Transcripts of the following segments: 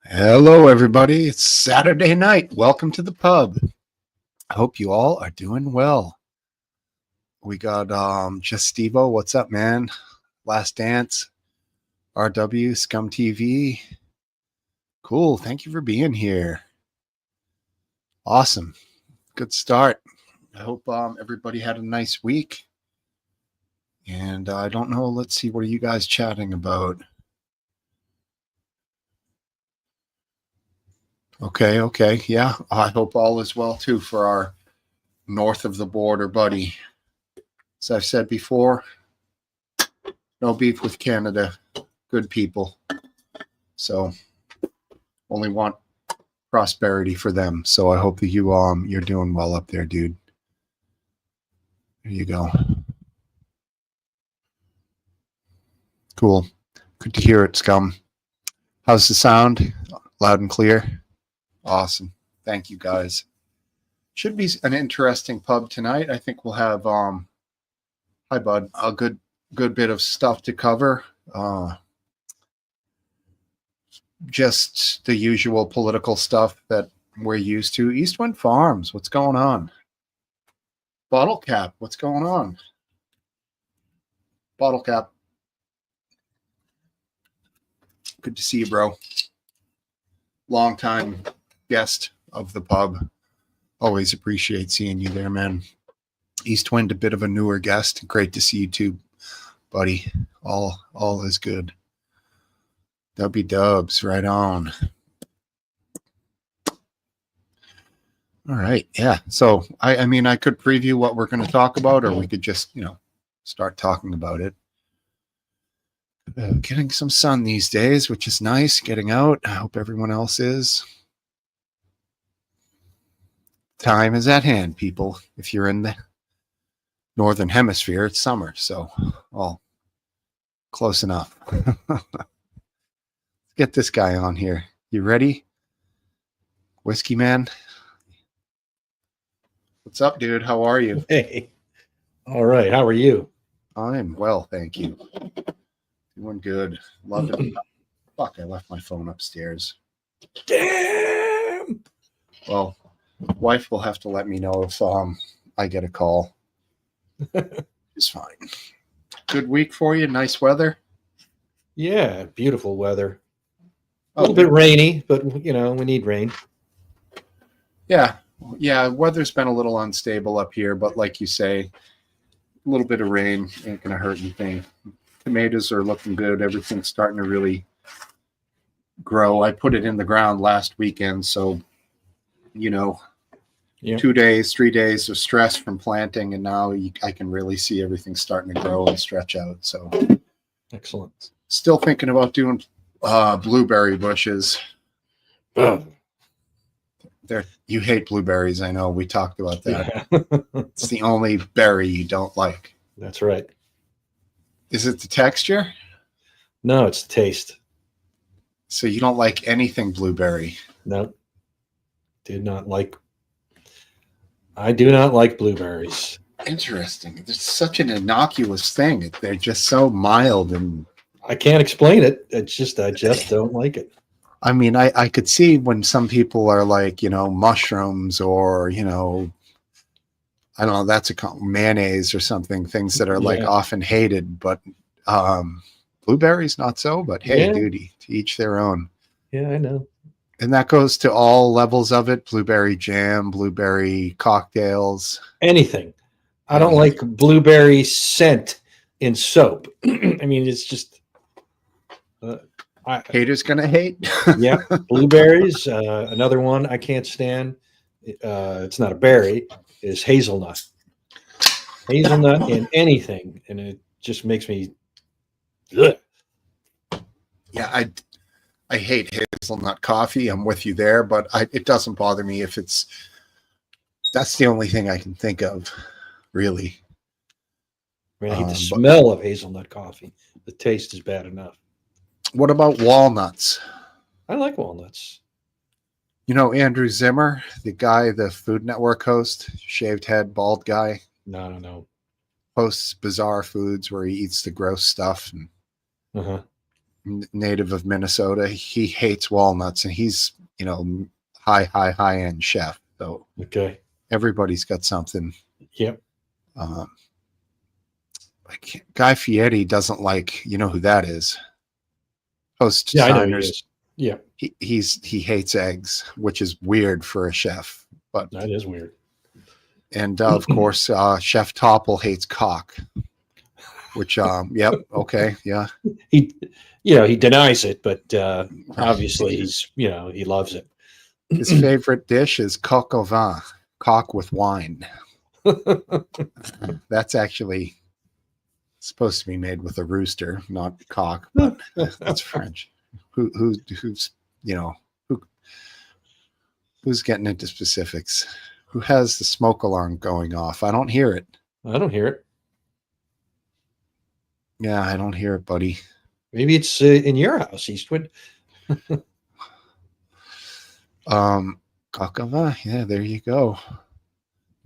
Hello, everybody. It's Saturday night. Welcome to the pub. I hope you all are doing well. We got just Stevo. What's up, man? Last Dance, RW, Scum TV. Cool. Thank you for being here. Awesome. Good start. I hope everybody had a nice week. And I don't know. Let's see. What are you guys chatting about? Okay. Yeah. I hope all is well too for our north of the border buddy. As I've said before, no beef with Canada. Good people. So only want prosperity for them. So I hope that you're doing well up there, dude. There you go. Cool. Good to hear it, Scum. How's the sound? Loud and clear? Awesome. Thank you, guys. Should be an interesting pub tonight. I think we'll have hi bud, a good bit of stuff to cover. Just the usual political stuff that we're used to. Eastwind Farms, what's going on? Bottle Cap, what's going on? Bottle Cap. Good to see you, bro. Long time guest of the pub. Always appreciate seeing you there, man. Eastwind, a bit of a newer guest. Great to see you too, buddy. All is good. W dubs, right on. All right, yeah. So I mean, I could preview what we're going to talk about, or we could just start talking about it. Getting some sun these days, which is nice. Getting out. I hope everyone else is. Time is at hand, people. If you're in the northern hemisphere, it's summer, so close enough. Get this guy on here. You ready? Whiskey Man? What's up, dude? How are you? Hey. All right. How are you? I'm well, thank you. Doing good. Loving it. Fuck, I left my phone upstairs. Damn. Well, wife will have to let me know if I get a call. It's fine. Good week for you. Nice weather. Yeah, beautiful weather. A little bit rainy, but we need rain. Yeah. Weather's been a little unstable up here, but like you say, a little bit of rain ain't gonna hurt anything. Tomatoes are looking good. Everything's starting to really grow. I put it in the ground last weekend, so 2 days, 3 days of stress from planting, and now I can really see everything starting to grow and stretch out. So excellent. Still thinking about doing blueberry bushes. You hate blueberries, I know. We talked about that. Yeah. It's the only berry you don't like. That's right. Is it the texture? No, it's the taste. So you don't like anything blueberry? No. I do not like blueberries. Interesting. It's such an innocuous thing. They're just so mild, and I can't explain it. It's just I just don't like it. I mean, I could see when some people are like, mushrooms or, I don't know, that's mayonnaise or something, things that are like often hated, but blueberries, not so, but hey, duty to each their own. Yeah, I know. And that goes to all levels of it. Blueberry jam, blueberry cocktails. Anything. I don't like blueberry scent in soap. I mean, it's just... haters gonna hate. Yeah, blueberries. Another one I can't stand. It's not a berry. Is hazelnut. Hazelnut in anything, and it just makes me. Ugh. Yeah, I hate hazelnut coffee. I'm with you there, but it doesn't bother me if it's. That's the only thing I can think of, really. I mean, I hate the smell of hazelnut coffee. The taste is bad enough. What about walnuts? I like walnuts. Andrew Zimmer, the guy, the Food Network host, shaved head, bald guy. No. Posts bizarre foods where he eats the gross stuff. And native of Minnesota. He hates walnuts, and he's, high end chef. So Okay. everybody's got something. Yep. Like Guy Fieri doesn't like, you know who that is? Host Yeah, I know he Steiner's. is. Yeah, He hates eggs, which is weird for a chef. But that is weird. and of course, Chef Topple hates cock. Which yep, okay, yeah. He denies it, but obviously he loves it. His favorite dish is coq au vin, cock with wine. That's actually supposed to be made with a rooster, not cock, but that's French. Who's getting into specifics? Who has the smoke alarm going off? I don't hear it. I don't hear it. Yeah, I don't hear it, buddy. Maybe it's in your house, Eastwood. Coq au vin. Yeah, there you go.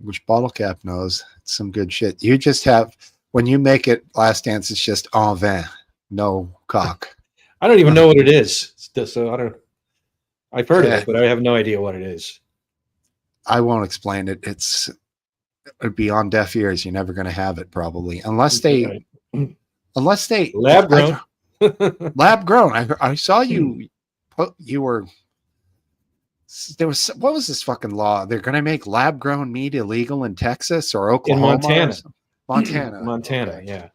Which bottle cap knows? It's some good shit. You just have, when you make it last dance, it's just en vin, no cock. I don't even know what it is. So I don't. I've heard of Yeah. it, but I have no idea what it is. I won't explain it. It'd be on deaf ears. You're never going to have it, probably, unless they Lab grown. lab grown. I saw you. You were. There was, what was this fucking law? They're going to make lab grown meat illegal in Texas or Oklahoma, Montana. or something? Montana. Montana. Okay. Yeah,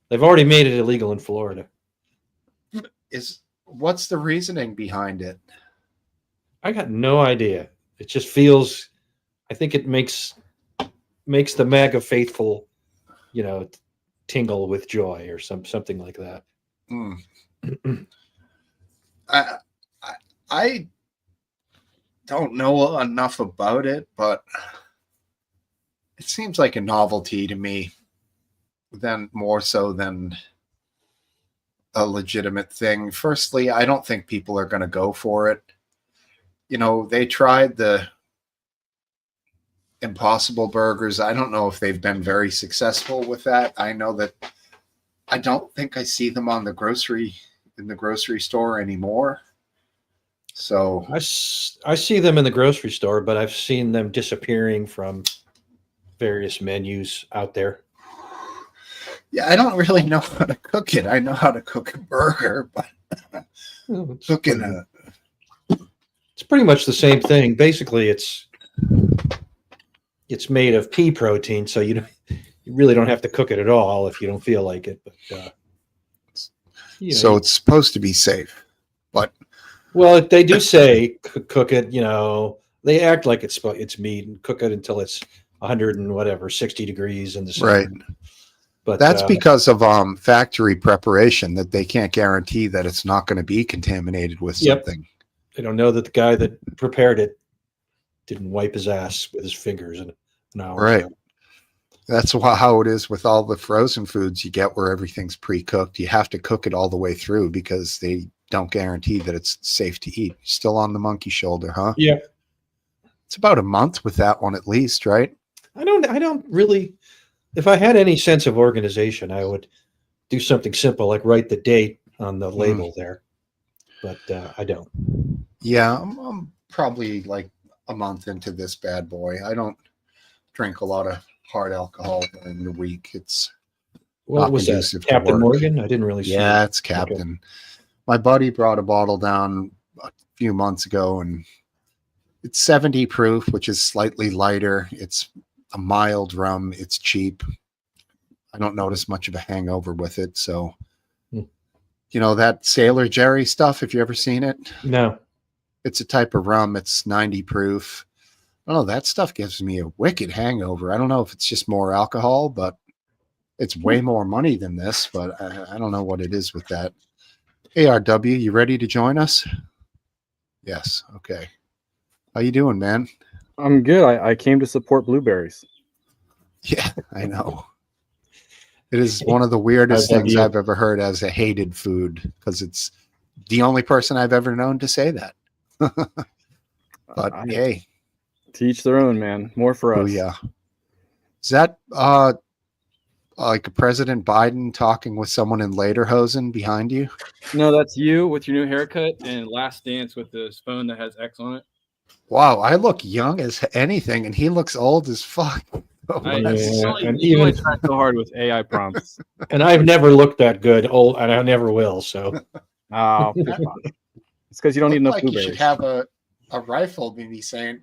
they've already made it illegal in Florida. What's the reasoning behind it? I got no idea. It just feels. I think it makes the MAGA faithful, tingle with joy or something like that. I don't know enough about it, but it seems like a novelty to me, then more so than a legitimate thing. Firstly, I don't think people are going to go for it. They tried the Impossible Burgers. I don't know if they've been very successful with that. I know that I don't think I see them in the grocery store anymore. So I see them in the grocery store, but I've seen them disappearing from various menus out there. yeah, I don't really know how to cook it. I know how to cook a burger, but cooking it's pretty much the same thing. Basically, it's made of pea protein, so you really don't have to cook it at all if you don't feel like it. But so it's supposed to be safe, but well, they do say cook it. They act like it's meat and cook it until it's 100 and whatever 60 degrees in the sun. right. But That's because of factory preparation, that they can't guarantee that it's not going to be contaminated with something. They don't know that the guy that prepared it didn't wipe his ass with his fingers in an hour. Right. That's how it is with all the frozen foods you get, where everything's pre-cooked. You have to cook it all the way through because they don't guarantee that it's safe to eat. Still on the monkey shoulder, huh? Yeah. It's about a month with that one at least, right? I don't really, if I had any sense of organization, I would do something simple like write the date on the label there. But I don't. Yeah, I'm probably like a month into this bad boy. I don't drink a lot of hard alcohol during the week. It's What was that? conducive to Captain work. Morgan? I didn't really see Yeah, it. it's Captain. My buddy brought a bottle down a few months ago, and it's 70 proof, which is slightly lighter. It's a mild rum. It's cheap. I don't notice much of a hangover with it. So, that Sailor Jerry stuff, have you ever seen it? No. It's a type of rum. It's 90 proof. I don't know. That stuff gives me a wicked hangover. I don't know if it's just more alcohol, but it's way more money than this. But I don't know what it is with that. Hey, RW, you ready to join us? Yes. Okay. How you doing, man? I'm good. I came to support blueberries. Yeah, I know. It is one of the weirdest things I've ever heard as a hated food, because it's the only person I've ever known to say that. But hey, to each their own, man. More for us. oh yeah. Is that like a President Biden talking with someone in lederhosen behind you? No, that's you with your new haircut and Last Dance with this phone that has X on it. Wow, I look young as anything, and he looks old as fuck. I, That's- Yeah, only, and you only even- try so hard with AI prompts. And I've never looked that good, old, and I never will. So Oh, it's because you don't need enough look like you should blueberries. have a rifle, maybe saying,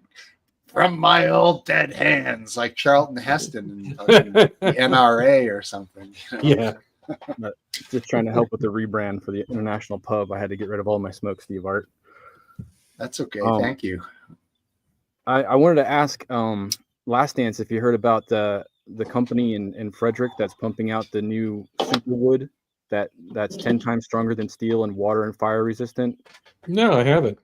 "From my old dead hands," like Charlton Heston and fucking the NRA or something. you know? yeah, Just trying to help with the rebrand for the international pub. I had to get rid of all my Smoke Steve art. That's okay. Thank you. I wanted to ask Last Dance if you heard about the company in Frederick that's pumping out the new superwood that's 10 times stronger than steel and water and fire resistant. no, I haven't.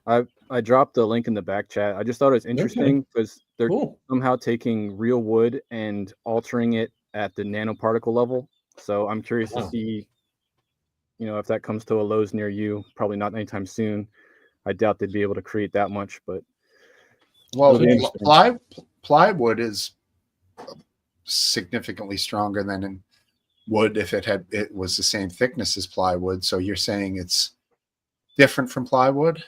I dropped the link in the back chat. I just thought it was interesting because they're Cool. somehow taking real wood and altering it at the nanoparticle level. So I'm curious to Wow. see, if that comes to a Lowe's near you. Probably not anytime soon. I doubt they'd be able to create that much, but Well, It'll be interesting. plywood is significantly stronger than in wood if it was the same thickness as plywood. So you're saying it's different from plywood?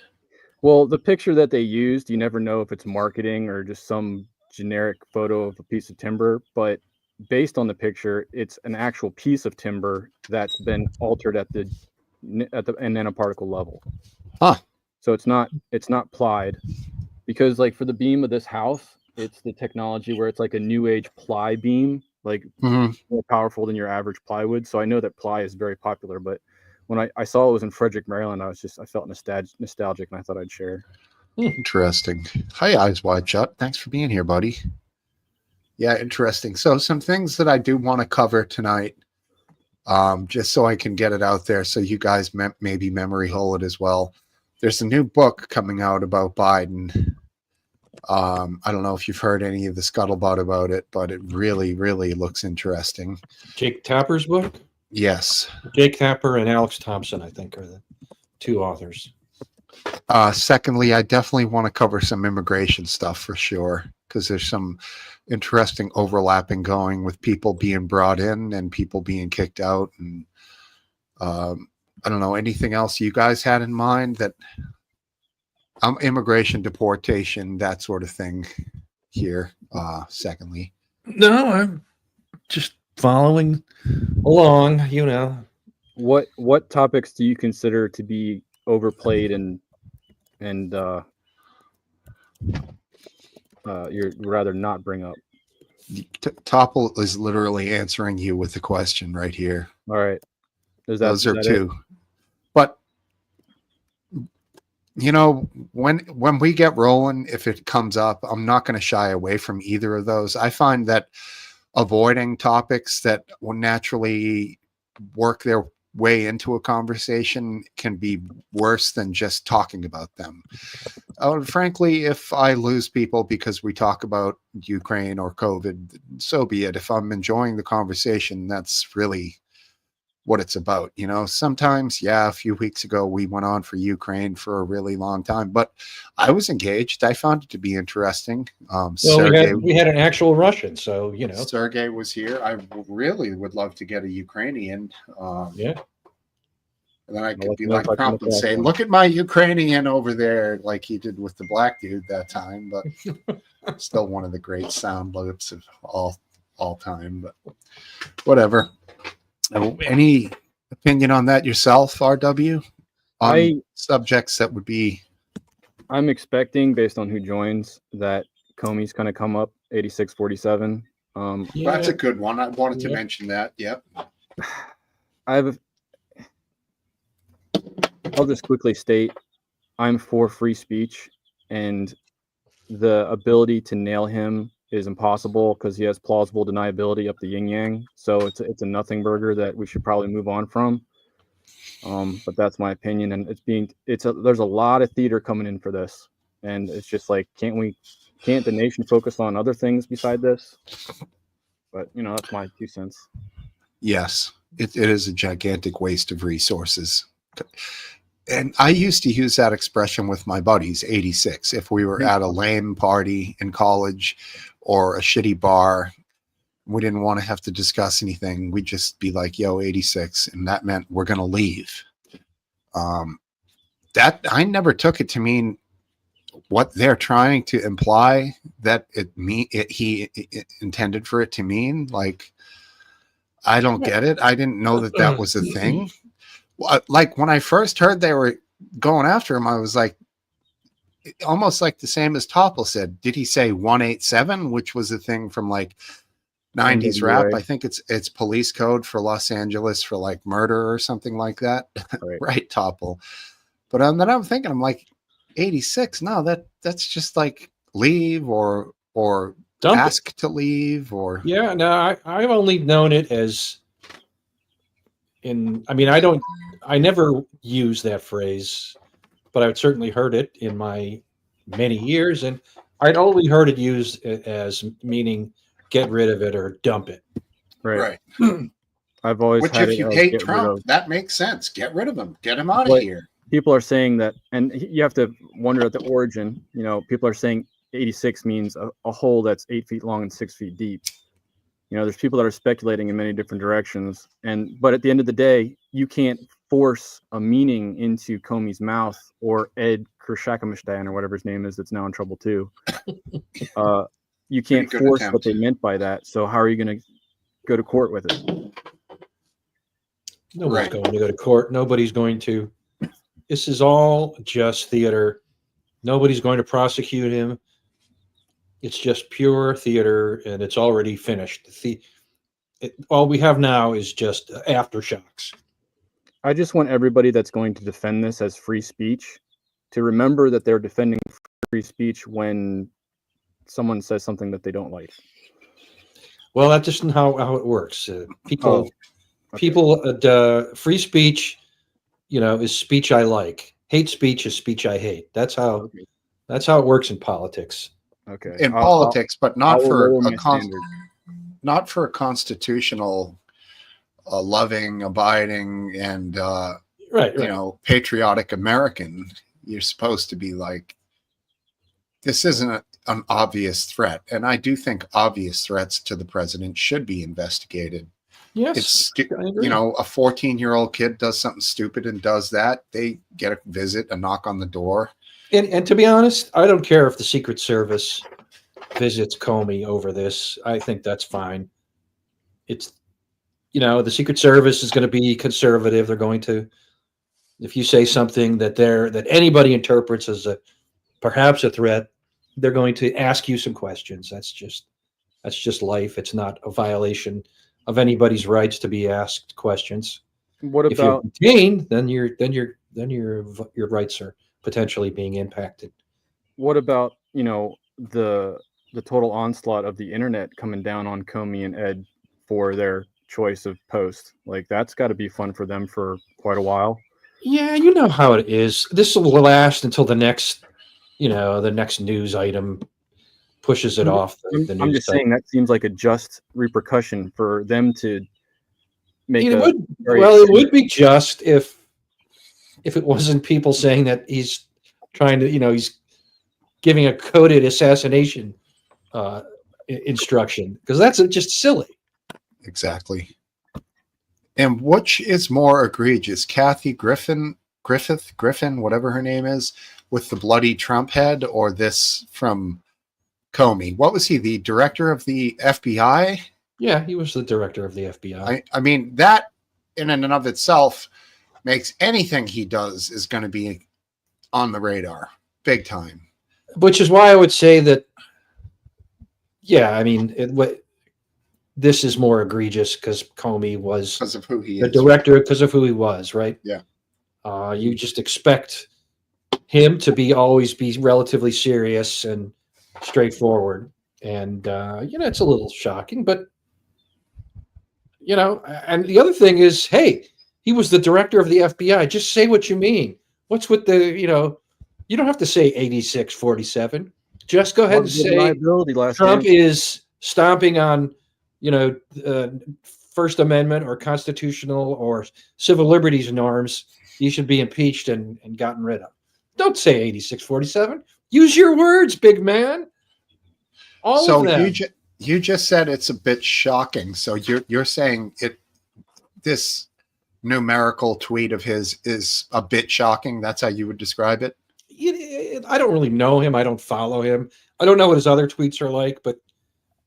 well, the picture that they used, you never know if it's marketing or just some generic photo of a piece of timber, but based on the picture, it's an actual piece of timber that's been altered at the nanoparticle level. Huh. So it's not plied, because like for the beam of this house, it's the technology where it's like a new age ply beam, like Mhm. more powerful than your average plywood. So I know that ply is very popular, but when I saw it was in Frederick, Maryland, I felt nostalgic, and I thought I'd share. Interesting. Hi, Eyes Wide Shut. Thanks for being here, buddy. Yeah, interesting. So some things that I do want to cover tonight, just so I can get it out there so you guys maybe memory hole it as well. There's a new book coming out about Biden. I don't know if you've heard any of the scuttlebutt about it, but it really, really looks interesting. Jake Tapper's book. Yes. Jake Tapper and Alex Thompson, I think, are the two authors. Secondly, I definitely want to cover some immigration stuff for sure, because there's some interesting overlapping going with people being brought in and people being kicked out. And I don't know, anything else you guys had in mind that immigration, deportation, that sort of thing here. Secondly, No, I'm just following. Along, What topics do you consider to be overplayed and you'd rather not bring up? Topple is literally answering you with the question right here. All right. Those are two. But when we get rolling, if it comes up, I'm not going to shy away from either of those. I find that avoiding topics that will naturally work their way into a conversation can be worse than just talking about them. Frankly, if I lose people because we talk about Ukraine or COVID, so be it. If I'm enjoying the conversation, that's really what it's about. Sometimes, a few weeks ago we went on for Ukraine for a really long time, but I was engaged. I found it to be interesting. Sergey, we had an actual Russian, so Sergey was here. I really would love to get a Ukrainian. Yeah. And then I could let be you know like if I come prompt and across say, one. "Look at my Ukrainian over there," like he did with the black dude that time. But still one of the great sound loops of all time. But whatever. Any opinion on that yourself, RW? On subjects that would be. I'm expecting, based on who joins, that Comey's going to come up 86-47. That's a good one. I wanted to mention that. Yep. I'll just quickly state I'm for free speech, and the ability to nail him is impossible because he has plausible deniability up the yin yang. So it's a nothing burger that we should probably move on from. But that's my opinion, and there's a lot of theater coming in for this, and it's just like, can't the nation focus on other things beside this? But that's my 2 cents. Yes, it is a gigantic waste of resources. And I used to use that expression with my buddies, 86. If we were at a lame party in college or a shitty bar, we didn't want to have to discuss anything. We'd just be like, yo, 86. And that meant we're going to leave. That I never took it to mean what they're trying to imply that he intended for it to mean. Like, I don't get it. I didn't know that that was a thing. Like when I first heard they were going after him, I was like, almost like the same as Topple said. Did he say 187, which was a thing from like 90s rap? NWA. I think it's police code for Los Angeles for like murder or something like that. Right. Right, Topple. But then I'm thinking, I'm like, 86. No, that's just like leave or Dump it. ask to leave or Yeah, no, I've only known it as I never use that phrase, but I've certainly heard it in my many years, and I'd only heard it used as meaning get rid of it or dump it. Right. I've always Which had if it you as hate get rid Trump, of. that makes sense. Get rid of him. Get him out of But- here. People are saying that, and you have to wonder at the origin. You know, people are saying 86 means a hole that's 8 feet long and 6 feet deep. You know, there's people that are speculating in many different directions, but at the end of the day, you can't force a meaning into Comey's mouth or Ed Kershakamistan or whatever his name is that's now in trouble too. You can't good force attempt. what they meant by that. So how are you going to go to court with it? Nobody's Right. going to go to court. Nobody's going to. This is all just theater. Nobody's going to prosecute him. It's just pure theater, and it's already finished. All we have now is just aftershocks. I just want everybody that's going to defend this as free speech to remember that they're defending free speech when someone says something that they don't like. Well, that's just how it works. People, free speech, is speech I like. Hate speech is speech I hate. That's how it works in politics. Okay. In politics, but I not will for lower a my standard. not for a constitutional, loving, abiding, and Right. patriotic American. You're supposed to be like, this isn't an obvious threat, and I do think obvious threats to the president should be investigated. Yes. It's I agree. a 14-year-old kid does something stupid and does that, they get a visit, a knock on the door. And to be honest, I don't care if the Secret Service visits Comey over this. I think that's fine. It's, the Secret Service is going to be conservative. They're going to, if you say something that anybody interprets as perhaps a threat, they're going to ask you some questions. That's just life. It's not a violation of anybody's rights to be asked questions. What If you're about detained, then your rights are potentially being impacted. the total onslaught of the internet coming down on Comey and Ed for their choice of post? Like, that's got to be fun for them for quite a while. Yeah, you know how it is. This will last until the next news item pushes it off. The I'm news just site. saying that seems like a just repercussion for them to make It a would, very it would be just if it wasn't people saying that he's trying to, he's giving a coded assassination instruction, because that's just silly. Exactly. And which is more egregious, Kathy Griffin, whatever her name is, with the bloody Trump head, or this from Comey? What was he, the director of the FBI? Yeah, he was the director of the FBI. I mean, that in and of itself makes anything he does is going to be on the radar, big time. Which is why I would say that, this is more egregious because Comey was Because of who he the is. director, because of who he was, right? Yeah. You just expect him to always be relatively serious and straightforward. And, it's a little shocking, but, and the other thing is, hey, he was the director of the FBI. Just say what you mean. What's with you don't have to say 86-47. Just go ahead and say Trump is stomping on, First Amendment or constitutional or civil liberties norms. He should be impeached and gotten rid of. Don't say 86-47. Use your words, big man. All of them. You just said it's a bit shocking. So you're saying this numerical tweet of his is a bit shocking. That's how you would describe it. I don't really know him. I don't follow him. I don't know what his other tweets are like, but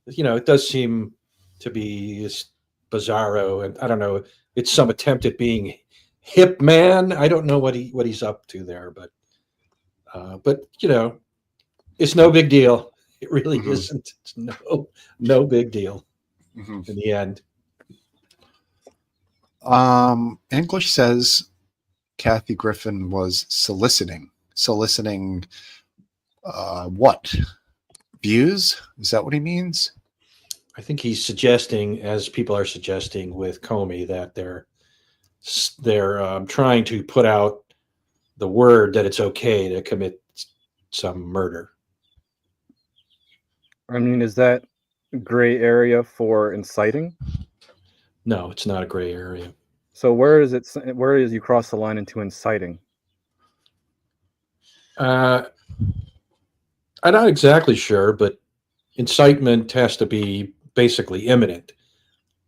it does seem to be bizarro, and I don't know. It's some attempt at being hip man. I don't know what he's up to there, but it's no big deal. It really isn't. It's no big deal in the end. English says Kathy Griffin was soliciting what? Views? Is that what he means? I think he's suggesting, as people are suggesting with Comey, that they're trying to put out the word that it's okay to commit some murder. I mean, is that gray area for inciting? No, it's not a gray area. So where is you cross the line into inciting? I'm not exactly sure, but incitement has to be basically imminent.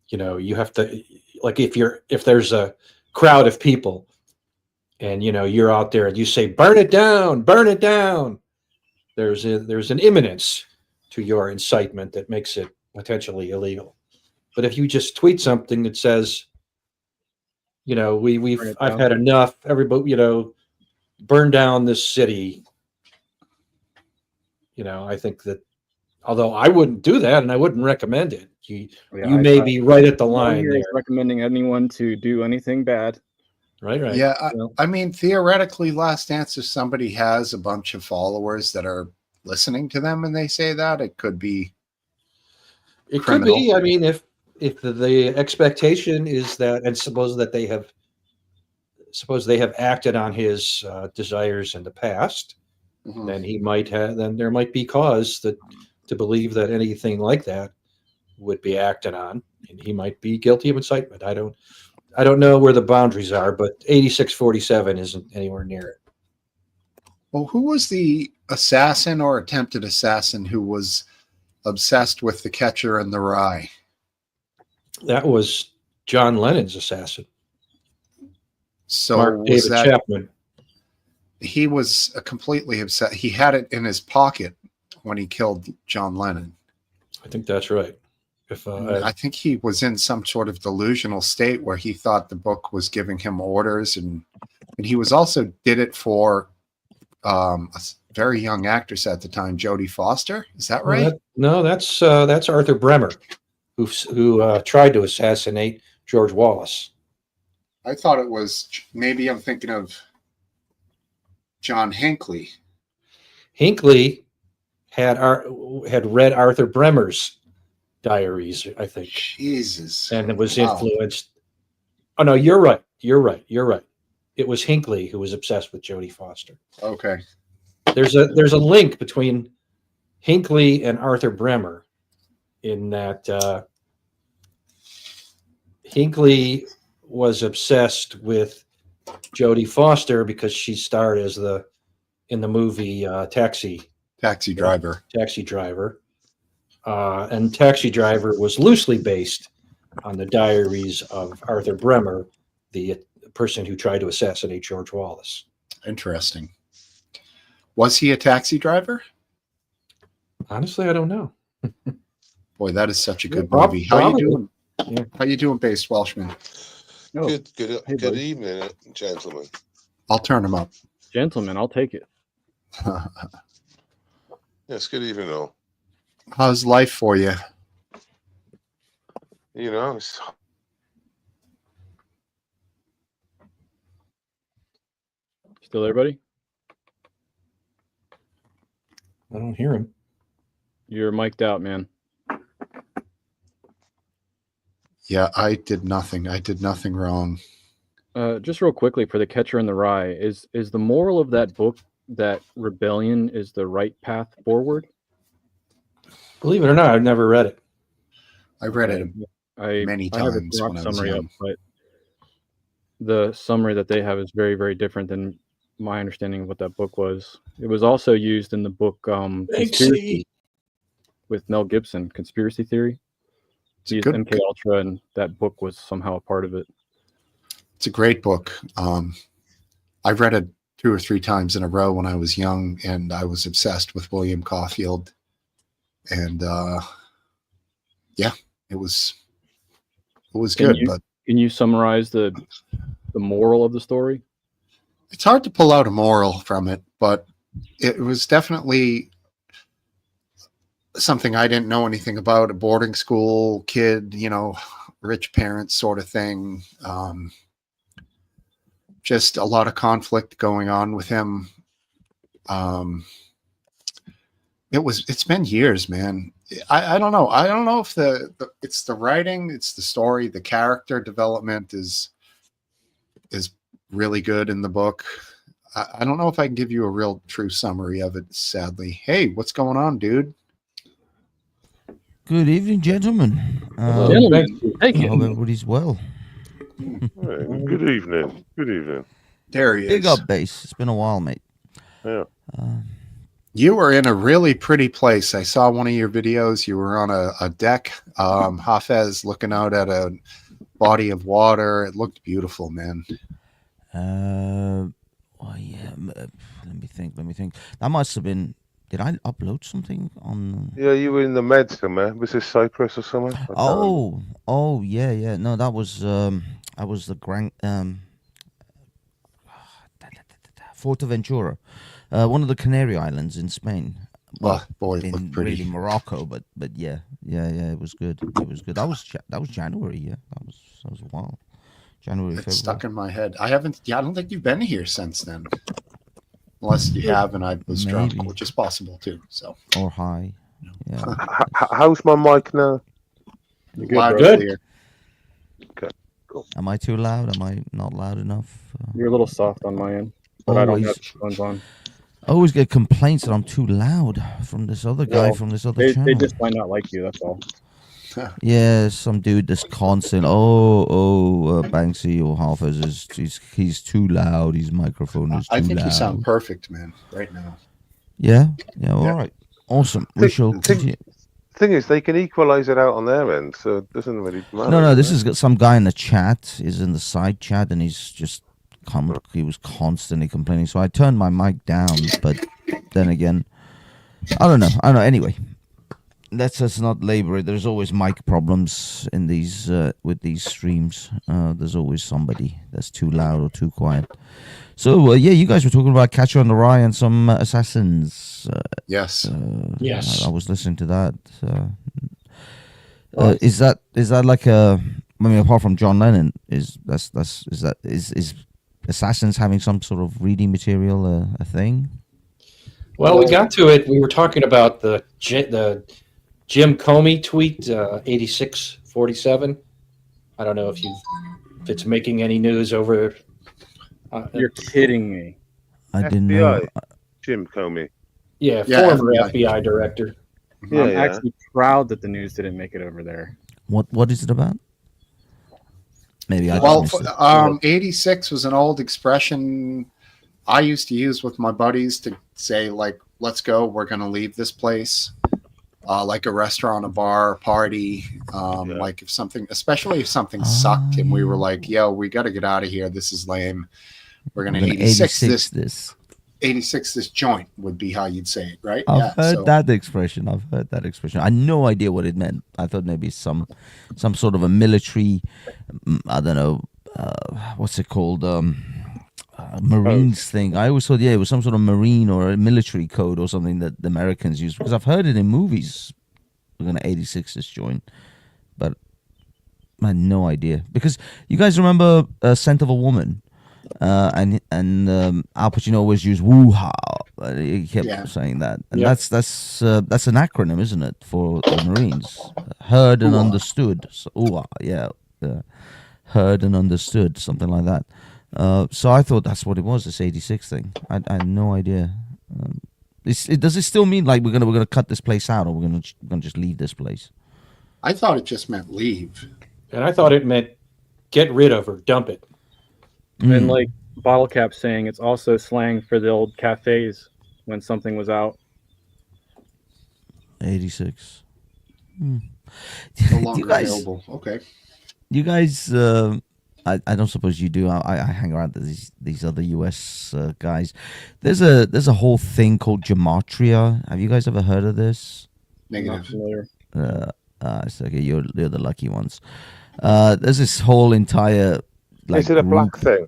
You have to, like, if there's a crowd of people and you're out there and you say burn it down, there's an imminence to your incitement that makes it potentially illegal. But if you just tweet something that says, I've had enough, everybody, burn down this city, I think that, although I wouldn't do that and I wouldn't recommend it, you may be right at the line there. Recommending anyone to do anything bad. Right. Yeah, I mean, theoretically, Last Answer, somebody has a bunch of followers that are listening to them and they say that it could be criminal. Could be. I mean, if the expectation is that, and suppose they have acted on his desires in the past, then there might be cause to believe that anything like that would be acted on, and he might be guilty of incitement. I don't know where the boundaries are, but 8647 isn't anywhere near it. Well, who was the assassin or attempted assassin who was obsessed with The Catcher in the Rye? That was John Lennon's assassin. So Mark David Chapman. He was completely obsessed. He had it in his pocket when he killed John Lennon. I think that's right. I think he was in some sort of delusional state where he thought the book was giving him orders, and he was also did it for a very young actress at the time, Jodie Foster. Is that right? No, that's Arthur Bremer, who tried to assassinate George Wallace. I thought it was, maybe I'm thinking of John Hinckley. Hinckley had read Arthur Bremer's diaries, I think. Jesus. And it was influenced. Oh no, you're right. It was Hinckley who was obsessed with Jodie Foster. Okay. There's a link between Hinckley and Arthur Bremer in that Hinckley was obsessed with Jodie Foster because she starred in the movie Taxi Driver. And Taxi Driver was loosely based on the diaries of Arthur Bremer, the person who tried to assassinate George Wallace. Interesting. Was he a taxi driver? Honestly, I don't know. Boy, that is such a good movie. How you doing? Yeah. How you doing, Based Welshman? Oh. Good evening, gentlemen. I'll turn him up. Gentlemen, I'll take it. Yes, good evening, all. How's life for you? It's still there, buddy? I don't hear him. You're mic'd out, man. Yeah, I did nothing. I did nothing wrong. Just real quickly, for The Catcher in the Rye, is the moral of that book that rebellion is the right path forward? Believe it or not, I've never read it. I read it many times. I have a when I was summary young. up, but the summary that they have is very, very different than my understanding of what that book was. It was also used in the book Conspiracy with Mel Gibson, Conspiracy Theory. He used MK Ultra, and that book was somehow a part of it. It's a great book. I've read it 2 or 3 times in a row when I was young, and I was obsessed with William Caulfield. And yeah, it was good, but Can you summarize the moral of the story? it's hard to pull out a moral from it, but it was definitely something I didn't know anything about. A boarding school kid, rich parents sort of thing. Just a lot of conflict going on with him. It's been years, man. I don't know. I don't know if it's the writing, it's the story, the character development is really good in the book. I don't know if I can give you a real true summary of it, sadly. Hey, what's going on, dude? Good evening, gentlemen. Gentlemen, thank I you. hope everybody's well. Hey, good evening. Good evening. There he Big is. up, Base. It's been a while, mate. Yeah. You were in a really pretty place. I saw one of your videos. You were on a deck, Hafez, looking out at a body of water. It looked beautiful, man. Oh yeah. Let me think. That must have been. Did I upload something on? Yeah, you were in the med somewhere. Was this Cyprus or something? I can't remember. Oh, yeah. No, that was the Gran Fuerteventura, one of the Canary Islands in Spain. Oh, boy, it In looked pretty. really Morocco, but yeah, it was good. That was January. Yeah, that was a while. January, It's February. stuck in my head. I don't think you've been here since then. Unless you have, and I was drunk, Maybe. which is possible too. So Or high. Yeah. How's my mic now? loud and Good. clear. Am I too loud? Am I not loud enough? You're a little soft on my end, but I don't have headphones on. I always get complaints that I'm too loud from this other guy Well, from this other They channel. just might not like you. That's all. Yeah, some dude that's constant. Banksy or Halfers he's too loud. His microphone is too I think loud. you sound perfect, man, right now. Yeah. All Yeah. right. Awesome. We shall continue. Thing is, they can equalize it out on their end, so it doesn't really matter. No. This does it? is some guy in the chat. Is in the side chat, and he's just he was constantly complaining. So I turned my mic down, but then again, I don't know. Anyway, let's just not labor it. There's always mic problems in these with these streams. There's always somebody that's too loud or too quiet. So yeah, you guys were talking about Catcher on the Rye and some assassins. Yes. Yes. I was listening to that. Is that like a? I mean, apart from John Lennon, is Assassins having some sort of reading material a thing? Well, we got to it. We were talking about the Jim Comey tweet, 8647. I don't know if it's making any news over. You're kidding me. I didn't know. FBI. Jim Comey. Yeah, Yeah, former FBI. FBI director. Yeah, I'm yeah. actually proud that the news didn't make it over there. What is it about? Maybe I Well, just missed it. 86 was an old expression I used to use with my buddies to say, like, let's go, we're going to leave this place. Like a restaurant, a bar, a party. Like if something, especially if something sucked and we were like, yo, we got to get out of here. This is lame. We're going to 86 this. 86 this joint would be how you'd say it, right? I've heard that expression. I had no idea what it meant. I thought maybe some sort of a military, I don't know, what's it called? Marines thing. I always thought, it was some sort of marine or a military code or something that the Americans use, because I've heard it in movies. We're going to 86 this joint, but I had no idea. Because you guys remember Scent of a Woman? And Al Pacino always used woo-ha. He kept saying that, and that's an acronym, isn't it, for the Marines? Heard and understood. So, heard and understood, something like that. So I thought that's what it was. This 86 thing. I had no idea. Does it still mean like we're gonna cut this place out, or we're gonna just leave this place? I thought it just meant leave. And I thought it meant get rid of or dump it. And like Bottle Cap saying, it's also slang for the old cafes when something was out. 86. No longer available. Okay. You guys, I don't suppose you do. I hang around these other US guys. There's a whole thing called gematria. Have you guys ever heard of this? I'm not Negative. familiar. It's okay. You're the lucky ones. There's this whole entire like Is it a black group- thing?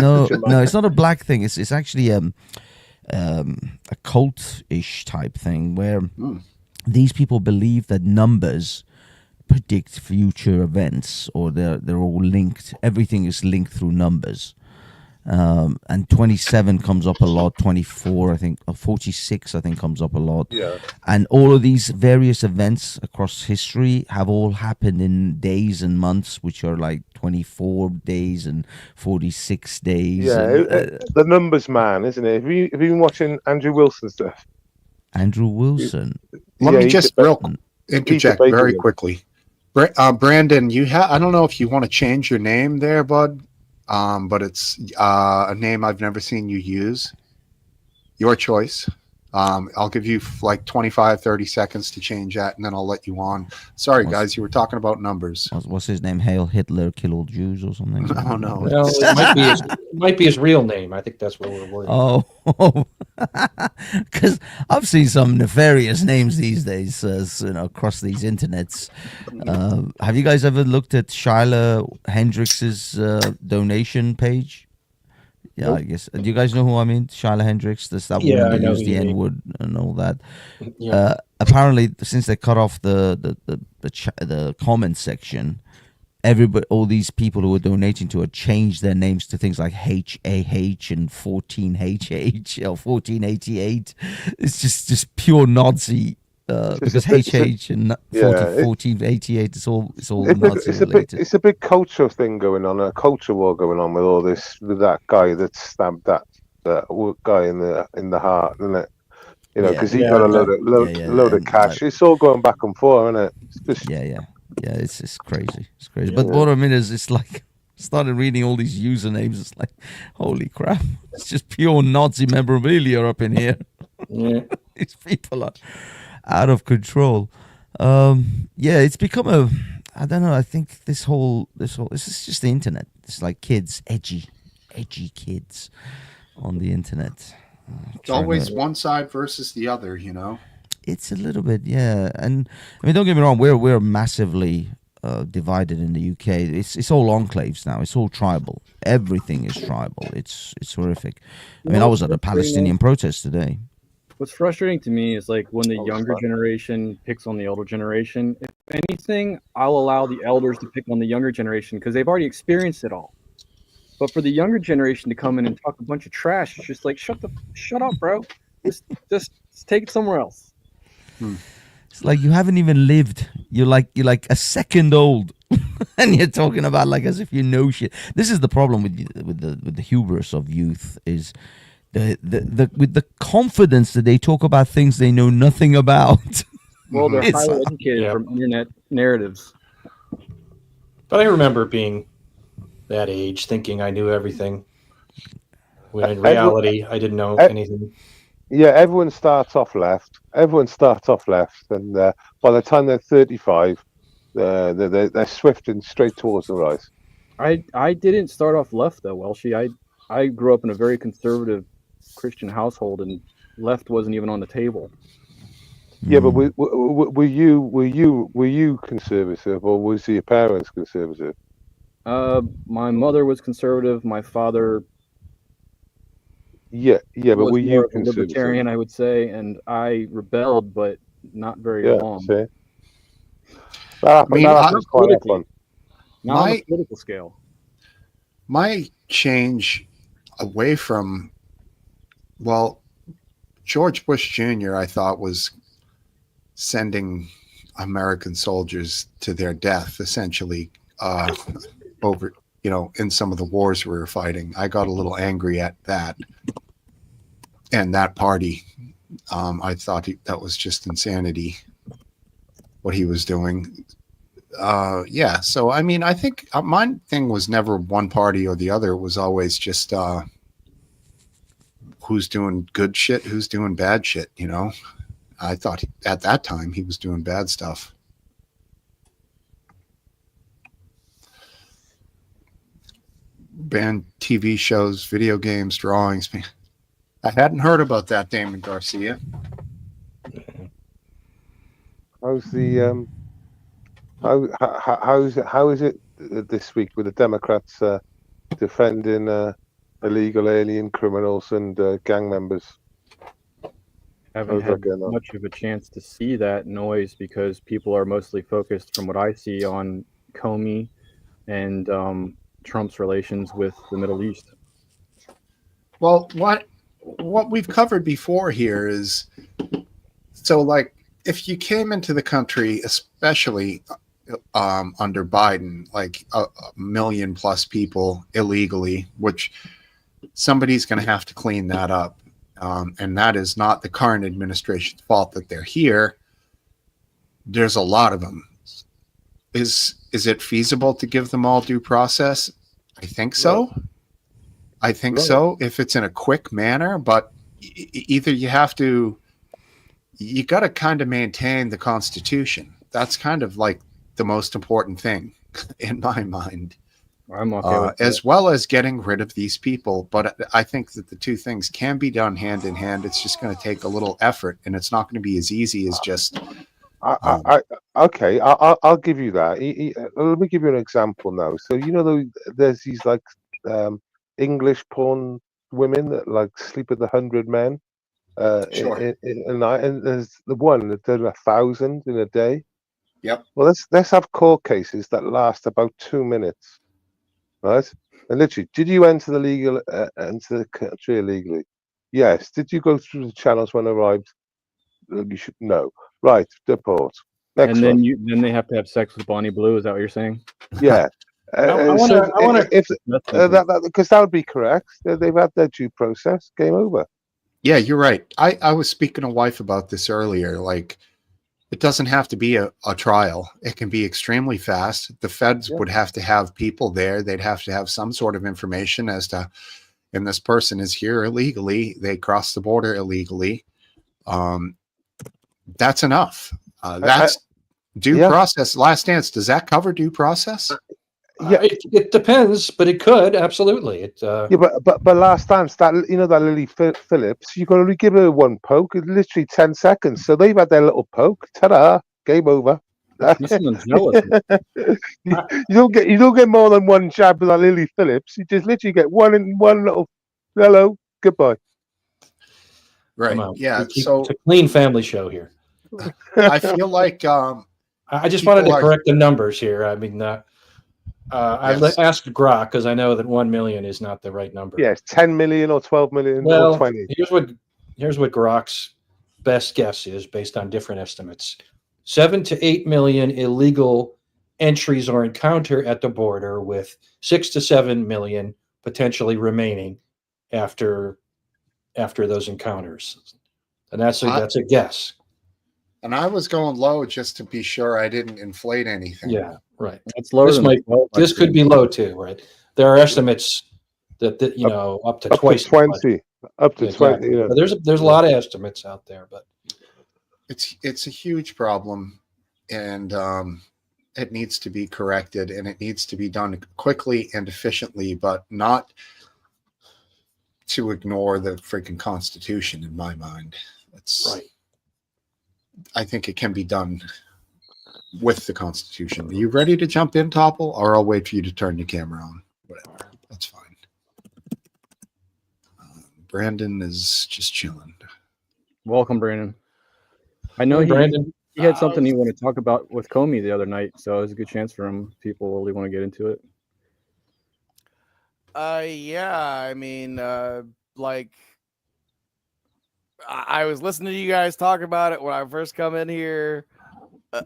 No, it's not a black thing. It's actually a cult-ish type thing where Hmm. these people believe that numbers predict future events, or they're all linked. Everything is linked through numbers. And 27 comes up a lot. 24, I think, 46, I think, comes up a lot. Yeah. And all of these various events across history have all happened in days and months, which are like 24 days and 46 days. Yeah, and, the numbers man, isn't it? Have you been watching Andrew Wilson stuff? Andrew Wilson. Let Yeah, me he's just a- real interject baker very guy. quickly. Brandon, I don't know if you want to change your name there, bud. But it's a name I've never seen you use. Your choice. I'll give you like 25, 30 seconds to change that, and then I'll let you on. Sorry, guys, you were talking about numbers. What's his name? Hail Hitler, kill all Jews, or something? Oh, no. Well, it might be his real name. I think that's what we're worried about. Oh, because I've seen some nefarious names these days, across these internets. Have you guys ever looked at Shyla Hendrix's donation page? Yeah, I guess. Do you guys know who I mean? Shyla Hendrix, that Yeah, woman I that know used who the you mean. N-word and all that. Yeah. Apparently, since they cut off the comment section, everybody, all these people who were donating to it, changed their names to things like HAH and 14HH or 1488. It's just pure Nazi. Because HH and 1488 it's all Nazi related. It's a big culture thing going on, a culture war going on with all this, with that guy that stabbed that guy in the heart, isn't it? You know, because he got a load of cash. It's all going back and forth, isn't it? It's just, yeah. It's crazy. It's crazy. But what I mean is, it's like, started reading all these usernames. It's like, holy crap! It's just pure Nazi memorabilia up in here. Yeah. These people are out of control. It's become I don't know. I think this is just the internet. It's like kids, edgy kids on the internet. It's always one side versus the other, you know? It's a little bit, yeah. And I mean, don't get me wrong. We're massively divided in the UK. It's all enclaves now. It's all tribal. Everything is tribal. It's horrific. I mean, I was at a Palestinian protest today. What's frustrating to me is like when the younger generation picks on the older generation. If anything, I'll allow the elders to pick on the younger generation because they've already experienced it all. But for the younger generation to come in and talk a bunch of trash, it's just like shut up, bro. Just take it somewhere else. It's like you haven't even lived. You're like a second old, and you're talking about like as if you know shit. This is the problem with the hubris of youth is with the confidence that they talk about things they know nothing about. Well, they're It's- highly educated Yeah. from internet narratives. But I remember being that age, thinking I knew everything. When in reality, I didn't know anything. yeah, everyone starts off left. And by the time they're 35, they're swifting straight towards the right. I didn't start off left though, Welshie. I grew up in a very conservative Christian household, and left wasn't even on the table. Yeah, but were you conservative, or was your parents conservative? My mother was conservative. My father Yeah, but was were more you of a conservative? libertarian, I would say, and I rebelled, but not very Yeah, long. see? That happens quite often. Not on My- a political scale. My change away from, well, George Bush Jr., I thought was sending American soldiers to their death, essentially, over, in some of the wars we were fighting. I got a little angry at that and that party. I thought that was just insanity, what he was doing. So I mean, I think my thing was never one party or the other. It was always just who's doing good shit, who's doing bad shit. I thought at that time he was doing bad stuff. ban TV shows, video games, drawings. I hadn't heard about that, Damon Garcia. How's the how is it this week with the Democrats defending illegal alien criminals and gang members? Haven't How's that had going on? much of a chance to see that noise because people are mostly focused, from what I see, on Comey and Trump's relations with the Middle East. Well, what we've covered before here is, so like, if you came into the country, especially under Biden, like a million plus people illegally, which somebody's going to have to clean that up. And that is not the current administration's fault that they're here. There's a lot of them. Is it feasible to give them all due process? I think so. Right. I think so, if it's in a quick manner, but either you got to kind of maintain the Constitution. That's kind of like the most important thing in my mind. I'm okay with that. As well as getting rid of these people. But I think that the two things can be done hand in hand. It's just going to take a little effort, and it's not going to be as easy as just. Okay, I'll give you that. Let me give you an example now. So there's these like English porn women that like sleep with 100 men Sure. in a night, and there's the one that does 1,000 in a day. Yep. Well, let's have court cases that last about 2 minutes. Right, and literally, did you enter the country illegally? Yes. Did you go through the channels when arrived? You should know. Right, deport. Next And then one. then they have to have sex with Bonnie Blue. Is that what you're saying? Yeah. I wanna- Because that would be correct. They've had their due process. Game over. Yeah, you're right. I was speaking to wife about this earlier. Like, it doesn't have to be a trial. It can be extremely fast. The feds would have to have people there. They'd have to have some sort of information as to, and this person is here illegally. They crossed the border illegally. That's enough. That's due process. Last dance. Does that cover due process? Yeah, it depends, but it could absolutely. But last dance, that that Lily Phillips, you got to give her one poke. It's literally 10 seconds. So they've had their little poke. Ta-da! Game over. You sound jealous. You don't get more than one jab with that Lily Phillips. You just literally get one little hello, goodbye. Right. Yeah. So it's a clean family show here. I feel like I just wanted to correct the numbers here. I mean, I asked Grok because I know that 1 million is not the right number. Yes, 10 million or 12 million well, or 20. Here's what Grok's best guess is based on different estimates: 7 to 8 million illegal entries or encounter at the border, with 6 to 7 million potentially remaining after those encounters, and that's a guess. And I was going low just to be sure I didn't inflate anything. Yeah, right. It's lower This could be low too, right? There are estimates that up to twice 20, up to exactly. 20. Yeah. But there's a lot of estimates out there, but it's a huge problem, and it needs to be corrected, and it needs to be done quickly and efficiently, but not to ignore the freaking Constitution. In my mind, that's right. I think it can be done with the Constitution. Are you ready to jump in, Topple? Or I'll wait for you to turn your camera on. Whatever. That's fine. Brandon is just chilling. Welcome, Brandon. I know Brandon. he had something he wanted to talk about with Comey the other night, so it was a good chance for him. People really want to get into it. Yeah, I mean, I was listening to you guys talk about it when I first come in here. I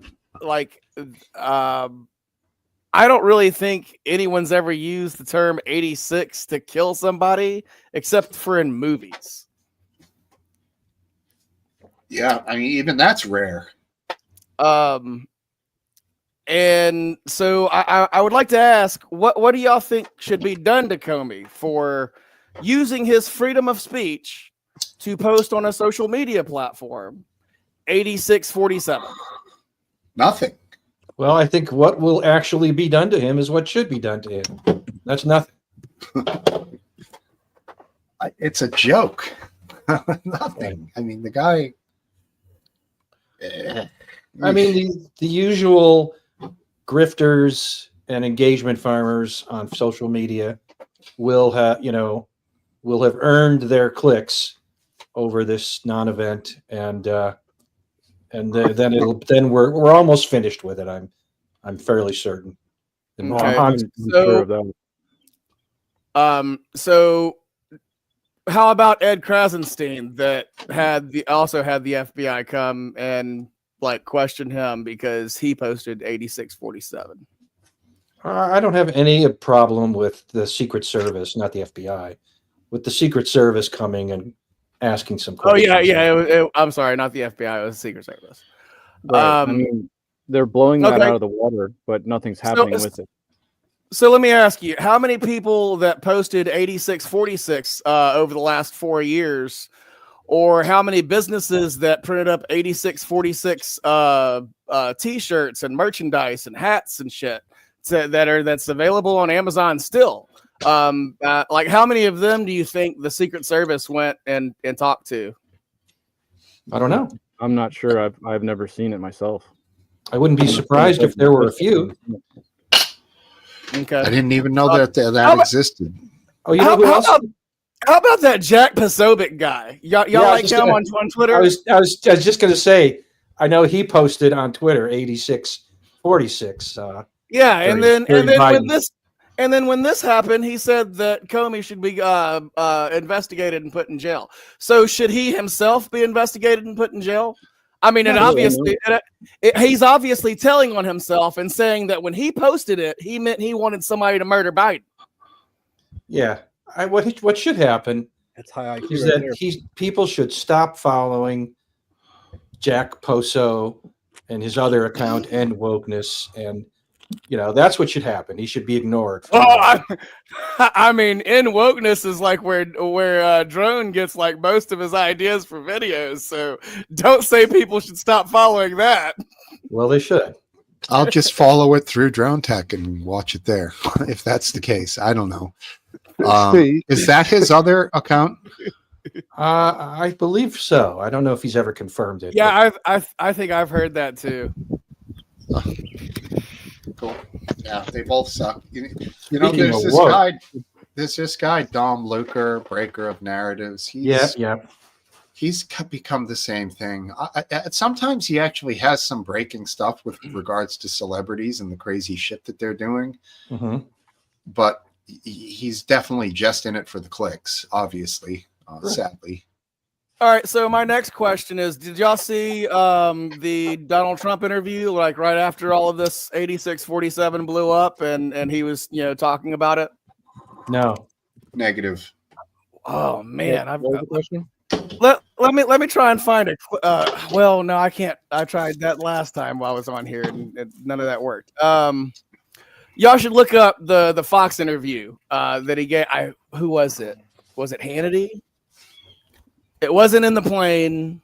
don't really think anyone's ever used the term 86 to kill somebody except for in movies. Yeah, I mean, even that's rare. And so I would like to ask, what do y'all think should be done to Comey for using his freedom of speech to post on a social media platform? 8647. Nothing. Well, I think what will actually be done to him is what should be done to him. That's nothing. It's a joke. Nothing. I mean, the guy. I mean, the usual grifters and engagement farmers on social media will have earned their clicks over this non-event, and then we're almost finished with it. I'm fairly certain. And Okay. I'm sure of that. So how about Ed Krasenstein that also had the FBI come and like question him because he posted 8647? I don't have any problem with the Secret Service, not the FBI, with the Secret Service coming and asking some Oh questions. yeah. I'm sorry, not the FBI. It was the Secret Service. Right. I mean, they're blowing that okay. out of the water, but nothing's happening with it. So let me ask you, how many people that posted 8646 over the last 4 years, or how many businesses that printed up 8646 t-shirts and merchandise and hats and shit that's available on Amazon still? Like how many of them do you think the Secret Service went and talked to? I don't know. I'm not sure. I've never seen it myself. I wouldn't be surprised if there were a few. Okay. I didn't even know that existed. Oh, you know who else? How about that Jack Posobiec guy? Y'all like him on Twitter? I was just going to say, I know he posted on Twitter 8646. Yeah, and then Biden. when this happened, he said that Comey should be investigated and put in jail. So should he himself be investigated and put in jail? I mean, he's obviously telling on himself and saying that when he posted it, he meant he wanted somebody to murder Biden. Yeah, what should happen That's high IQ is right that there. people should stop following Jack Poso and his other account and wokeness, and that's what should happen. He should be ignored. Oh, I mean, in wokeness is like where Drone gets like most of his ideas for videos. So don't say people should stop following that. Well, they should. I'll just follow it through Drone Tech and watch it there. If that's the case, I don't know. Is that his other account? I believe so. I don't know if he's ever confirmed it. Yeah, I think I've heard that too. Cool. Yeah, they both suck. Speaking There's of this woke. guy. There's this guy, Dom Luker, breaker of narratives. He's become the same thing. Sometimes he actually has some breaking stuff with regards to celebrities and the crazy shit that they're doing. Mm-hmm. But he's definitely just in it for the clicks, obviously, sadly. All right, so my next question is, did y'all see the Donald Trump interview, like right after all of this 8647 blew up and he was, talking about it? No. Negative. Oh man, What was the question? let me try and find it. Well, no, I can't. I tried that last time while I was on here and none of that worked. Y'all should look up the Fox interview that he gave. Who was it? Was it Hannity? It wasn't in the plane,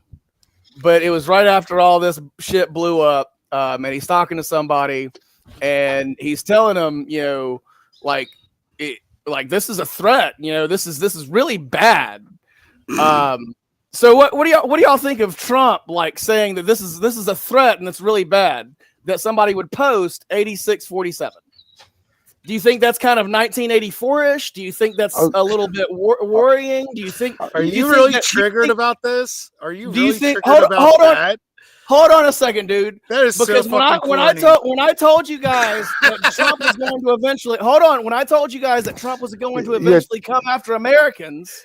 but it was right after all this shit blew up. And he's talking to somebody, and he's telling them, like this is a threat. This is really bad. So what do y'all think of Trump like saying that this is a threat and it's really bad that somebody would post 8647? Do you think that's kind of 1984-ish? Do you think that's a little bit worrying? Do you think? Are you really triggered about this? Are you Do you really think? triggered about that? Hold on a second, dude. That is Because so when fucking when I told you guys that Trump was going to eventually when I told you guys that Trump was going to eventually come after Americans,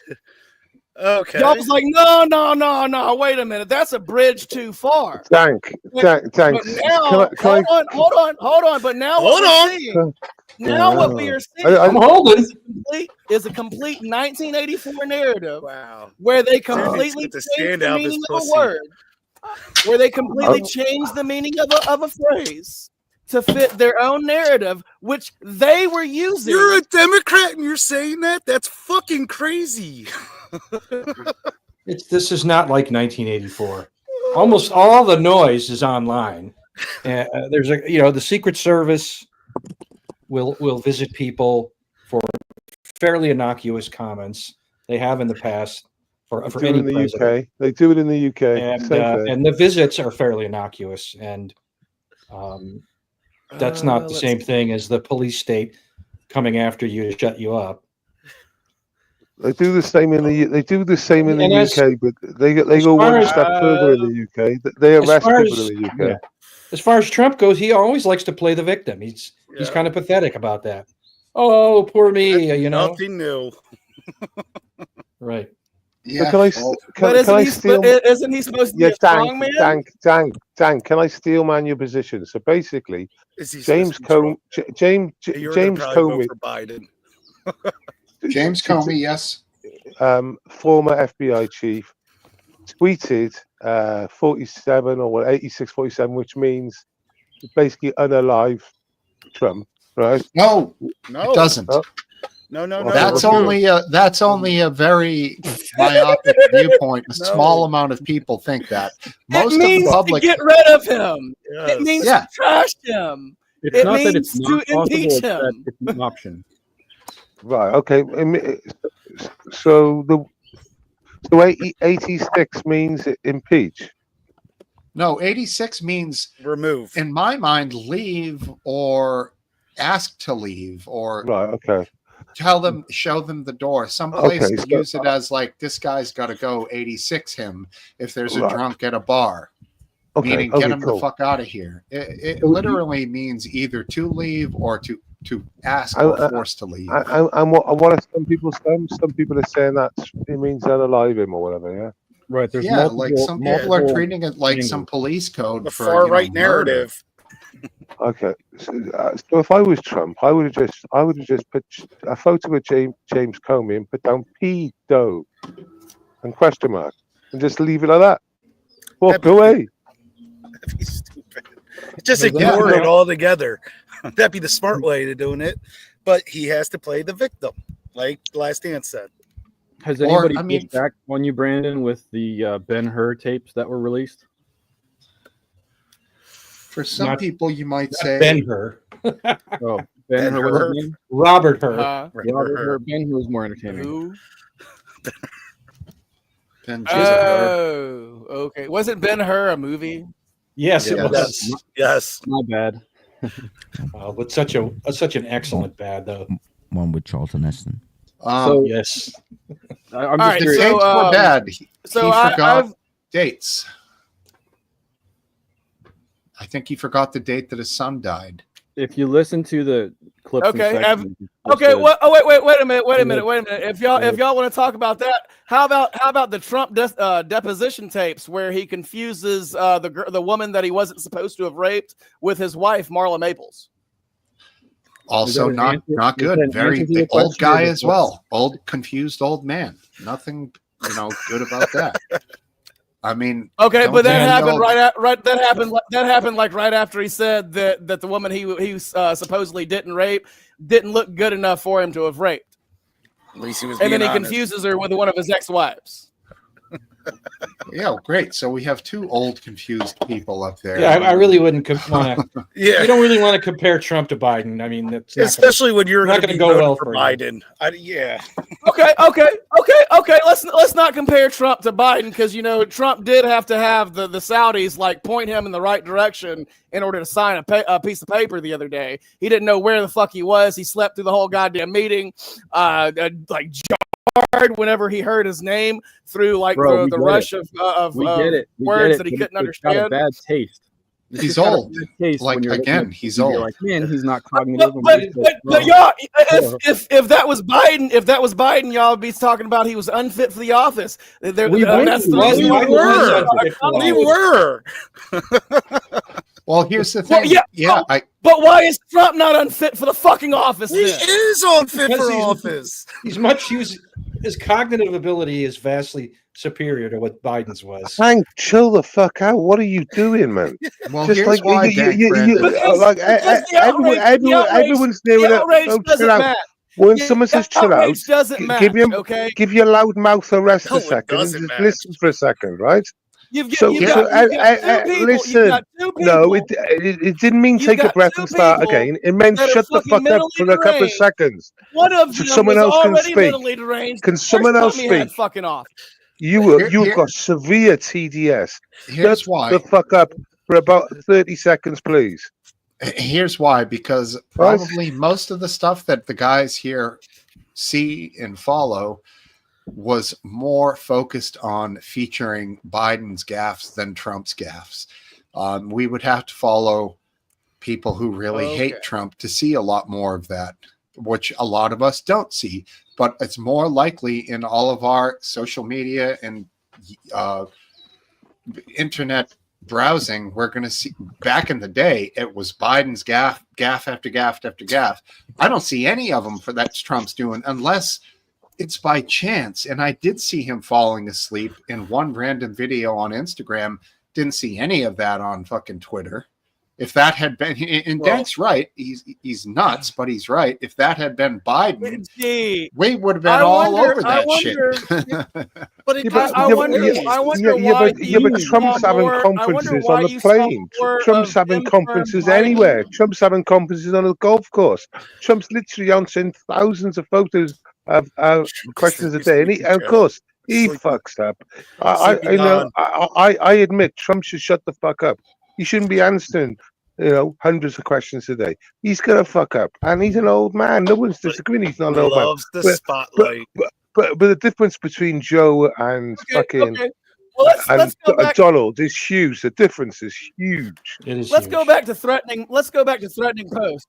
okay. y'all was like, no, wait a minute, that's a bridge too far. Thanks. But now, hold on. But now, what we are seeing I'm holding. is a complete 1984 narrative Wow. where they Dude, completely it's change stand the out meaning this of a pussy. word, where they completely change the meaning of a phrase to fit their own narrative, which they were using. You're a Democrat and you're saying that? That's fucking crazy. This is not like 1984. Almost all the noise is online. There's the Secret Service will visit people for fairly innocuous comments. They have in the past for They do any in the president. UK. They do it in the UK. And Same thing. and the visits are fairly innocuous, and that's not the same thing as the police state coming after you to shut you up. They do the same in the And as- UK, but they as go far one as- step further in the UK. They As arrest far people as- in the UK. yeah. As far as Trump goes, he always likes to play the victim. He's Yeah. kind of pathetic about that. Oh, poor me, you know. Nothing new. Right. Yeah. Can I, well, But can I steal? isn't he supposed to be Yeah, a strong man? Dan, can I steal man your position? So basically, Is he James supposed to be Comey, James Trump? You're gonna James probably vote Comey, for Biden. James Comey, yes. former FBI chief, tweeted 47 or 8647, which means basically unalive Trump, right? No, No, it doesn't. Oh. no. That's That's only a very myopic viewpoint. A No. small amount of people think that. Most It of means the public, to get rid of him. Yes. It means Yeah. to trash him. It's It not that it's means not to possible, impeach it's that him. it's an option. right. Okay. So 86 means impeach. no, 86 means, remove. in my mind, leave or ask to leave or Right. Okay. tell them, show them the door. Some Okay, places so- use it as like, this guy's got to go 86 him if there's a Right. drunk at a bar. Okay. Meaning, okay, get him cool. the fuck out of here. It So you- literally means either to leave or to ask I- or force to leave. And what are some people saying? Some people are saying that it means unalive him or whatever. Yeah. Right. There's Yeah, multiple, like some people are multiple treating it like some angles. police code The for far right murder. narrative. Okay. So if I was Trump, I would have just put a photo of James Comey and put down pedo and question mark and just leave it like that. Walk away. That'd be stupid. Just But yeah, ignore no. it altogether. That'd be the smart way to doing it. But he has to play the victim, like Last Dance said. Has Or, anybody I mean- pushed back on you, Brandon, with the Ben-Hur tapes that were released? For some Not- people, you might say, Ben-Hur. Oh, Ben-Hur. What's Ben-Hur. his name? Robert Hur. Robert Hur. Ben-Hur was more entertaining. Who? Ben Jesus. Oh, okay. Wasn't Ben-Hur a movie? Yes, it Yeah. was. Yes. My bad. But such an excellent bad though. One with Charlton Heston. So- Yes. I'm All just right, the curious. dates so, were bad. He So forgot I've dates. I think he forgot the date that his son died. If you listen to the clips, and Okay, sections, it's okay. just What? Oh, wait a minute. Yeah. If y'all want to talk about that, how about the Trump deposition tapes where he confuses the woman that he wasn't supposed to have raped with his wife Marla Maples? Also, an not answer- not is that good. an Very answer to the old question or guy is as it- well. Old confused old man. Nothing, good about that. I mean, Okay, Don't but that tell happened y'all- That happened like right after he said that the woman he supposedly didn't rape didn't look good enough for him to have raped, At least he was and being then he honest. confuses her with one of his ex-wives. yeah, great. So we have two old confused people up there. Yeah, I really wouldn't want to. Yeah. You don't really want to compare Trump to Biden. I mean, that's not gonna- Especially when you're not going to gonna be go voting well for for you. Biden. Yeah. Okay. Let's not compare Trump to Biden because Trump did have to have the Saudis like point him in the right direction in order to sign a piece of paper the other day. He didn't know where the fuck he was. He slept through the whole goddamn meeting. Like jarred whenever he heard his name through like Bro, we the get rush it. of we get it. We words get it, that he but couldn't it's got a understand. bad taste. It's He's got a old. bad taste Like, when you're looking again, at he's TV, you're old. Like, man, he's not cognitive. But y'all, if that was Biden, y'all would be talking about he was unfit for the office. That's the reason why We were. Well, here's the Well, thing. yeah, But why is Trump not unfit for the fucking office? He Then? is unfit Because for he's- office. his cognitive ability is vastly superior to what Biden's was. Hank, chill the fuck out. What are you doing, man? well, Just here's like why, Brandon. everyone's doing The it. outrage Oh, doesn't chill out. matter. When Yeah, someone says chill out, doesn't give match, him- okay? give your loud mouth a rest No, a it second and doesn't just matter. listen for a second, right? You've So, got, so, you've got two people. listen, You've got two people. no, it didn't mean You've take a got breath two and start people again. It meant that are shut the fucking fuck up mentally for a couple of deranged. seconds. One of So them someone was else can already speak. mentally deranged. Can someone First else time he had speak? fucking off. You've got severe TDS. Here's Shut why. the fuck up for about 30 seconds, please. Here's why, because probably most of the stuff that the guys here see and follow was more focused on featuring Biden's gaffes than Trump's gaffes. We would have to follow people who really hate Trump to see a lot more of that, which a lot of us don't see. But it's more likely in all of our social media and internet browsing, we're going to see. Back in the day, it was Biden's gaff after gaff after gaff. I don't see any of them for that Trump's doing, unless it's by chance. And I did see him falling asleep in one random video on Instagram. Didn't see any of that on fucking Twitter. If that had been, and Dank's right, he's nuts, but he's right. If that had been Biden, we would have been all over that shit. But it I wonder why. But Trump's having conferences on the plane. Trump's having conferences anywhere. Trump's having conferences on a golf course. Trump's literally answering thousands of photos of questions a day, and of course he fucks up. I admit Trump should shut the fuck up. He shouldn't be answering, hundreds of questions a day. He's gonna fuck up, and he's an old man. No one's disagreeing. He's not an old man. Loves the spotlight. But the difference between Joe and fucking Well, let's go back. Donald is huge. The difference is huge. It is. Let's huge. go back to threatening. Let's go back to threatening post.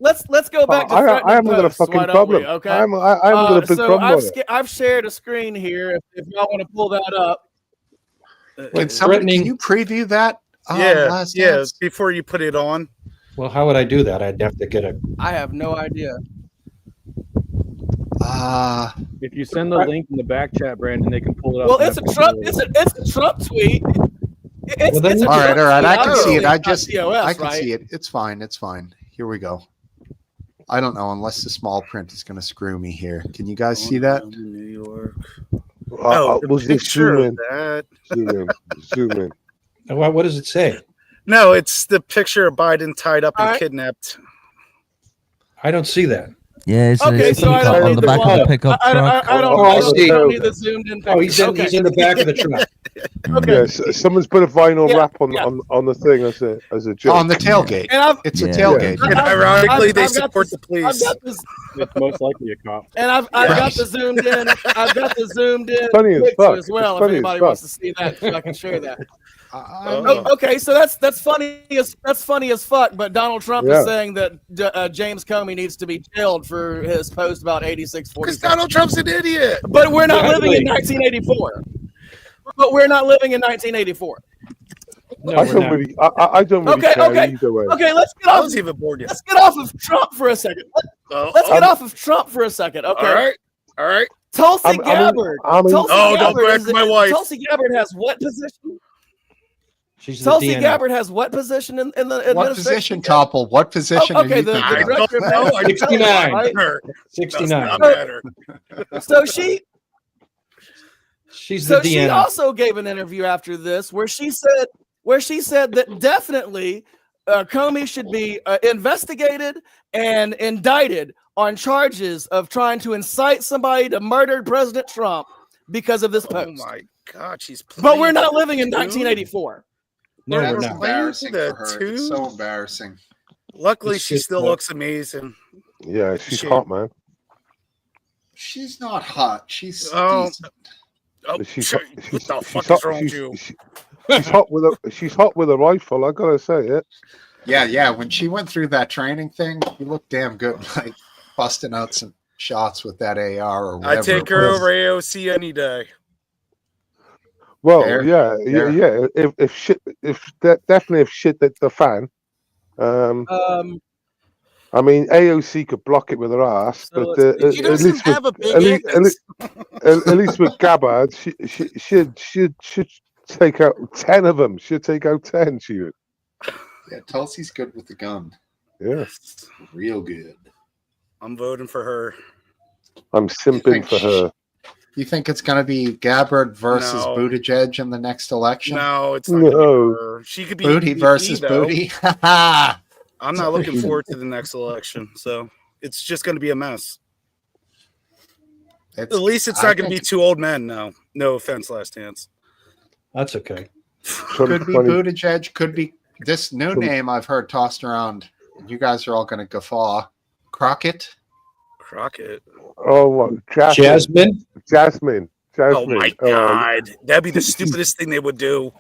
Let's go back to threatening I haven't got a posts, fucking why don't problem. we? Okay. I haven't got a big problem with it. I've shared a screen here. If y'all want to pull that up. Wait, somebody, can you preview that? Last Dance? Before you put it on. Well, how would I do that? I'd have to get a. I have no idea. If you send the link in the back chat, Brandon, they can pull it up. Well, it's a Trump. It's a Trump tweet. It's a all right. Trump I tweet. can see it. I TOS, can see it. It's fine. It's fine. Here we go. I don't know unless the small print is going to screw me here. Can you guys see that? New York. Was this zoom that. Zoom in. What does it say? No, it's the picture of Biden tied up and kidnapped. I don't see that. Yeah, it's Okay, a so I pickup don't on need the the back of one. the pickup I truck. don't need the zoomed in picture. Oh, he's in the back of the truck. Okay. Yes, someone's put a vinyl wrap on the thing as a joke. On the tailgate. And It's a tailgate. And ironically, they I've got support this- the police. I've got this, It's most likely a cop. and I've got the zoomed in. I've got the zoomed in Funny as picture fuck. as well. It's If funny as anybody fuck. wants to see that, I can share that. Oh. Okay, so that's funny as fuck. But Donald Trump is saying that James Comey needs to be jailed for his post about 8640. Because Donald Trump's an idiot. But we're not living in 1984. But we're not living in 1984. No, I we're don't not. really. I don't really care either way. Okay, let's get I off. wasn't even born yet. Let's get off of Trump for a second. Let's get off of Trump for a second. Okay. All right. Tulsi Gabbard. Tulsi don't Gabbard correct is- my wife. Tulsi Gabbard has what position? She's the Tulsi DNA. Gabbard has what position in the What administration? position, Topple? What position? Oh, okay, are you the thinking of? director of know. I 69. right? 69. So she She's So the she DNA. also gave an interview after this where she said that definitely Comey should be investigated and indicted on charges of trying to incite somebody to murder President Trump because of this post. Oh my God, she's. But we're not living in dude. 1984. No, we're That's not. embarrassing The for her. two? It's so embarrassing. Luckily, It's she just still that- looks amazing. Yeah, she's Shit. hot, man. She's not hot. She's Oh. decent. Oh, She's what hot. the She's fuck hot. is wrong with you? She's hot with a. She's hot with a rifle. I gotta say it. Yeah. When she went through that training thing, she looked damn good, like busting out some shots with that AR or whatever. I take it her was. over AOC any day. Well, Fair. yeah. If shit, definitely if shit that the fan. I mean, AOC could block it with her ass, So but at She doesn't least with have a big at least, anus. at least with Gabbard, she should take out 10 of them. She'll take out 10. She would. Yeah, Tulsi's good with the gun. Yeah, Real good. I'm voting for her. I'm simping for her. You think it's going to be Gabbard versus No. Buttigieg in the next election? No, it's not. Gonna No. be her. She could be Booty VP, versus though. Booty. I'm not looking forward to the next election, so it's just going to be a mess. At least it's not going to be two old men. No offense, Last Dance. That's okay. Could be Buttigieg. Could be this new name I've heard tossed around. You guys are all going to guffaw. Crockett. Oh, what? Jasmine. Oh my God, that'd be the stupidest thing they would do.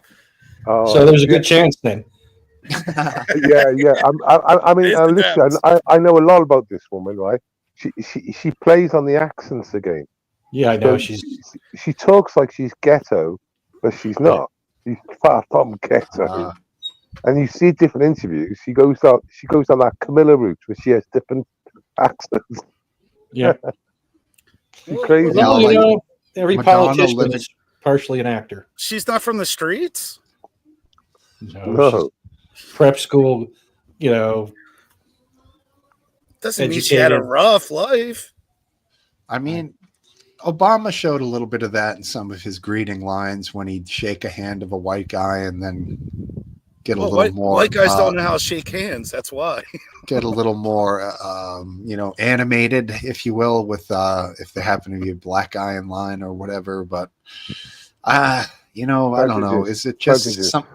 So there's a good chance then. Yeah. I mean, listen. I know a lot about this woman, right? She plays on the accents again. Yeah, I know. So she talks like she's ghetto, but she's not. She's far from ghetto. And you see different interviews. She goes on that Camilla route where she has different accents. Yeah. She's crazy. Well, like every Madonna politician living- is partially an actor. She's not from the streets. No. She's prep school, Doesn't mean she had a educated. rough life. I mean, Obama showed a little bit of that in some of his greeting lines when he'd shake a hand of a white guy and then get a little more. White guys don't know how to shake hands. That's why. Get a little more, animated, if you will, with if there happened to be a black guy in line or whatever. But, I don't know. Is it just some?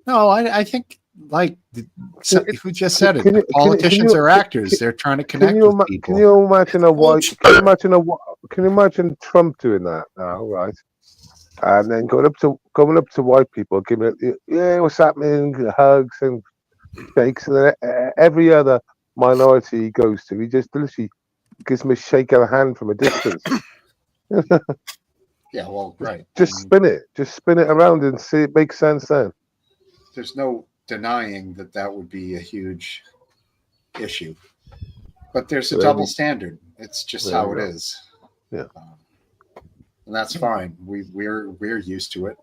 No, I think who just said it? The politicians are actors. They're trying to connect with people. Can you imagine Can you imagine Trump doing that now, right? And then going up to white people, giving it, yeah, what's happening? Hugs and shakes, and then every other minority he goes to, he just literally gives them a shake of the hand from a distance. Yeah, well, right. Just spin it around and see it makes sense then. There's no denying that would be a huge issue, but there's a double standard. It's just how it is. Yeah, and that's fine. We're used to it.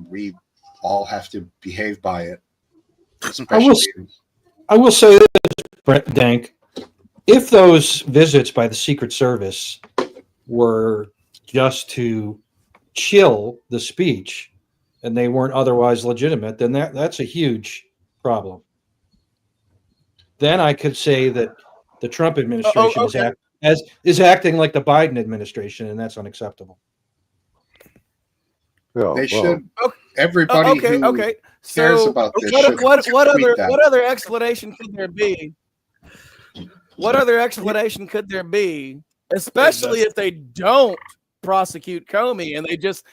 We all have to behave by it. I will say this, Brent Dank. If those visits by the Secret Service were just to chill the speech and they weren't otherwise legitimate, then that's a huge problem. Then I could say that the Trump administration is acting like the Biden administration, and that's unacceptable. They should. Everybody who cares about this should what tweet that. other explanation could there be? What other explanation could there be, especially if they don't prosecute Comey and they just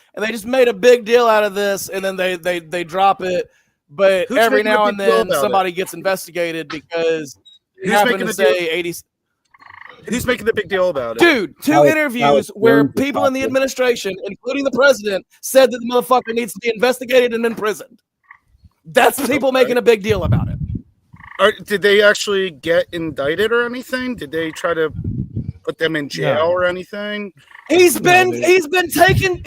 made a big deal out of this and then they drop it, but Who's every making a now big and deal then about somebody gets investigated because you Who's happen making to a deal? say 80. Who's making the big deal about it? Dude, two interviews where people in the administration, including the president, said that the motherfucker needs to be investigated and imprisoned. That's people making a big deal about it. Did they actually get indicted or anything? Did they try to put them in jail or anything? He's been taken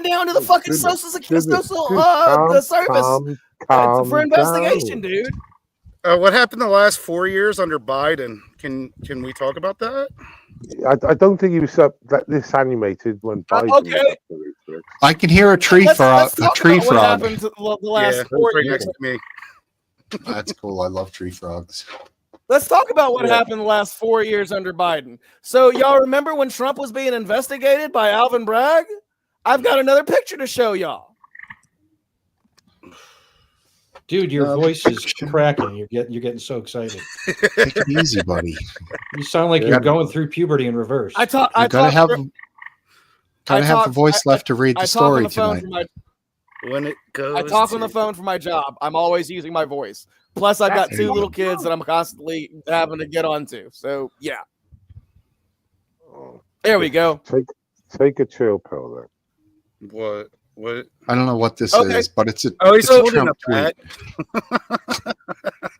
down to the fucking social the service for investigation, dude. What happened the last 4 years under Biden? Can we talk about that? I don't think he was this animated when Biden. Okay. I can hear a tree frog. Let's talk A tree about what frog. happened to the last 4 right years. next to me. That's cool. I love tree frogs. Let's talk about what happened the last 4 years under Biden. So y'all remember when Trump was being investigated by Alvin Bragg? I've got another picture to show y'all. Dude, your voice is cracking. You're getting so excited. Take it easy, buddy. You sound like you're going through puberty in reverse. You gotta have the voice left to read the story tonight. When it goes, I talk on the phone for my job. I'm always using my voice. Plus, I've got two little kids that I'm constantly having to get onto. So yeah, there we go. Take a chill pill then. What? I don't know what this is, but it's a. He's it's a holding Trump a bat.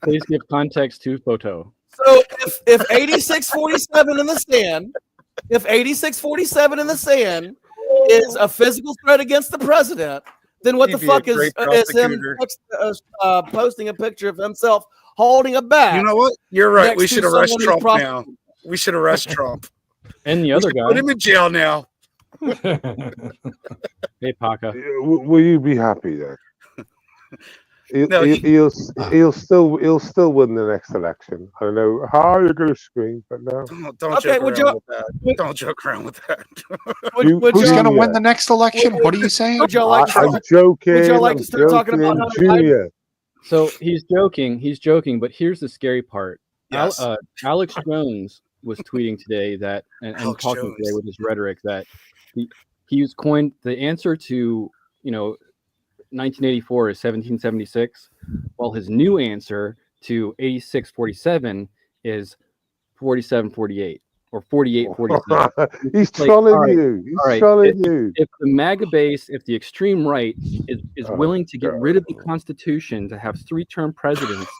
Please give context to photo. So if 8647 in the stand, if 8647 in the sand is a physical threat against the president, then what the fuck is him posting a picture of himself holding a bat? You know what? You're right. We next to should arrest someone who's Trump now. We should arrest Trump. And the other guy. Put him in jail now. Hey, Paka. Will you be happy then? No, He'll still win the next election. I don't know how you're going to scream, but no. don't Okay, joke would around you- with that. Don't joke around with that. Would Who's y'all- going to win Yeah. the next election? What are you saying? Would y'all like to I'm start, joking. would y'all like to I'm start talking about joking, Hunter Biden? Junior. So he's joking, but here's the scary part. Yes. Alex Jones was tweeting today that, and Alex talking Jones. today with his rhetoric that he's coined the answer to 1984 is 1776, while his new answer to 8647 is 4748 or 4847. He's Like, trolling all right, you. He's all right, trolling you. If the MAGA base, if the extreme right is Oh, willing to get rid of the God. Constitution to have 3-term presidents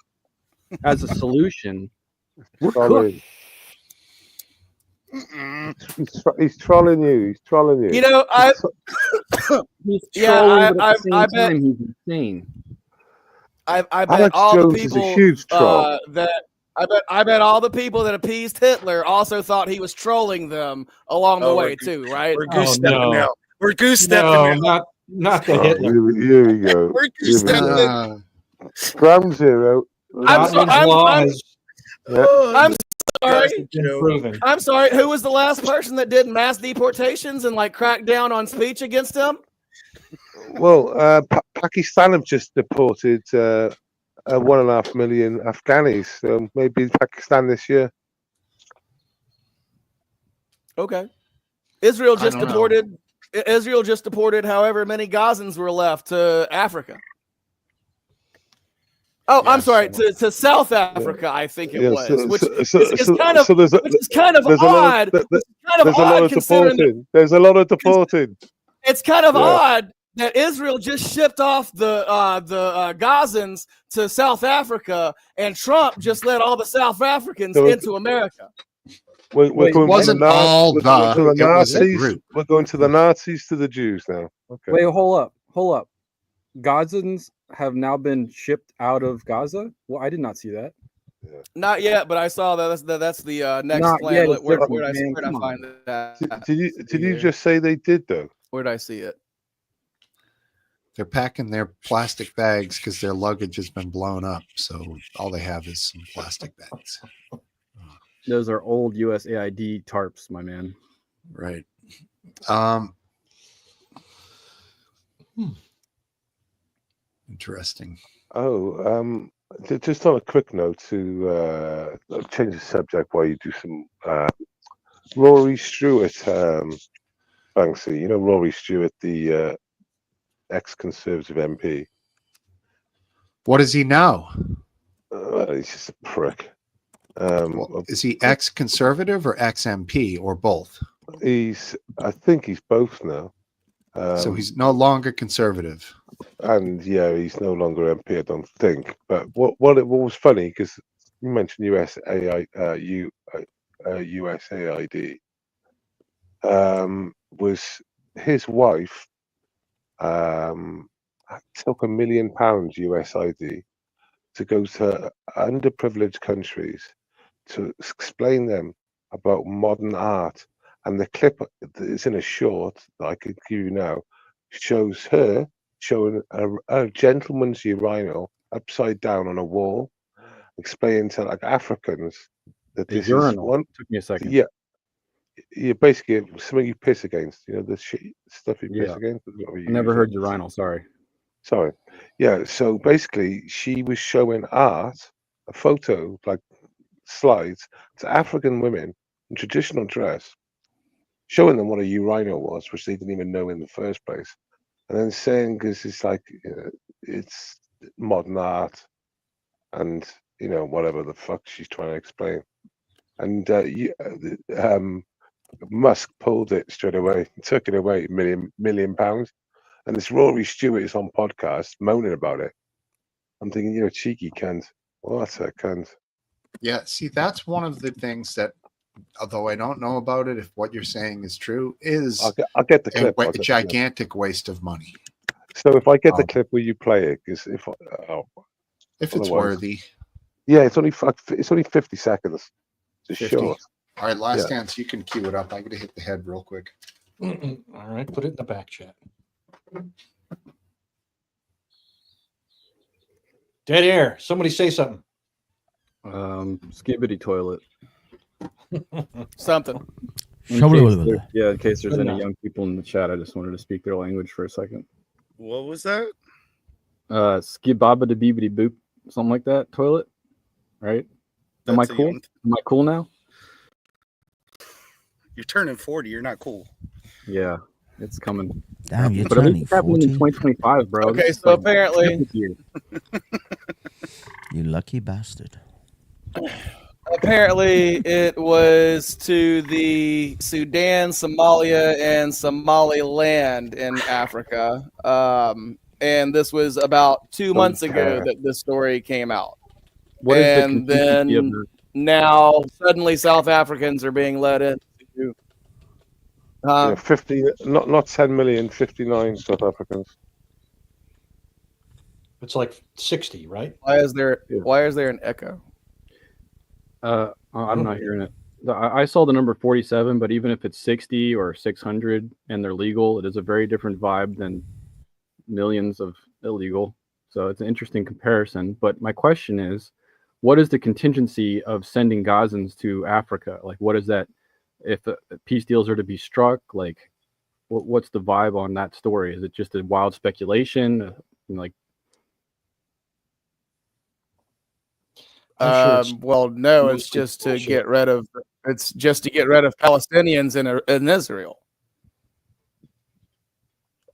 as a solution, we're Trolling. cooked. He's trolling you. He's trolling you. You know, He's Yeah, trolling, but at the I same bet- time, he's insane. I bet Alex all Jones the is a people huge troll. I bet all the people that appeased Hitler also thought he was trolling them along the Oh, way too, right? We're goose Oh, stepping no. now. We're goose stepping No, now. not the Oh, Hitler. here we go. We're Here goose we stepping. go. Uh, Ground zero. I'm so- Scotland's law I'm- has Yeah. I'm sorry. been proven. I'm sorry. Who was the last person that did mass deportations and like cracked down on speech against him? Well, Pakistan have just deported 1.5 million Afghanis. So maybe Pakistan this year. Okay. Israel I just don't know. deported. Israel just deported however many Gazans were left to Africa. Oh, I'm Yes. sorry, to South Africa, I think it Yeah, was, so- which so- is so- kind of so there's a- which is kind of there's a lot odd. of, Kind of there's a lot odd of considering that- deporting. There's a lot of deporting. it's kind of Yeah. odd that Israel just shipped off the Gazans to South Africa, and Trump just let all the South Africans So- into America. We're Wait, going wasn't to the, all we're going to the the- it was a Nazis. group. We're going to the Nazis to the Jews now. Okay. Wait, hold up. Gazans have now been shipped out of Gaza? Well, I did not see that. Not yet, but I saw that. That's the next Not plan. yet, it's Where different, did I man, come on. find that? Did you just say they did though? Where did I see it? they're packing their plastic bags because their luggage has been blown up. So all they have is some plastic bags. Those are old USAID tarps, my man. Right. Interesting. Oh, just on a quick note to change the subject while you do some Rory Stewart, Banksy. You know Rory Stewart, the ex-Conservative MP. What is he now? He's just a prick. Well, is he ex-conservative or ex-MP or both? I think he's both now. So he's no longer conservative. And yeah, he's no longer MP, I don't think. But what was funny, because you mentioned USAID, was his wife took £1 million USAID to go to underprivileged countries to explain them about modern art. And the clip that's in a short that I could give you now shows her showing a gentleman's urinal upside down on a wall, explaining to like Africans that this is Urinal. one. Took me a second. Yeah, basically something you piss against. You know the stuff you piss Yeah. against. Is what we I never use. heard urinal. Sorry. Sorry. Yeah. So basically, she was showing art, a photo like slides to African women in traditional dress, showing them what a urinal was, which they didn't even know in the first place, and then saying because it's like it's modern art, and whatever the fuck she's trying to explain, and Musk pulled it straight away, took it away, million pounds, and this Rory Stewart is on podcast moaning about it. I'm thinking, cheeky cunt. What a cunt. Yeah. See, that's one of the things that, although I don't know about it, if what you're saying is true, is I'll get the a clip. I'll get the clip. gigantic waste of money. So if I get the Um, clip, will you play it? Because If it's Otherwise- worthy. yeah, it's only 50 seconds. It's 50. short. All right, last Yeah. chance. You can cue it up. I'm going to hit the head real quick. All right, put it in the back chat. Dead air. Somebody say something. Skibbity toilet. Something. In case there's Good any enough. young people in the chat, I just wanted to speak their language for a second. What was that? Skibaba de beebity boop, something like that. Toilet, right? Am That's I a cool? young- Am I cool now? You're turning 40. You're not cool. Yeah, it's coming. Damn, you're But at turning least it's happening in 40. 2025, bro. Okay, This is so like apparently- this year. You lucky bastard. Apparently, it was to the Sudan, Somalia, and Somaliland in Africa. And this was about 2 months ago that this story came out. What is the And contingency of then- the- Now, suddenly, South Africans are being let in. Yeah, 50, not 10 million, 59 South Africans. It's like 60, right? Why is there Yeah. an echo? I'm not hearing it. I saw the number 47, but even if it's 60 or 600 and they're legal, it is a very different vibe than millions of illegal. So it's an interesting comparison. But my question is, what is the contingency of sending Gazans to Africa? Like, what is that? If peace deals are to be struck, like, what's the vibe on that story? Is it just a wild speculation? Like, I'm sure it's Well, no, it's mostly just to bullshit. get rid of. It's just to get rid of Palestinians in Israel.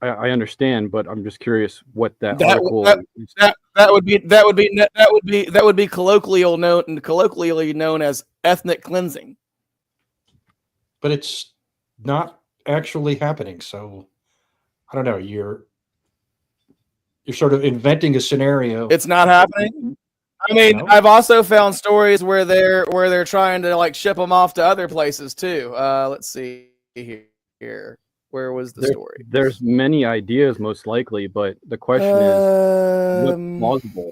I understand, but I'm just curious what that That- article. That would be colloquially known as ethnic cleansing. but it's not actually happening. So I don't know. You're sort of inventing a scenario. It's not happening. I mean, No. I've also found stories where they're trying to like ship them off to other places too. Let's see here. Where was the story? There's many ideas, most likely, but the question is, what's plausible?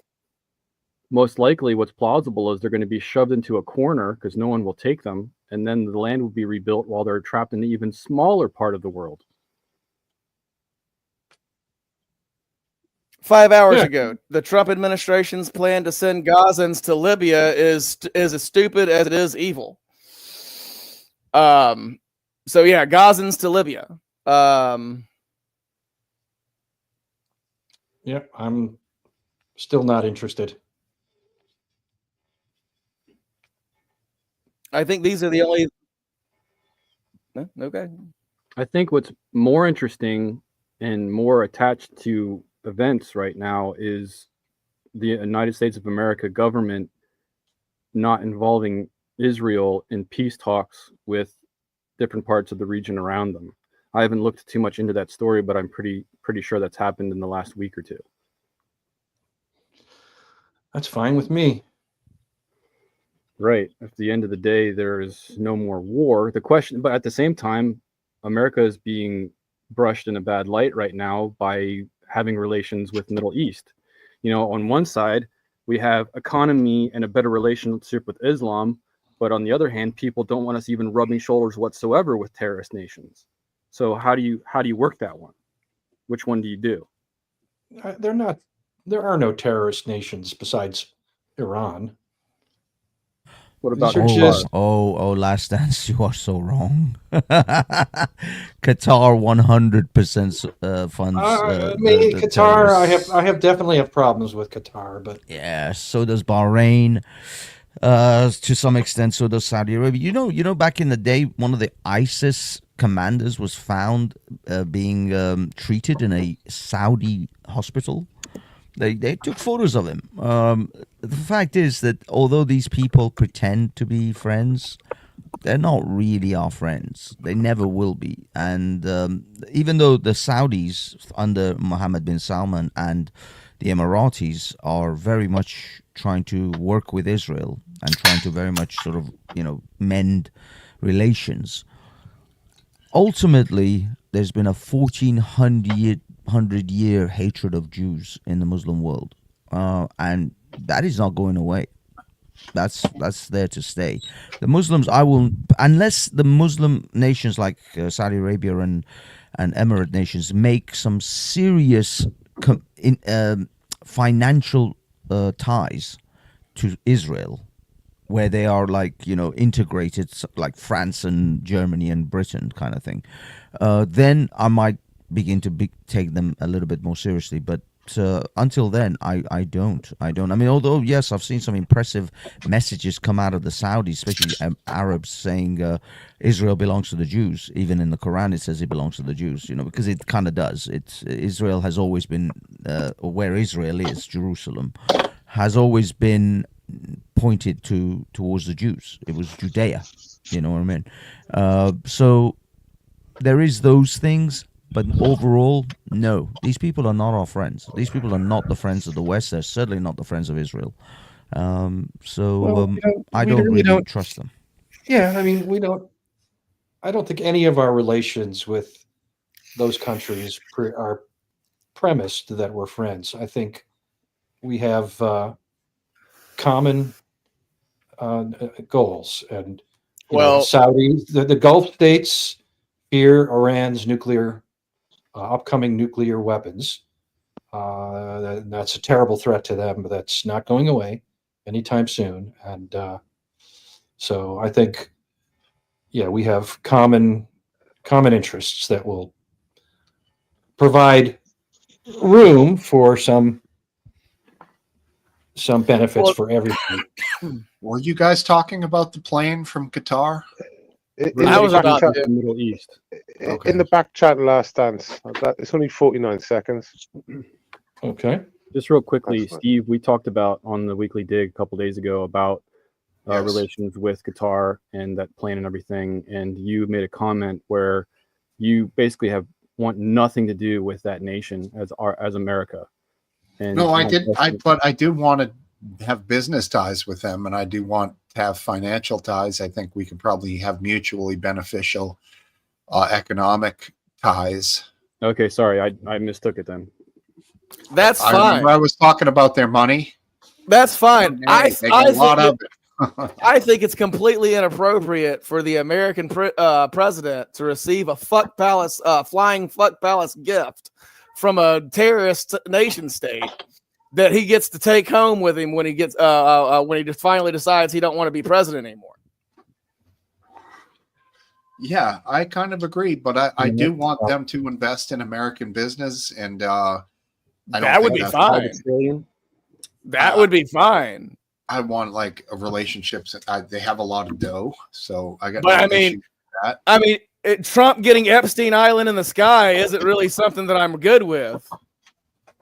Most likely, what's plausible is they're going to be shoved into a corner because no one will take them, and then the land will be rebuilt while they're trapped in the even smaller part of the world. 5 hours Yeah. ago, the Trump administration's plan to send Gazans to Libya is as stupid as it is evil. So yeah, Gazans to Libya. Yep, I'm still not interested. I think these are the only. No? Okay. I think what's more interesting and more attached to events right now is the United States of America government not involving Israel in peace talks with different parts of the region around them. I haven't looked too much into that story, but I'm pretty sure that's happened in the last week or two. That's fine with me. Right. At the end of the day, there is no more war. The question, but at the same time, America is being brushed in a bad light right now by having relations with Middle East. You know, on one side, we have economy and a better relationship with Islam, but on the other hand, people don't want us even rubbing shoulders whatsoever with terrorist nations. So how do you work that one? Which one do you do? There are no terrorist nations besides Iran. What about These are Oh, just- Last Dance, you are so wrong. Qatar 100% funds. Maybe the Qatar. terrorists. I have definitely have problems with Qatar, but Yeah, so does Bahrain. To some extent, so does Saudi Arabia. You know, back in the day, one of the ISIS commanders was found being treated in a Saudi hospital. They took photos of him. The fact is that although these people pretend to be friends, they're not really our friends. They never will be. And even though the Saudis under Mohammed bin Salman and the Emiratis are very much trying to work with Israel and trying to very much sort of, mend relations, ultimately there's been a 1400-year hatred of Jews in the Muslim world. And that is not going away. That's there to stay. The Muslims, I will, unless the Muslim nations like Saudi Arabia and Emirate nations make some serious financial ties to Israel, where they are like, you know, integrated like France and Germany and Britain kind of thing, then I might begin to take them a little bit more seriously. But until then, I don't. I mean, although yes, I've seen some impressive messages come out of the Saudis, especially Arabs, saying Israel belongs to the Jews. Even in the Quran, it says it belongs to the Jews. You know, because it kind of does. Israel has always been, where Israel is, Jerusalem, has always been pointed towards the Jews. It was Judea. You know what I mean? So there is those things. But overall, no. These people are not our friends. These people are not the friends of the West. They're certainly not the friends of Israel. I don't really trust them. Yeah, I mean, we don't. I don't think any of our relations with those countries are premised that we're friends. I think we have common goals, and Saudi, the Gulf states fear Iran's upcoming nuclear weapons. That's a terrible threat to them, but that's not going away anytime soon. And so I think, yeah, we have common interests that will provide room for some benefits for everybody. Were you guys talking about the plane from Qatar? I was about the Middle East. Okay. In the back chat, last dance. It's only 49 seconds. Okay. Just real quickly, That's fine. Steve, we talked about on the Weekly Dig a couple days ago about Yes. relations with Qatar and that plane and everything, and you made a comment where you basically want nothing to do with that nation as America. And No, I did. But I do want to have business ties with them, and I do want to have financial ties. I think we could probably have mutually beneficial economic ties. Okay, sorry, I mistook it then. That's I fine. remember I was talking about their money. That's fine. They got a lot of it. I think it's completely inappropriate for the American president to receive a flying fuck palace gift from a terrorist nation state that he gets to take home with him when he gets when he just finally decides he don't want to be president anymore. Yeah, I kind of agree, but I do want them to invest in American business, and That would be fine. That would be fine. I want like a relationships. They have a lot of dough, so I got. But no I mean, issue with that. I mean, Trump getting Epstein Island in the sky isn't really something that I'm good with.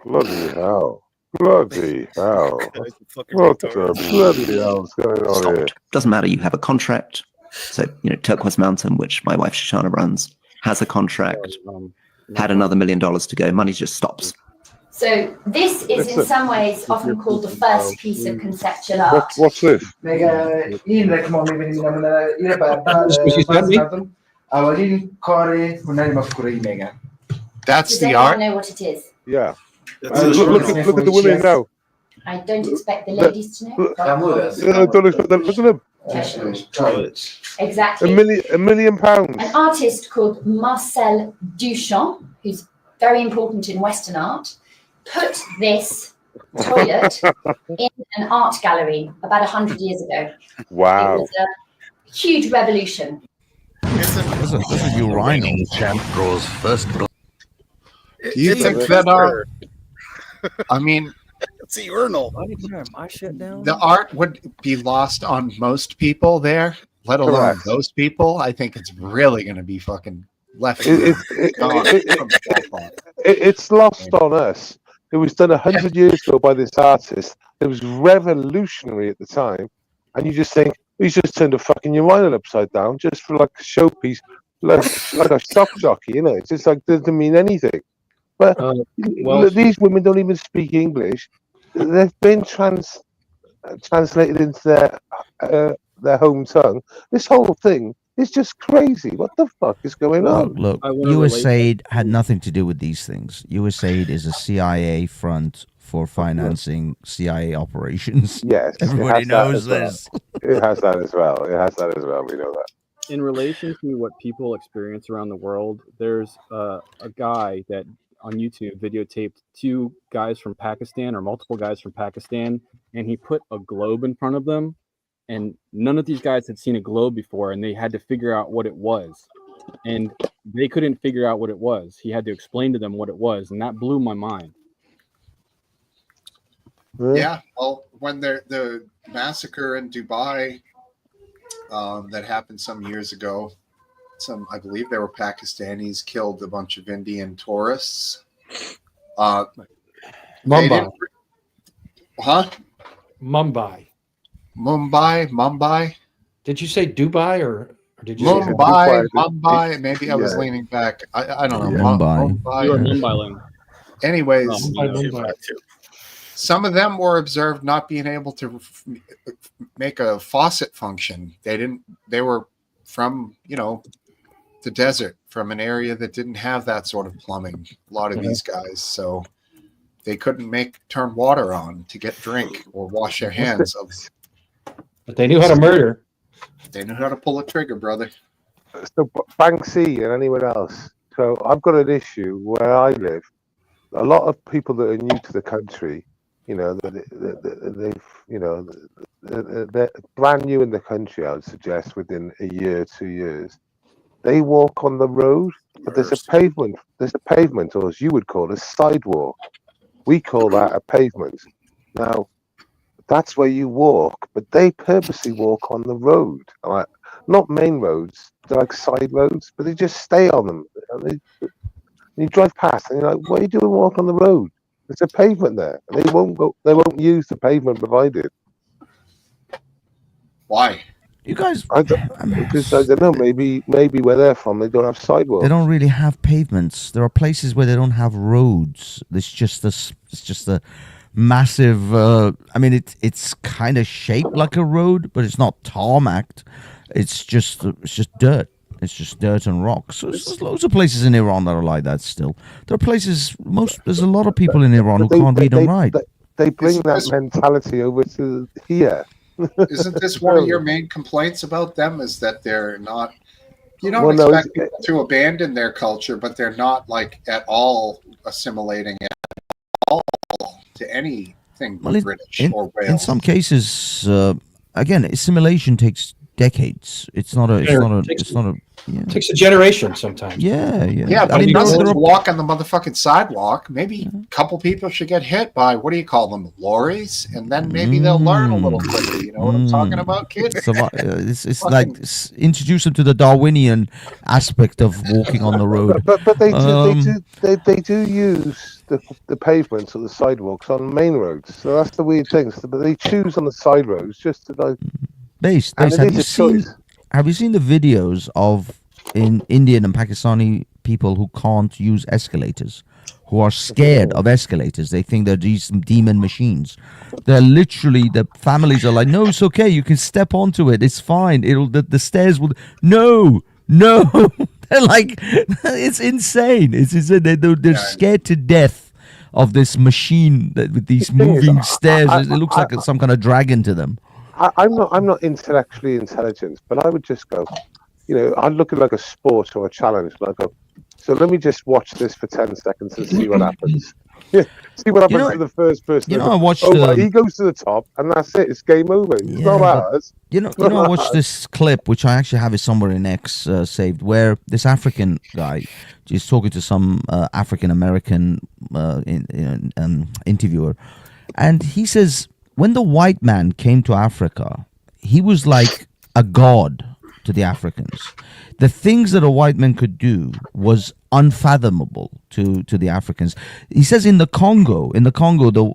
Bloody hell. Bloody hell. Fucking What the retarded. bloody hell is going on here? Doesn't matter. You have a contract. So, Turquoise Mountain, which my wife Shoshana runs, has a contract, had another $1 million to go. Money just stops. So this is in some ways often called the first piece of conceptual art. What's this? That's Does the anyone art. know what it is? Yeah. That's Look at the women now. I don't expect the ladies to know. Don't expect them. Look at them. Exactly. £1 million. An artist called Marcel Duchamp, who's very important in Western art, put this toilet in an art gallery about 100 years ago. It Wow. was a huge revolution. That's a urinal. Do you think that I mean, It's a urinal. My shit down. the art would be lost on most people there, let alone Correct. those people? I think it's really going to be fucking left. gone. It's lost on us. It was done 100 years ago by this artist. It was revolutionary at the time. And you just think, he's just turned a fucking urinal upside down just for like a showpiece, like a shock jockey, It's just like, doesn't mean anything. But these women don't even speak English. They've been translated into their home tongue. This whole thing It's just crazy. What the fuck is going on? Look, I wanna relate USAID had nothing to do with these things. USAID is a CIA front for financing CIA operations. Yes, Everybody knows this. It has that as well. It has that as well. We know that. in relation to what people experience around the world, there's a guy that on YouTube videotaped two guys from Pakistan or multiple guys from Pakistan, and he put a globe in front of them, and none of these guys had seen a globe before, and they had to figure out what it was, and they couldn't figure out what it was. He had to explain to them what it was, and that blew my mind. Yeah, well, when the massacre in Dubai that happened some years ago, I believe they were Pakistanis, killed a bunch of Indian tourists. Mumbai. Huh? Mumbai. Did you say Dubai or did you Mumbai? Maybe I was leaning back. I don't know. Mumbai. You were Mumbai. Anyways, Mumbai. some of them were observed not being able to make a faucet function. They were from, the desert, from an area that didn't have that sort of plumbing. A lot of these guys, so they couldn't turn water on to get drink or wash their hands. But they knew how to murder. They knew how to pull a trigger, brother. So Banksy and anyone else. So I've got an issue where I live. A lot of people that are new to the country, they're brand new in the country. I would suggest within a year, 2 years, they walk on the road, but there's a pavement. There's a pavement, or as you would call a sidewalk. We call that a pavement. Now, that's where you walk, but they purposely walk on the road. Like, not main roads, they're like side roads, but they just stay on them. And you drive past, and you're like, "What are you doing? Walk on the road? There's a pavement there." And they won't use the pavement provided. Why? You guys, because I don't know. Maybe where they're from, they don't have sidewalks. they don't really have pavements. There are places where they don't have roads. It's just a massive. It's kind of shaped like a road, but it's not tarmacked. It's just dirt. It's just dirt and rocks. So there's loads of places in Iran that are like that still. There are places, there's a lot of people in Iran who can't read and write. They bring that mentality over to here. Isn't this one of your main complaints about them, is that they're not, you don't expect people to abandon their culture, but they're not like at all assimilating at all to anything British or Wales. In some cases, again, assimilation takes decades. It takes a generation sometimes. Yeah, but it doesn't walk on the motherfucking sidewalk. Maybe a couple people should get hit by, what do you call them, lorries, and then maybe they'll learn a little quicker. You know what I'm talking about, kids? It's like introduce them to the Darwinian aspect of walking on the road. But they do use the pavements or the sidewalks on main roads. So that's the weird thing. But they choose on the side roads just to like. Base, have you seen the videos of in Indian and Pakistani people who can't use escalators, who are scared of escalators? They think they're these demon machines. They're literally, the families are like, "No, it's okay. You can step onto it. It's fine. The stairs will." No. They're like, it's insane. It's insane. They're scared to death of this machine with these moving stairs. It looks like some kind of dragon to them. I'm not intellectually intelligent, but I would just go, I'd look at like a sport or a challenge, and I go, so let me just watch this for 10 seconds and see what happens. See what happens to the first person. I watched. He goes to the top, and that's it. It's game over. It's not ours. I watched this clip, which I actually have it somewhere in X saved, where this African guy is talking to some African American interviewer, and he says, when the white man came to Africa, he was like a god to the Africans. The things that a white man could do was unfathomable to the Africans. He says in the Congo,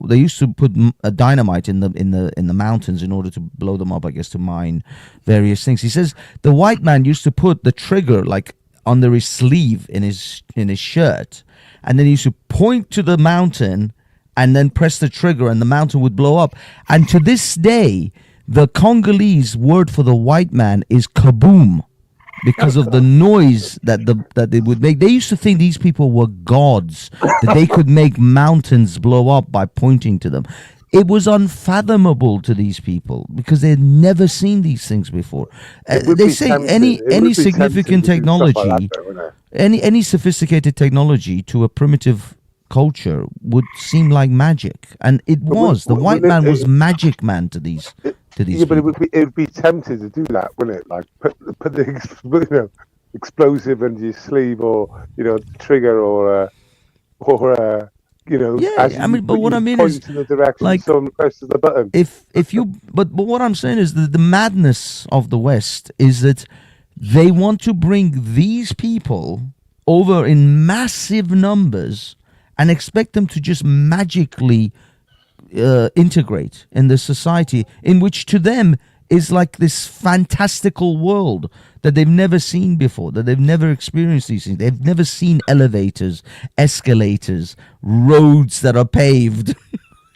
they used to put a dynamite in the mountains in order to blow them up, I guess, to mine various things. He says the white man used to put the trigger like under his sleeve in his shirt, and then he used to point to the mountain and then press the trigger and the mountain would blow up. And to this day, the Congolese word for the white man is kaboom. because of the noise that they would make. They used to think these people were gods, that they could make mountains blow up by pointing to them. It was unfathomable to these people because they had never seen these things before. They say any significant technology, any sophisticated technology to a primitive culture would seem like magic, and it was. The white man was magic man to these. Yeah, but it would be tempting to do that, wouldn't it? Like put the explosive under your sleeve, or trigger, or but what I mean is, in the direction like, someone presses the button. But what I'm saying is that the madness of the West is that they want to bring these people over in massive numbers and expect them to just magically integrate in the society, in which to them is like this fantastical world that they've never seen before, that they've never experienced these things. They've never seen elevators, escalators, roads that are paved.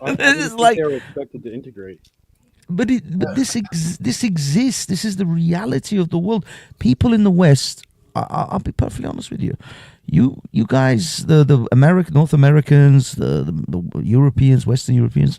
It's like they were expected to integrate. But this exists. This is the reality of the world. People in the West, I'll be perfectly honest with you. You guys, the North Americans, the Europeans, Western Europeans,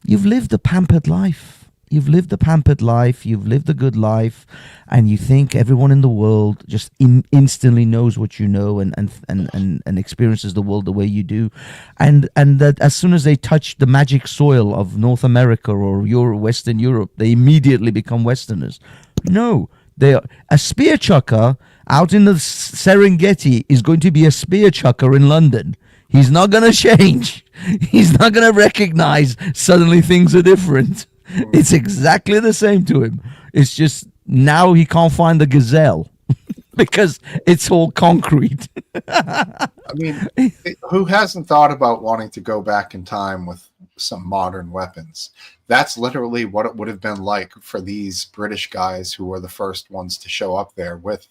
you've lived a pampered life. You've lived the pampered life. You've lived a good life, and you think everyone in the world just instantly knows what you know and experiences the world the way you do, and that as soon as they touch the magic soil of North America or Western Europe, they immediately become Westerners. No, a spear chucker out in the Serengeti is going to be a spear chucker in London. He's not going to change. He's not going to recognize suddenly things are different. It's exactly the same to him. It's just now he can't find the gazelle because it's all concrete. I mean, who hasn't thought about wanting to go back in time with some modern weapons? That's literally what it would have been like for these British guys who were the first ones to show up there with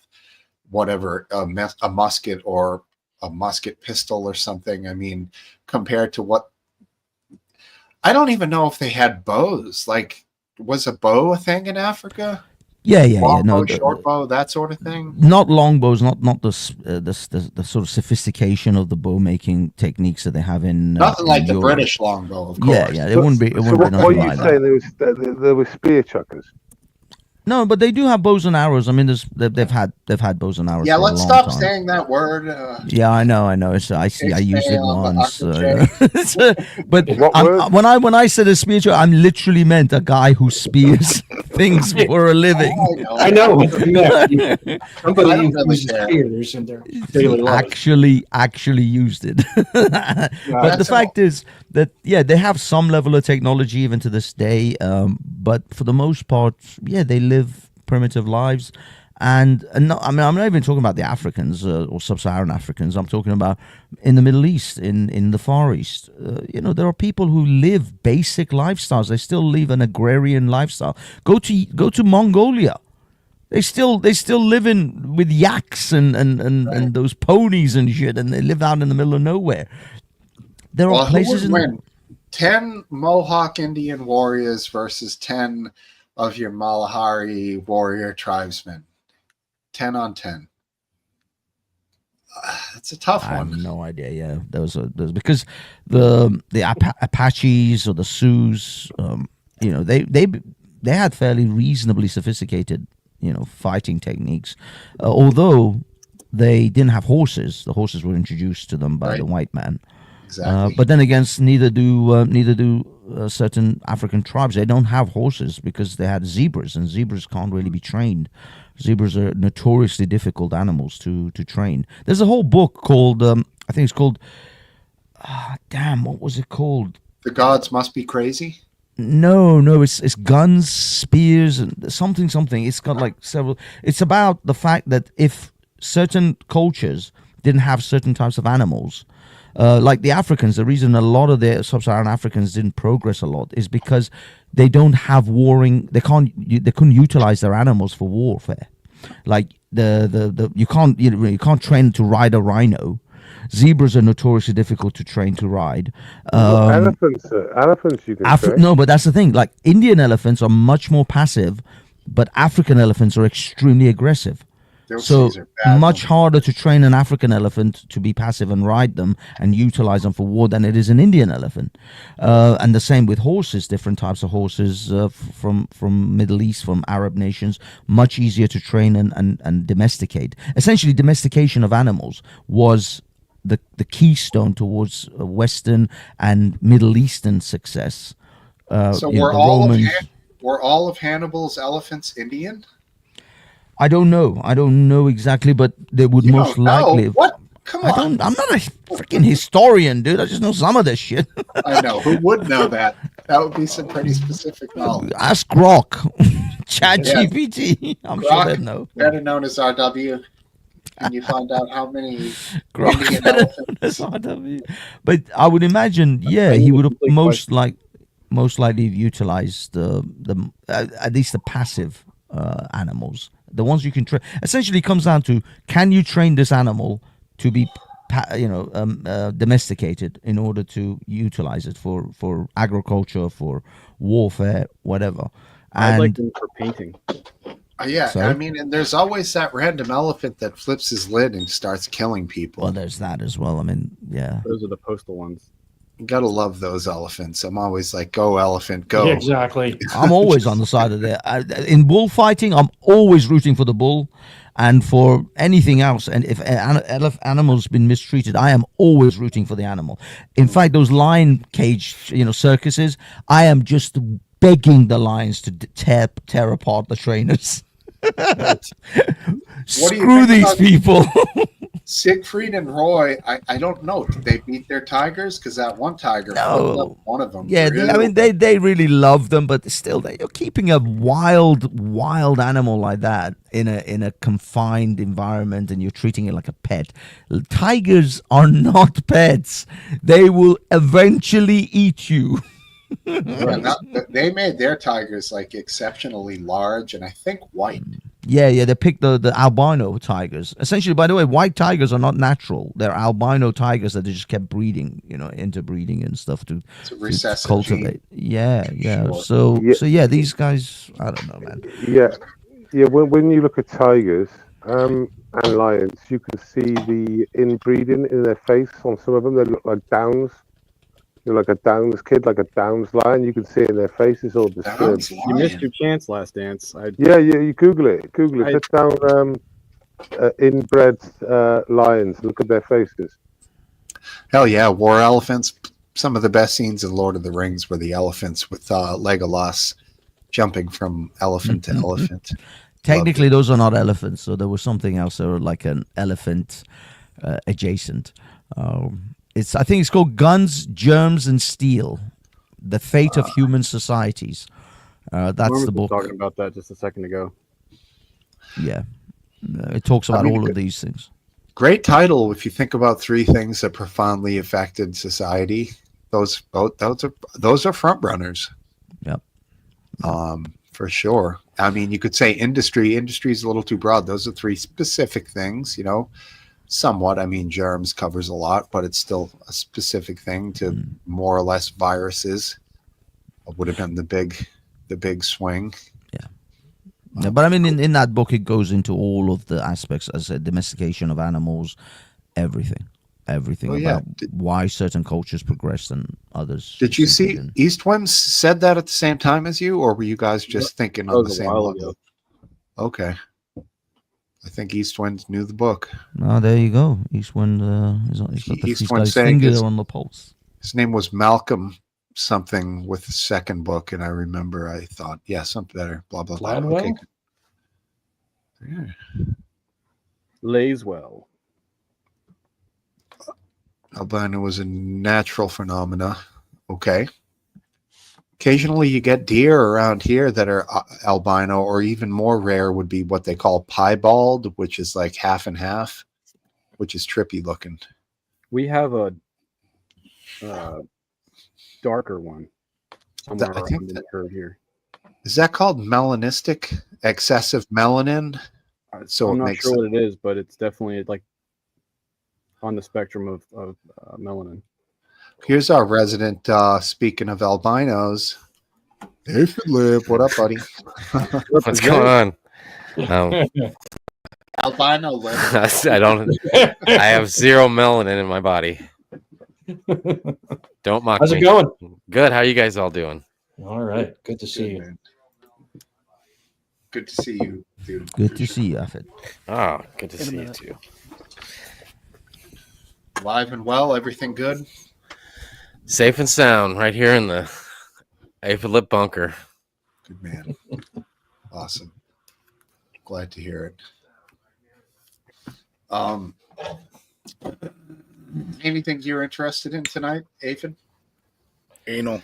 whatever, a musket or a musket pistol or something. I mean, compared to what, I don't even know if they had bows. Like, was a bow a thing in Africa? Yeah. No, short bow, that sort of thing. Not longbows, not the sort of sophistication of the bow making techniques that they have in nothing like in the Europe. British longbow, of course. Yeah. It wouldn't be. It wouldn't be What are you nothing like saying? that. There were spear chuckers. No, but they do have bows and arrows. I mean, they've had bows and arrows. Yeah, for let's a long stop time. saying that word. Yeah, I know. It's, I used it once. But What when I said a spear chucker, I'm literally meant a guy who spears things for a living. I know. Yeah. Somebody I don't who really uses care. spears in their daily life. Actually used it. But the fact is that they have some level of technology even to this day. But for the most part, they live primitive lives. And no, I mean, I'm not even talking about the Africans or sub-Saharan Africans. I'm talking about in the Middle East, in the Far East. There are people who live basic lifestyles. They still live an agrarian lifestyle. Go to Mongolia. They still live with yaks and those ponies and shit, and they live out in the middle of nowhere. There are places who would win? 10 Mohawk Indian warriors versus 10 of your Malahari warrior tribesmen. 10 on 10. It's a tough one. I have no idea. Yeah, those because the Apaches or the Sioux, they had fairly reasonably sophisticated, fighting techniques, although they didn't have horses. The horses were introduced to them by the white man. Exactly. But then again, neither do certain African tribes. They don't have horses because they had zebras, and zebras can't really be trained. Zebras are notoriously difficult animals to train. There's a whole book called, I think it's called, what was it called? The Gods Must Be Crazy? No, it's guns, spears, and something. It's got like several. It's about the fact that if certain cultures didn't have certain types of animals, like the Africans, the reason a lot of the sub-Saharan Africans didn't progress a lot is because they don't have warring. They couldn't utilize their animals for warfare. Like you can't train to ride a rhino. Zebras are notoriously difficult to train to ride. Elephants you can train. No, but that's the thing. Like Indian elephants are much more passive, but African elephants are extremely aggressive. So These are bad much ones. harder to train an African elephant to be passive and ride them and utilize them for war than it is an Indian elephant. And the same with horses, different types of horses from Middle East, from Arab nations, much easier to train and domesticate. Essentially, domestication of animals was the keystone towards Western and Middle Eastern success. So You know, were the all Romans. were all of Hannibal's elephants Indian? I don't know. I don't know exactly, but they would You most don't know? likely. What? Come on. I'm not a freaking historian, dude. I just know some of this shit. I know. Who would know that? That would be some pretty specific knowledge. Ask Grok, Chat Yeah. GPT. I'm sure Grok, they'd know. better known as RW. Can you find out how many Grok Indian better elephants? known as RW. But I would imagine, yeah, he would have most likely utilized at least the passive animals, the ones you can train. Essentially, it comes down to, can you train this animal to be domesticated in order to utilize it for agriculture, for warfare, whatever. I'd like And them for painting. Yeah, Sorry? I mean, and there's always that random elephant that flips his lid and starts killing people. well, there's that as well. I mean, yeah. Those are the postal ones. You gotta love those elephants. I'm always like, go elephant, go. Yeah, exactly. I'm always on the side of the. In bullfighting, I'm always rooting for the bull, and for anything else. And if an animal's been mistreated, I am always rooting for the animal. In fact, those lion cage, circuses, I am just begging the lions to tear apart the trainers. Screw think these about- people. Siegfried and Roy, I don't know. Did they beat their tigers? Because that one tiger, fucked up one of them. Yeah, I mean, they really love them, but still, you're keeping a wild animal like that in a confined environment, and you're treating it like a pet. Tigers are not pets; they will eventually eat you. They made their tigers like exceptionally large and I think white. Yeah, they picked the albino tigers. Essentially, by the way, white tigers are not natural. They're albino tigers that they just kept breeding, interbreeding and stuff to recessive cultivate. gene. Yeah. Sure. So these guys, I don't know, man. Yeah. When you look at tigers and lions, you can see the inbreeding in their face on some of them. They look like Downs. They're like a Downs kid, like a Downs lion. You can see it in their faces all disturbed. You missed your chance, Last Dance. Yeah, you Google it. Put down inbred lions. Look at their faces. Hell yeah, war elephants. Some of the best scenes in Lord of the Rings were the elephants with Legolas jumping from elephant to elephant. Technically, those are not elephants, so there was something else. They were like an elephant adjacent. I think it's called Guns, Germs, and Steel: The Fate of Human Societies. That's Norman the was book. talking about that just a second ago. Yeah, it talks about all of these things. Great title if you think about three things that profoundly affected society. Those are front runners. Yep. For sure. I mean, you could say industry. Industry is a little too broad. Those are three specific things, somewhat. I mean, germs covers a lot, but it's still a specific thing to more or less viruses. Would have been the big swing. Yeah, but I mean, in that book, it goes into all of the aspects, as a domestication of animals, everything about why certain cultures progressed and others. Did you see didn't. Eastwind said that at the same time as you, or were you guys just thinking on the same level? Okay. I think Eastwind knew the book. Oh, there you go. Eastwind he's got his finger on the pulse. His name was Malcolm something with the second book, and I thought, yeah, something better, blah, blah, blah. Okay. Yeah. Layswell. Albino was a natural phenomena. Okay. Occasionally you get deer around here that are albino, or even more rare would be what they call piebald, which is like half and half, which is trippy looking. We have a darker one somewhere I think around in the curve here. Is that called melanistic? Excessive melanin? So I'm it not makes sure what it is, but it's definitely like on the spectrum of melanin. Here's our resident, speaking of albinos. Hey, Philip, what up, buddy? What's going on? Albino liver. I don't. I have zero melanin in my body. Don't mock How's me. it going? Good. How you guys all doing? All right. Good to see you. Man. Good to see you, dude. Good to see you, Afid. Oh, good to see you too. Live and well, everything good? Safe and sound, right here in the Aphid Lip bunker. Good man. Awesome. Glad to hear it. Anything you're interested in tonight, Aphid? Anal.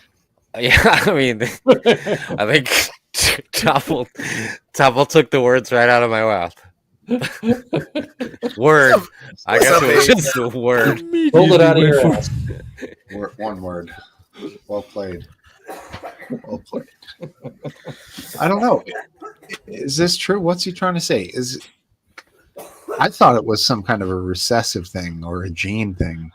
Yeah, I mean, I think Topple took the words right out of my mouth. Word. I guess it was just a word. Hold it out of your ass. One word. Well played. Well played. I don't know. Is this true? What's he trying to say? I thought it was some kind of a recessive thing or a gene thing.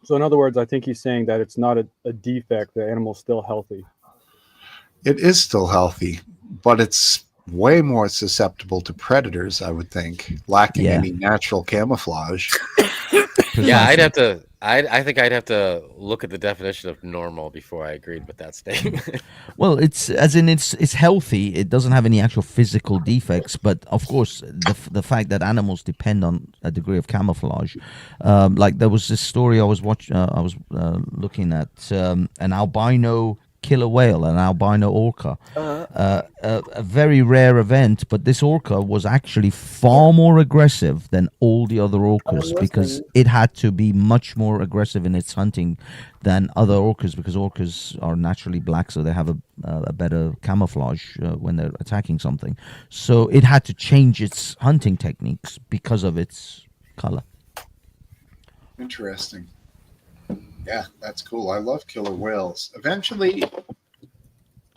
So in other words, I think he's saying that it's not a defect. The animal's still healthy. It is still healthy, but it's way more susceptible to predators, I would think, lacking any natural camouflage. Yeah, I'd have to. I think I'd have to look at the definition of normal before I agreed with that statement. Well, it's healthy. It doesn't have any actual physical defects, but of course, the fact that animals depend on a degree of camouflage. Like there was this story I was looking at an albino killer whale, an albino orca, a very rare event, but this orca was actually far more aggressive than all the other orcas because it had to be much more aggressive in its hunting than other orcas, because orcas are naturally black, so they have a better camouflage when they're attacking something. So it had to change its hunting techniques because of its color. Interesting. Yeah, that's cool. I love killer whales. Eventually,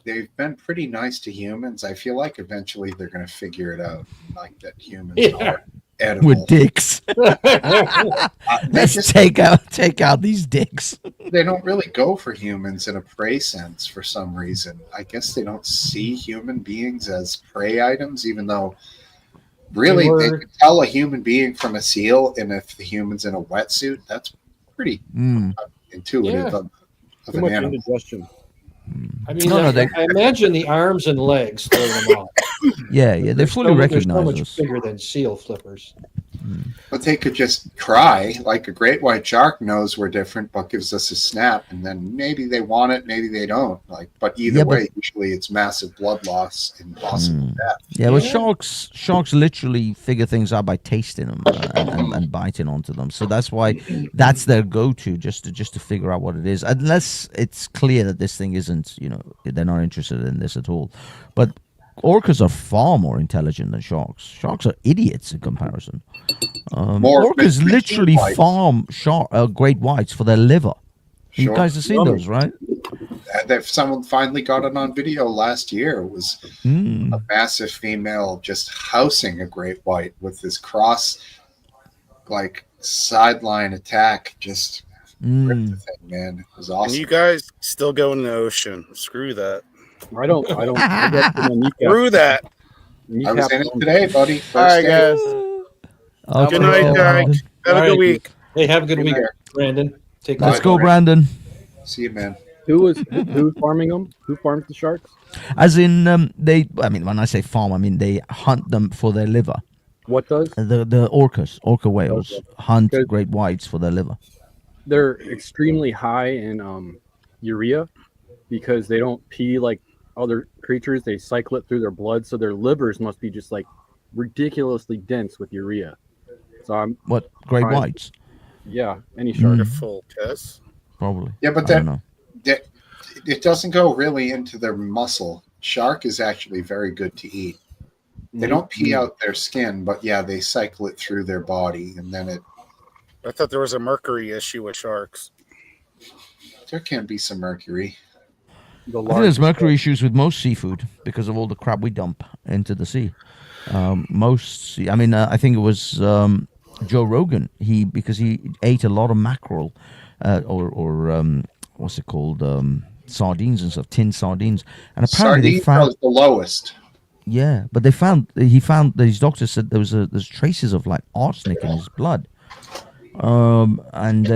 they've been pretty nice to humans. I feel like eventually they're going to figure it out, like that humans are edible. With dicks. Let's take out these dicks. They don't really go for humans in a prey sense for some reason. I guess they don't see human beings as prey items, even though really they can tell a human being from a seal, and if the human's in a wetsuit, that's pretty intuitive of Too an much animal. indigestion. I mean, I imagine the arms and legs throw them off. Yeah, they fully recognize They're so much us. bigger than seal flippers. But they could just cry, like a great white shark knows we're different, but gives us a snap, and then maybe they want it, maybe they don't. Like, but either way, usually it's massive blood loss and possible death. Yeah, well, sharks literally figure things out by tasting them and biting onto them. So that's why that's their go-to, just to figure out what it is. Unless it's clear that this thing isn't, they're not interested in this at all. But orcas are far more intelligent than sharks. Sharks are idiots in comparison. Orcas literally farm great whites for their liver. You guys have seen those, right? Someone finally got it on video last year. It was a massive female just housing a great white with this cross, like sideline attack. Just ripped the thing, man. It was awesome. And you guys still go in the ocean. Screw that. I don't. Screw that. I was in it today, buddy. All right, guys. Okay. Good night, guys. Have a good week. Hey, have a good week, there. Brandon. Let's go, Brandon. See you, man. Who's farming them? Who farms the sharks? As in, when I say farm, I mean they hunt them for their liver. What does? The orca whales hunt great whites for their liver. They're extremely high in urea because they don't pee like other creatures. They cycle it through their blood, so their livers must be just like ridiculously dense with urea. So I'm great whites? Yeah, any shark. Full test. Probably. Yeah, but that it doesn't go really into their muscle. Shark is actually very good to eat. They don't pee out their skin, but yeah, they cycle it through their body, and then it. I thought there was a mercury issue with sharks. There can be some mercury. I think there's mercury issues with most seafood because of all the crap we dump into the sea. I think it was Joe Rogan. Because he ate a lot of mackerel, or what's it called, sardines and stuff, tinned sardines, and apparently Sardines are the lowest. Yeah, but he found his doctor said there's traces of like arsenic in his blood. And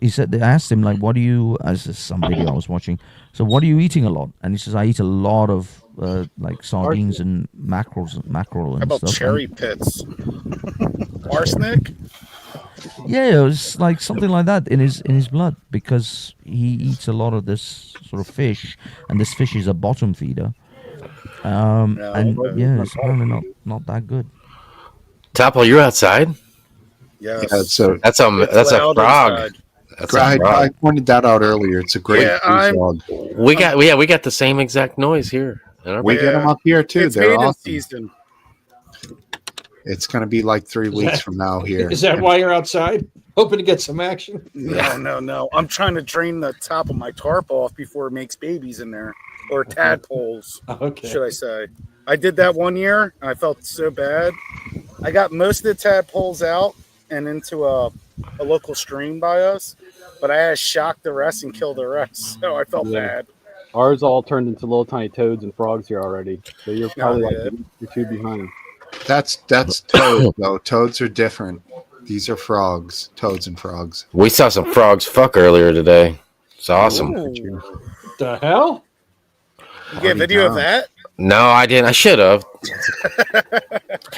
he said they asked him like, what do you? As some video I was watching. So what are you eating a lot? And he says I eat a lot of like sardines and mackerel How and about stuff. cherry pits? Arsenic? Yeah, it was like something like that in his blood because he eats a lot of this sort of fish, and this fish is a bottom feeder. Yeah, it's apparently not that good. Topple, you're outside. Yes. Yeah, so That's a loud frog. inside. That's a I frog. pointed that out earlier. It's a great frog. We got the same exact noise here. in our We get them up here too. It's They're mating awesome. season. It's going to be like 3 weeks from now here. Is that why you're outside? Hoping to get some action? No. I'm trying to drain the top of my tarp off before it makes babies in there, or tadpoles, should I say. I did that one year, and I felt so bad. I got most of the tadpoles out and into a local stream by us, but I had to shock the rest and kill the rest, so I felt bad. Ours all turned into little tiny toads and frogs here already. So you're probably you're 2 behind. That's toads though. Toads are different. These are frogs. Toads and frogs. We saw some frogs fuck earlier today. It's awesome. The hell? You get video of that? No, I didn't. I should have.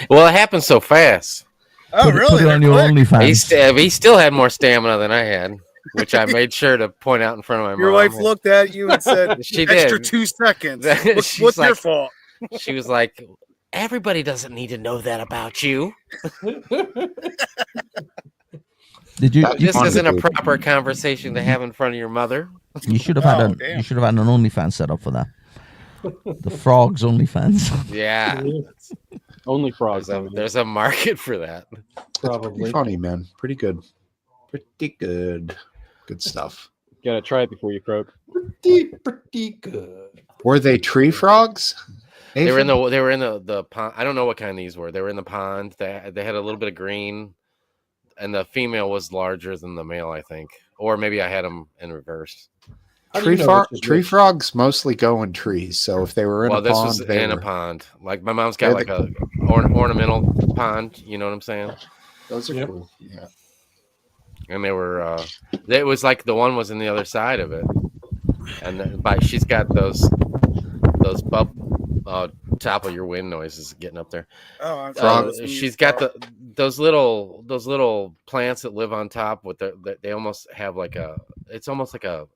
Well, it happened so fast. Oh, really? Put it on your OnlyFans. He still had more stamina than I had, which I made sure to point out in front of my mom. Your wife looked at you and said, She extra did. 2 seconds. She's What's your like- fault? She was like, everybody doesn't need to know that about you. Did you? This isn't a proper conversation to have in front of your mother. You should have had an OnlyFans set up for that. The frogs OnlyFans. Yeah. Only frogs. There's a market for that. Pretty funny, man. Pretty good. Pretty good. Good stuff. Gotta try it before you croak. Pretty good. Were they tree frogs? They were in the pond. I don't know what kind these were. They were in the pond. They had a little bit of green, and the female was larger than the male, I think. Or maybe I had them in reverse. Tree frogs mostly go in trees. So if they were in a pond, this was in a pond. Like my mom's got like a ornamental pond. You know what I'm saying? Those are cool. Yeah. And they were. It was like the one was in the other side of it, and she's got those top of your wind noises getting up there. She's got those little plants that live on top with they almost have like it's almost like a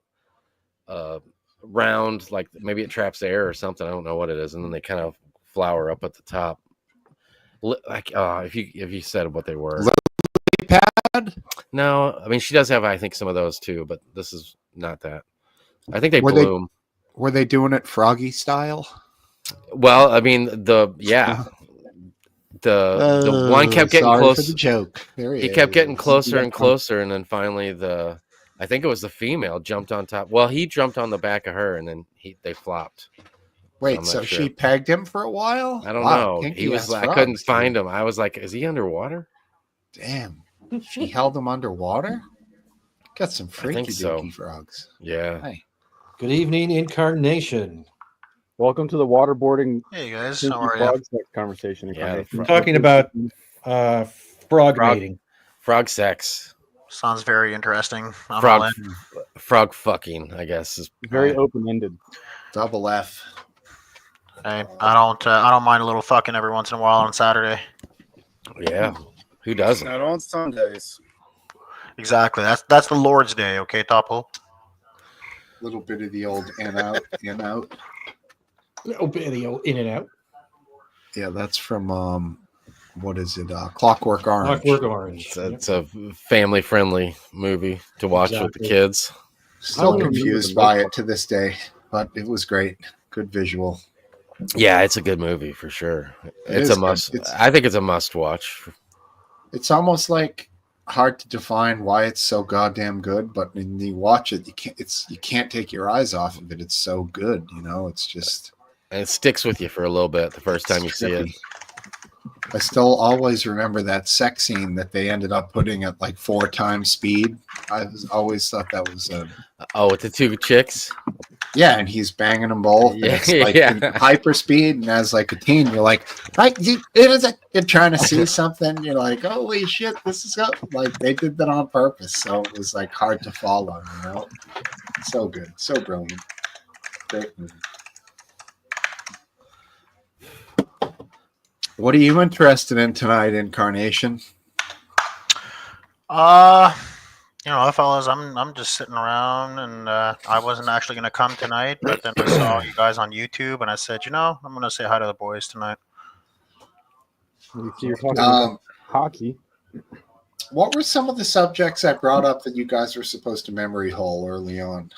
round, like maybe it traps air or something. I don't know what it is, and then they kind of flower up at the top. Like if you said what they were. Lily pad? No, I mean she does have I think some of those too, but this is not that. I think they bloom. Were they doing it froggy style? Well, I mean the one kept getting close. For the joke. He kept getting closer and closer, and then finally I think it was the female jumped on top. Well, he jumped on the back of her, and then they flopped. Wait, so she pegged him for a while? I don't know. He was. I couldn't find him. I was like, is he underwater? Damn. She held him underwater? Got some freaky deaky frogs. Yeah. Hey. Good evening, Incarnation. Welcome to the waterboarding. Hey guys, how are you? Conversation. Yeah, We're talking about frog mating. Frog sex. Sounds very interesting. I'm all in. Frog fucking, I guess, is very open-ended. Double F. Hey, I don't mind a little fucking every once in a while on Saturday. Yeah, who doesn't? Not on Sundays. Exactly. That's the Lord's Day, okay, Topo? A little bit of the old in out. Little bit of the old in and out. Yeah, that's from what is it? Clockwork Orange. Clockwork Orange. It's a family-friendly movie to watch with the kids. Still confused by it to this day, but it was great. Good visual. Yeah, it's a good movie for sure. It's a must. I think it's a must watch. It's almost like hard to define why it's so goddamn good, but when you watch it, you can't take your eyes off of it. It's so good, It's just. And it sticks with you for a little bit the first time you see it. I still always remember that sex scene that they ended up putting at like 4 times speed. I always thought that was with the 2 chicks. Yeah, and he's banging them both. And it's like in hyper speed, and as like a teen, you're like, you're trying to see something. You're like, holy shit, this is like they did that on purpose. So it was like hard to follow. So good, so brilliant, great movie. What are you interested in tonight, Incarnation? Fellas, I'm just sitting around, and I wasn't actually going to come tonight, but then I saw you guys on YouTube, and I said, I'm going to say hi to the boys tonight. You're talking about hockey. What were some of the subjects I brought up that you guys were supposed to memory hole early on?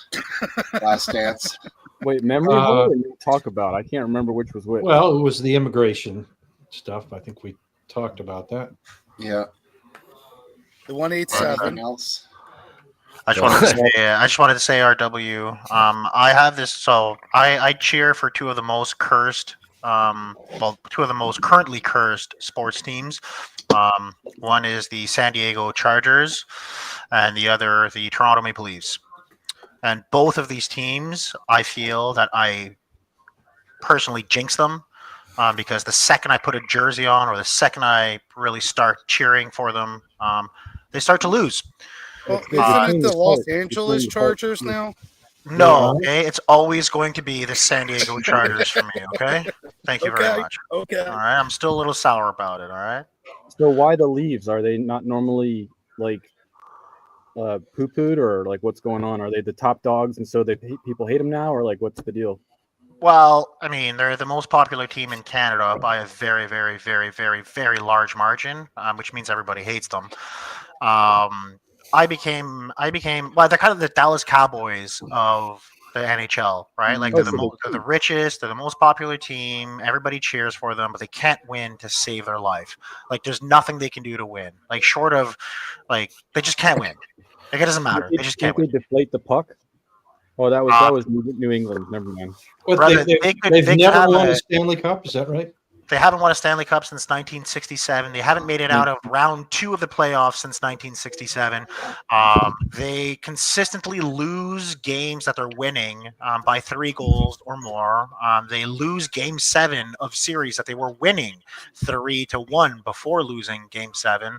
Last Dance. Wait, memory hole? Or you talk about? I can't remember which was which. Well, it was the immigration stuff. I think we talked about that. Yeah. The 187 else. I just wanted to say, RW. I have this. So I cheer for two of the most cursed, two of the most currently cursed sports teams. One is the San Diego Chargers, and the other the Toronto Maple Leafs. And both of these teams, I feel that I personally jinx them. Because the second I put a jersey on, or the second I really start cheering for them, they start to lose. Well, isn't it the Los Angeles Chargers now? No, okay? It's always going to be the San Diego Chargers for me, okay? Thank you very much. Okay. All right, I'm still a little sour about it, all right? So why the Leaves? Are they not normally like poo-pooed, or like what's going on? Are they the top dogs and so people hate them now, or like what's the deal? Well, I mean, they're the most popular team in Canada by a very, very, very, very, very large margin, which means everybody hates them. I became well, they're kind of the Dallas Cowboys of the NHL, right? Like they're the richest, they're the most popular team. Everybody cheers for them, but they can't win to save their life. Like there's nothing they can do to win. Like short of, like they just can't win. Like it doesn't matter. They just can't win. They deflate the puck. Oh, that was New England. Never mind. Brother, they've never won a Stanley Cup. Is that right? They haven't won a Stanley Cup since 1967. They haven't made it out of round 2 of the playoffs since 1967. They consistently lose games that they're winning by 3 goals or more. They lose Game 7 of series that they were winning 3-1 before losing Game 7.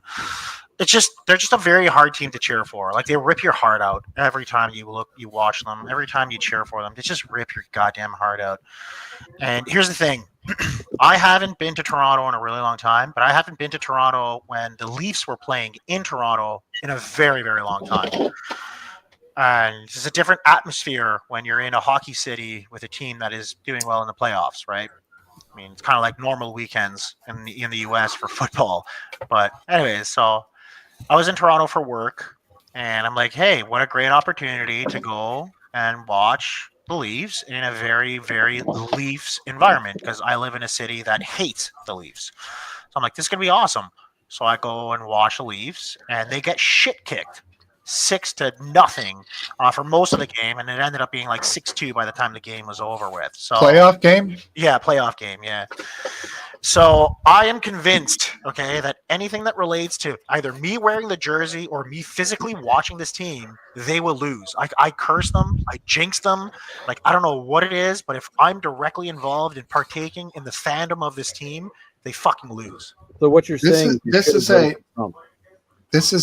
They're just a very hard team to cheer for. Like they rip your heart out every time you watch them. Every time you cheer for them, they just rip your goddamn heart out. And here's the thing. I haven't been to Toronto in a really long time, but I haven't been to Toronto when the Leafs were playing in Toronto in a very, very long time. And it's a different atmosphere when you're in a hockey city with a team that is doing well in the playoffs, right? I mean, it's kind of like normal weekends in the U.S. for football. But anyways, so I was in Toronto for work, and I'm like, hey, what a great opportunity to go and watch the Leafs in a very, very Leafs environment, because I live in a city that hates the Leafs. So I'm like, this is going to be awesome. So I go and watch the Leafs, and they get shit kicked 6-0 for most of the game, and it ended up being like 6-2 by the time the game was over with. So playoff game? Yeah, playoff game, yeah. So I am convinced, okay, that anything that relates to either me wearing the jersey or me physically watching this team, they will lose. I curse them. I jinx them. Like, I don't know what it is, but if I'm directly involved in partaking in the fandom of this team, they fucking lose. So what you're saying? This is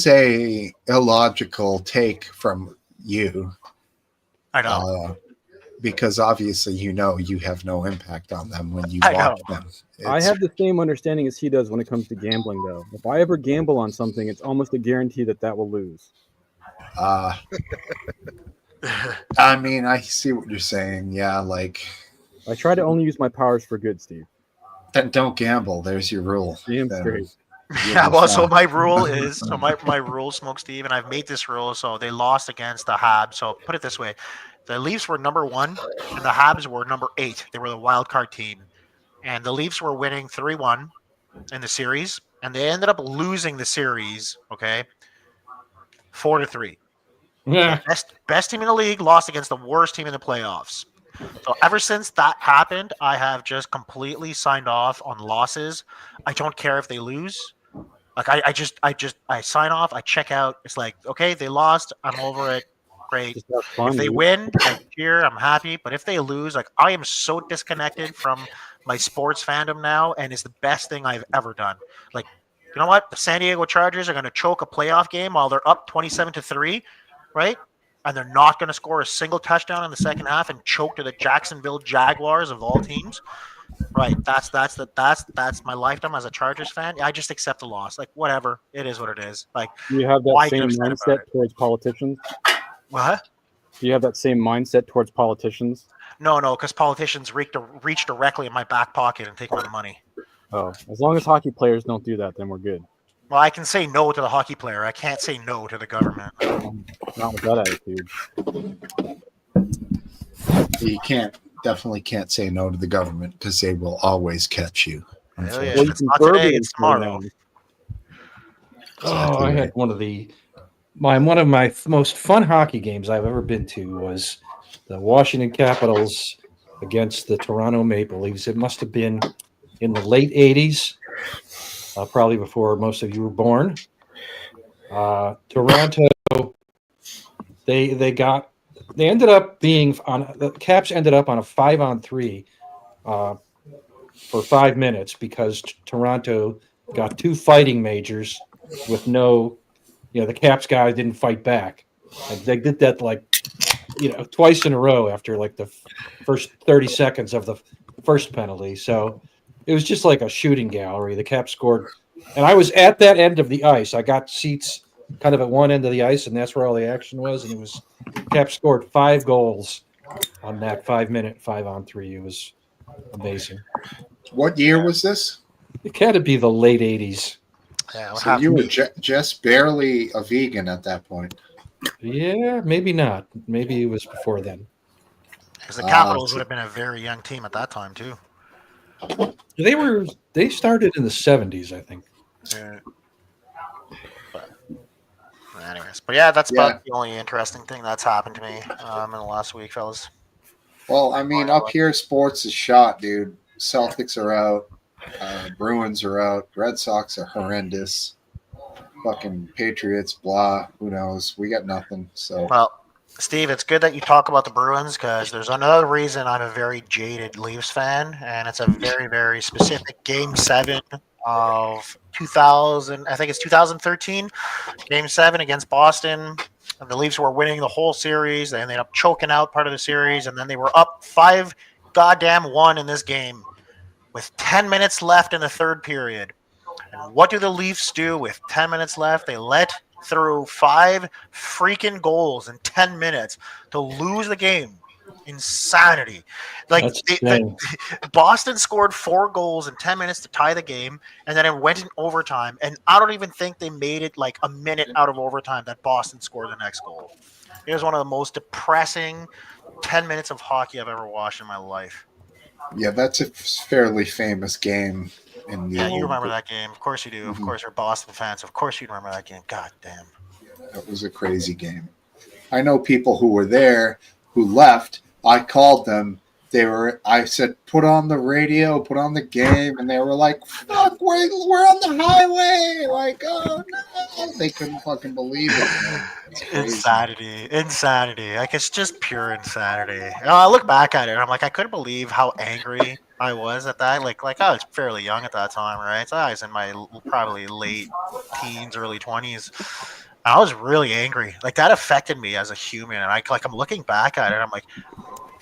a illogical take from you. I know. Because obviously you have no impact on them when you watch them. I have the same understanding as he does when it comes to gambling, though. If I ever gamble on something, it's almost a guarantee that will lose. I mean, I see what you're saying. Yeah, like I try to only use my powers for good, Steve. Then don't gamble. There's your rule. Damn straight. Yeah, well, so my rule is my rule, Smoke Steve, and I've made this rule. So they lost against the Habs. So put it this way. The Leafs were number 1, and the Habs were number 8. They were the wild card team. And the Leafs were winning 3-1 in the series, and they ended up losing the series, 4-3. Yeah. Best team in the league lost against the worst team in the playoffs. So ever since that happened, I have just completely signed off on losses. I don't care if they lose. Like I sign off, I check out. It's like, okay, they lost. I'm over it. great. Just have fun, If they dude. win, I cheer. I'm happy. But if they lose, like I am so disconnected from my sports fandom now, and it's the best thing I've ever done. Like, you know what? The San Diego Chargers are going to choke a playoff game while they're up 27-3, right? And they're not going to score a single touchdown in the second half and choke to the Jacksonville Jaguars of all teams. Right. That's my lifetime as a Chargers fan. I just accept the loss. Like whatever. It is what it is. Like Do you have that why same get upset about mindset it? towards politicians? What? Do you have that same mindset towards politicians? No, because politicians reach directly in my back pocket and take my money. Oh, as long as hockey players don't do that, then we're good. Well, I can say no to the hockey player. I can't say no to the government. Not with that attitude. You definitely can't say no to the government because they will always catch you. Hell yeah. If it's not today, it's tomorrow. Oh, I had one of my most fun hockey games I've ever been to was the Washington Capitals against the Toronto Maple Leafs. It must have been in the late 80s, probably before most of you were born. Toronto, they ended up being on the Caps ended up on a 5-on-3 for 5 minutes because Toronto got 2 fighting majors with no, the Caps guy didn't fight back. And they did that twice in a row after like the first 30 seconds of the first penalty. So it was just like a shooting gallery. The Caps scored, and I was at that end of the ice. I got seats kind of at one end of the ice, and that's where all the action was. And it was Caps scored 5 goals on that 5-minute 5-on-3. It was amazing. What year was this? It had to be the late 80s. Yeah, So you were just barely a vegan at that point. Yeah, maybe not. Maybe it was before then. Because the Capitals would have been a very young team at that time too. They started in the 70s, I think. But yeah, that's about the only interesting thing that's happened to me in the last week, fellas. Well, I mean, up here, sports is shot, dude. Celtics are out. Bruins are out. Red Sox are horrendous. Fucking Patriots, blah. Who knows? We got nothing. So. Well, Steve, it's good that you talk about the Bruins because there's another reason I'm a very jaded Leafs fan, and it's a very, very specific Game 7 of 2000. I think it's 2013. Game 7 against Boston. And the Leafs were winning the whole series. They ended up choking out part of the series, and then they were up 5-1 in this game with 10 minutes left in the third period. And what do the Leafs do with 10 minutes left? They let through 5 freaking goals in 10 minutes to lose the game. Insanity. Like Boston scored 4 goals in 10 minutes to tie the game, and then it went in overtime. And I don't even think they made it like a minute out of overtime that Boston scored the next goal. It was one of the most depressing 10 minutes of hockey I've ever watched in my life. Yeah, that's a fairly famous game. Yeah, you remember that game. Of course you do. Of course you're Boston fans. Of course you remember that game. God damn. That was a crazy game. I know people who were there who left. I called them. I said, put on the radio, put on the game. And they were like, fuck, we're on the highway. Like, oh, no. They couldn't fucking believe it. Insanity. Like, it's just pure insanity. I look back at it and I'm like, I couldn't believe how angry I was at that. Like I was fairly young at that time, right? So I was in my probably late teens, early 20s. I was really angry. Like, that affected me as a human. And I'm looking back at it, I'm like,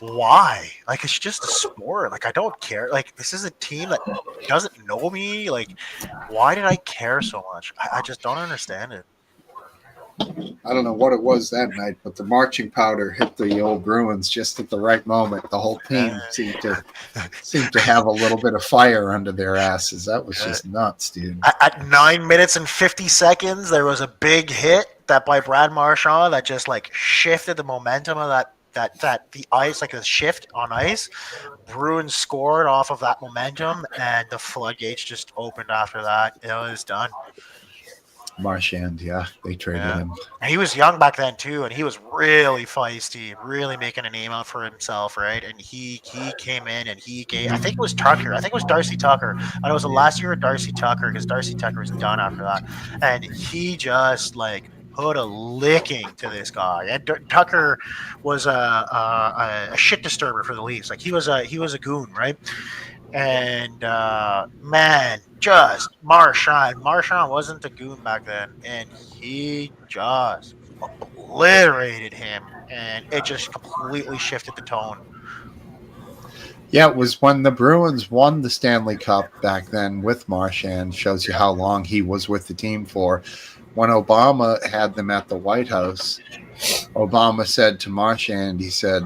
why? Like, it's just a sport. Like, I don't care. Like, this is a team that doesn't know me. Like, why did I care so much? I just don't understand it. I don't know what it was that night, but the marching powder hit the old Bruins just at the right moment. The whole team seemed to have a little bit of fire under their asses. That was just nuts, dude. At 9 minutes and 50 seconds, there was a big hit by Brad Marchand that just like shifted the momentum of that the ice, like a shift on ice. Bruins scored off of that momentum, and the floodgates just opened after that. It was done. Marchand, they traded him. And he was young back then too, and he was really feisty, really making a name out for himself, right? And he came in and he gave, I think it was Tucker, I think it was Darcy Tucker, and it was the last year of Darcy Tucker because Darcy Tucker was done after that, and he just like put a licking to this guy. And Tucker was a shit disturber for the Leafs. Like he was a goon, right? And man, just Marchand wasn't a goon back then, and he just obliterated him, and it just completely shifted the tone. Yeah, it was when the Bruins won the Stanley Cup back then with Marchand. Shows you how long he was with the team for. When Obama had them at the White House, Obama said to Marchand, he said,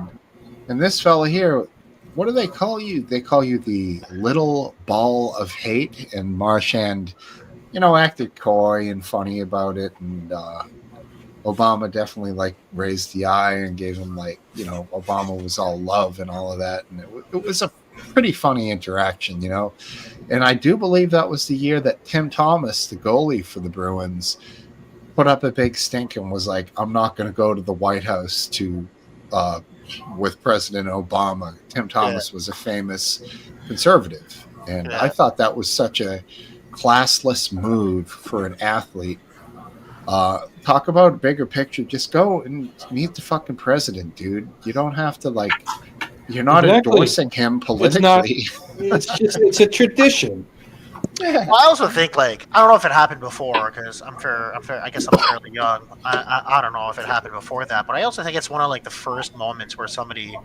and this fella here, what do they call you? They call you the little ball of hate. And Marchand, acted coy and funny about it. And Obama definitely raised the eye and gave him Obama was all love and all of that. And it was a pretty funny interaction, And I do believe that was the year that Tim Thomas, the goalie for the Bruins, put up a big stink and was like, I'm not going to go to the White House with President Obama. Tim Thomas was a famous conservative. And I thought that was such a classless move for an athlete. Talk about a bigger picture. Just go and meet the fucking president, dude. You don't have to you're not endorsing him politically. It's a tradition. Yeah. Well, I also think I don't know if it happened before because I'm fair. I guess I'm fairly young. I don't know if it happened before that, but I also think it's one of the first moments where somebody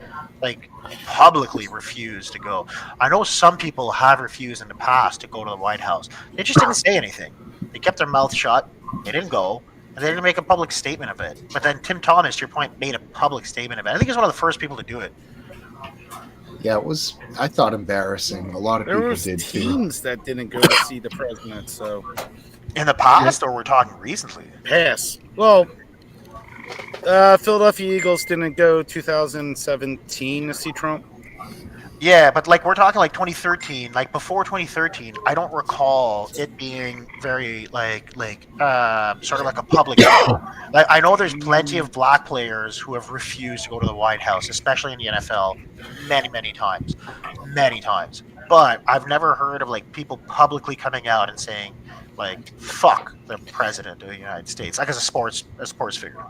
publicly refused to go. I know some people have refused in the past to go to the White House. They just didn't say anything. They kept their mouth shut. They didn't go, and they didn't make a public statement of it. But then Tim Thomas, to your point, made a public statement of it. I think he's one of the first people to do it. Yeah, it was. I thought embarrassing. A lot of people did too. Teams that didn't go to see the president. So, in the past, or we're talking recently? Past. Well, Philadelphia Eagles didn't go 2017 to see Trump. Yeah, but we're talking 2013. Before 2013, I don't recall it being very sort of a public. I know there's plenty of black players who have refused to go to the White House, especially in the NFL, many times. But I've never heard of people publicly coming out and saying fuck the president of the United States, as a sports figure.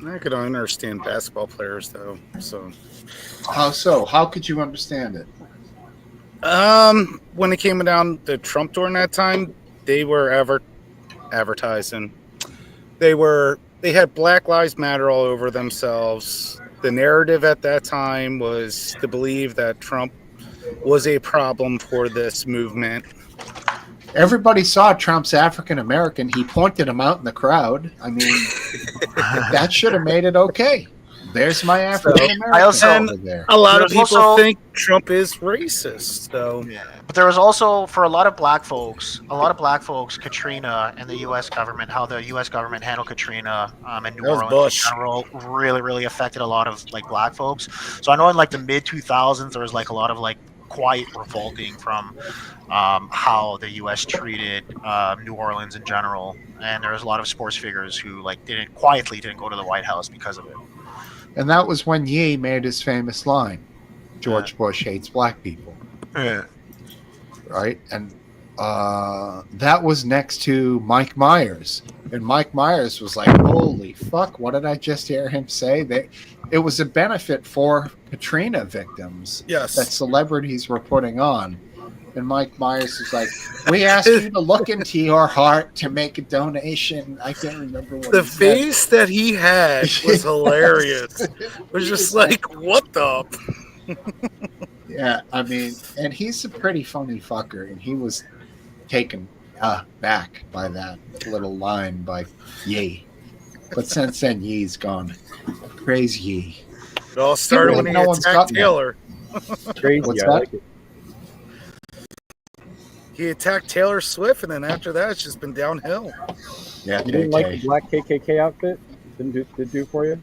I could understand basketball players though. So how so? How could you understand it? When it came down to Trump during that time, they were advertising. They had Black Lives Matter all over themselves. The narrative at that time was to believe that Trump was a problem for this movement. Everybody saw Trump's African American. He pointed him out in the crowd. I mean, that should have made it okay. There's my African American over there. A lot of people think Trump is racist, though. Yeah, but there was also, for a lot of black folks, Katrina and the U.S. government, how the U.S. government handled Katrina and New Orleans in general, really affected a lot of black folks. So I know in the mid 2000s there was a lot of quiet revolting from how the U.S. treated New Orleans in general, and there was a lot of sports figures who didn't go to the White House because of it. And that was when Ye made his famous line, George Bush hates black people. Yeah. Right? And that was next to Mike Myers. And Mike Myers was like, holy fuck, what did I just hear him say? It was a benefit for Katrina victims that celebrities were putting on. And Mike Myers was like, we asked you to look into your heart to make a donation. I can't remember what the face that he had was hilarious. It was just what the? Yeah, I mean, and he's a pretty funny fucker, and he was taken back by that little line by Ye. But since then, Ye's gone. Praise Ye. It all started when he attacked Taylor. Crazy, What's I that? like it. He attacked Taylor Swift, and then after that, it's just been downhill. Yeah, You didn't like the black KKK outfit? Did do for you?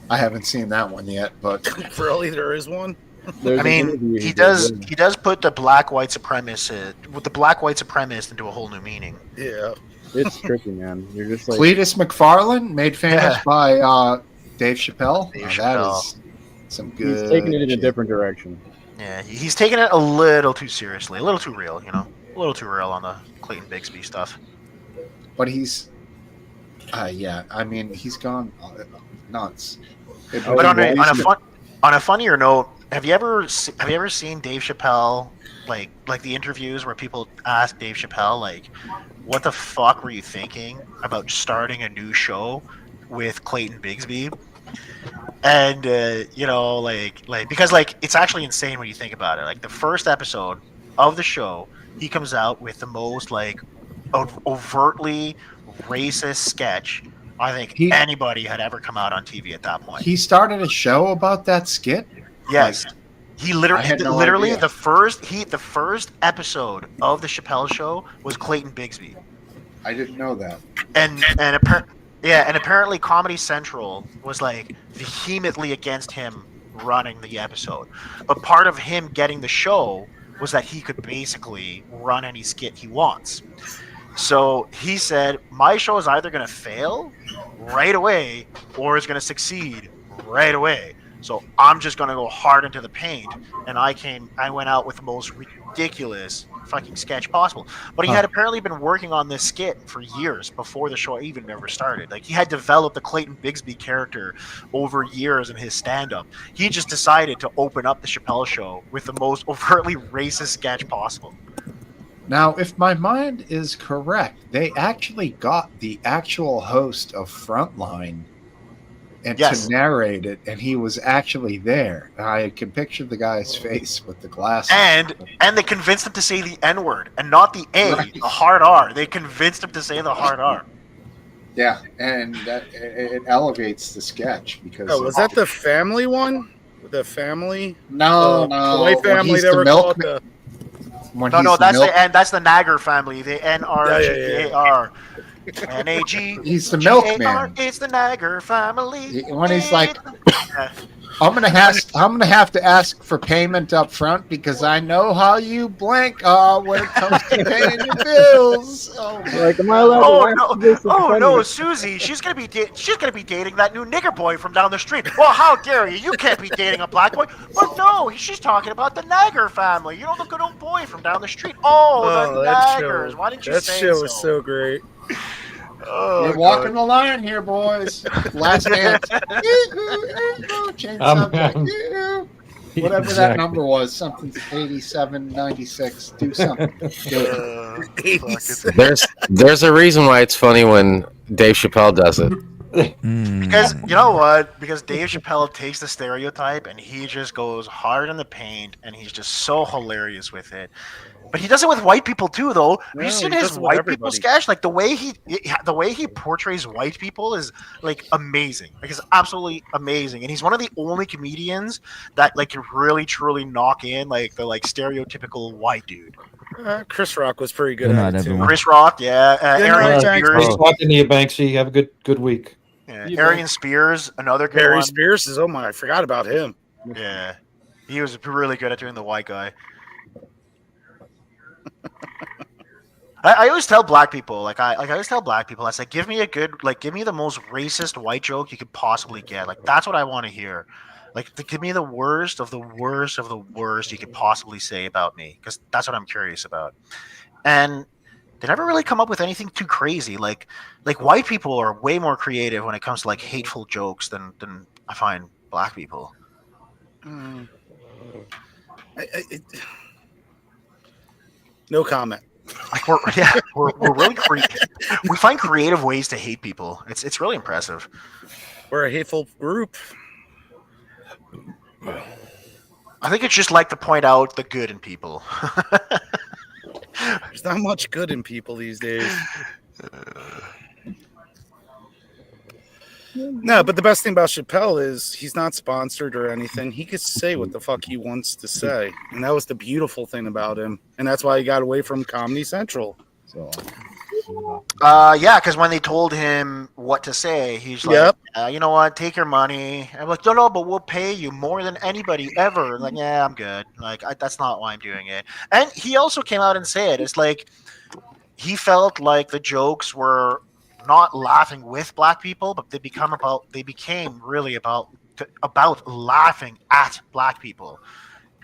I haven't seen that one yet, but Really, there is one. There's I an mean, interview he did, does yeah. he does put the black white supremacist into a whole new meaning. Yeah. It's tricky, man. You're just Cletus McFarlane, made famous by Dave Chappelle. Dave That Chappelle. is some good. he's taking it in a shit. different direction. Yeah, he's taking it a little too seriously, a little too real, a little too real on the Clayton Bigsby stuff. But he's Yeah, I mean, he's gone nuts. But on a funnier note, have you ever seen Dave Chappelle like the interviews where people ask Dave Chappelle like, what the fuck were you thinking about starting a new show with Clayton Bigsby? And because it's actually insane when you think about it. Like the first episode of the show, he comes out with the most like overtly racist sketch I think anybody had ever come out on TV at that point. He started a show about that skit? Yes. He literally idea. the first episode of the Chappelle Show was Clayton Bigsby. I didn't know that. And apparently Comedy Central was like vehemently against him running the episode. But part of him getting the show was that he could basically run any skit he wants. So he said, my show is either going to fail right away or is going to succeed right away. So I'm just going to go hard into the paint. And I went out with the most ridiculous fucking sketch possible. But he had apparently been working on this skit for years before the show even ever started. Like he had developed the Clayton Bigsby character over years in his stand-up. He just decided to open up the Chappelle Show with the most overtly racist sketch possible. Now, if my mind is correct, they actually got the actual host of Frontline and to narrate it, and he was actually there. I can picture the guy's face with the glasses. And they convinced him to say the N-word and not the A, the hard R. They convinced him to say the hard R. Yeah, and that it elevates the sketch because. Oh, was that the family one? The family? No, the white family they were called the. That's the Nagger family. The N-R-G-A-R. N-A-G. He's the milkman. It's the Nagger family. When he's like, I'm gonna have to ask for payment up front because I know how you blank when it comes to paying your bills. Like, am I allowed Oh no, Susie, she's gonna be dating that new nigger boy from down the street. Well, how dare you? You can't be dating a black boy. But no, she's talking about the Nagger family. You know, the good old boy from down the street. The Naggers. Why didn't you say so? That show was so great. You're walking the line here, boys. Last dance. Change subject. Whatever that number was, something 87, 96. Do something. There's a reason why it's funny when Dave Chappelle does it. Because you know what? Because Dave Chappelle takes the stereotype and he just goes hard in the paint, and he's just so hilarious with it. But he does it with white people too, though. Have you seen his white people sketch? Like the way he portrays white people is like amazing. Like it's absolutely amazing. And he's one of the only comedians that like can really truly knock in like the like stereotypical white dude. Chris Rock was pretty good at it too. Chris Rock, Arian Spears. Talking to you, Banksy. Have a good week. Yeah, Arian Spears, another good Harry one. Spears is I forgot about him. Yeah, he was really good at doing the white guy. I always tell black people, I always tell black people, I say, give me the most racist white joke you could possibly get. Like, that's what I want to hear. Like, give me the worst of the worst of the worst you could possibly say about me, because that's what I'm curious about. And they never really come up with anything too crazy. Like white people are way more creative when it comes to like hateful jokes than I find black people. No comment. Like we're really we find creative ways to hate people. It's really impressive. We're a hateful group. I think it's just like to point out the good in people. There's not much good in people these days. No, but the best thing about Chappelle is he's not sponsored or anything. He could say what the fuck he wants to say. And that was the beautiful thing about him. And that's why he got away from Comedy Central. So because when they told him what to say, he's like, you know what, take your money. I'm like, no, but we'll pay you more than anybody ever. I'm like, yeah, I'm good. Like, that's not why I'm doing it. And he also came out and said, it's like, he felt like the jokes were not laughing with black people, but they became really about laughing at black people.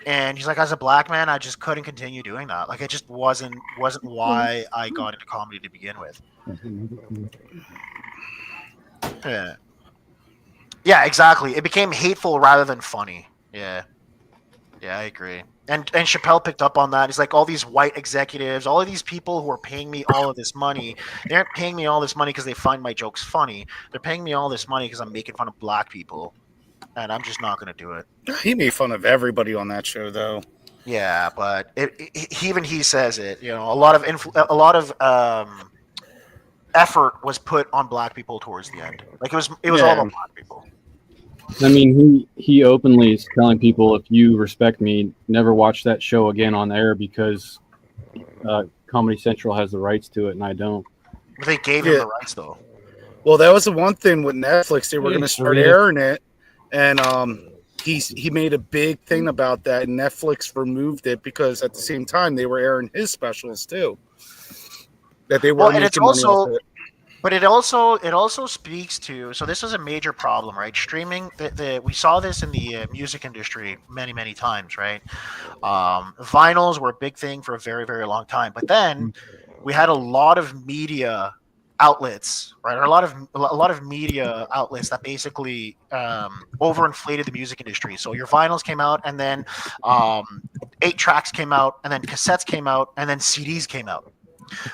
And he's like, as a black man, I just couldn't continue doing that. Like, it just wasn't why I got into comedy to begin with. Yeah, exactly. It became hateful rather than funny. Yeah, I agree. And Chappelle picked up on that. He's like, all these white executives, all of these people who are paying me all of this money, they aren't paying me all this money because they find my jokes funny. They're paying me all this money because I'm making fun of black people, and I'm just not going to do it. He made fun of everybody on that show, though. Yeah, but even he says it. You know, a lot of effort was put on black people towards the end. Like it was all about black people. I mean, he openly is telling people, if you respect me, never watch that show again on air because Comedy Central has the rights to it and I don't. They gave him the rights, though. Well, that was the one thing with Netflix. They were going to start airing it, and he made a big thing about that, and Netflix removed it because at the same time they were airing his specials too. That they were making money off it. But it also speaks to, so this is a major problem, right? Streaming, we saw this in the music industry many times, right? Vinyls were a big thing for a very, very long time, but then we had a lot of media outlets, right? Or a lot of media outlets that basically overinflated the music industry. So your vinyls came out, and then 8 tracks came out, and then cassettes came out, and then CDs came out.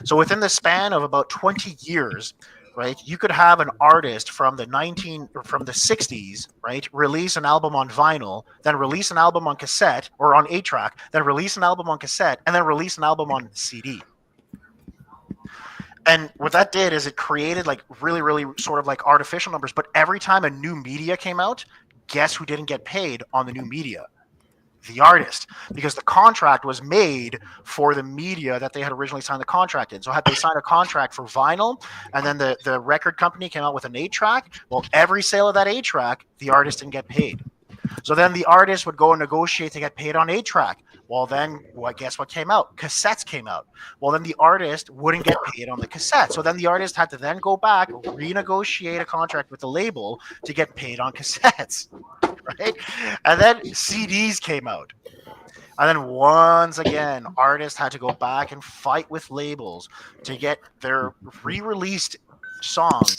So within the span of about 20 years, right, you could have an artist from the 60s, right, release an album on vinyl, then release an album on cassette or on 8-track, then release an album on cassette, and then release an album on CD. And what that did is it created like really, really sort of like artificial numbers. But every time a new media came out, guess who didn't get paid on the new media? The artist, because the contract was made for the media that they had originally signed the contract in. So had they signed a contract for vinyl, and then the record company came out with an 8-track, well, every sale of that 8-track, the artist didn't get paid. So then the artist would go and negotiate to get paid on 8-track. Well, then guess what came out? Cassettes came out. Well, then the artist wouldn't get paid on the cassette. So then the artist had to then go back, renegotiate a contract with the label to get paid on cassettes, right? And then CDs came out. And then once again, artists had to go back and fight with labels to get their re-released songs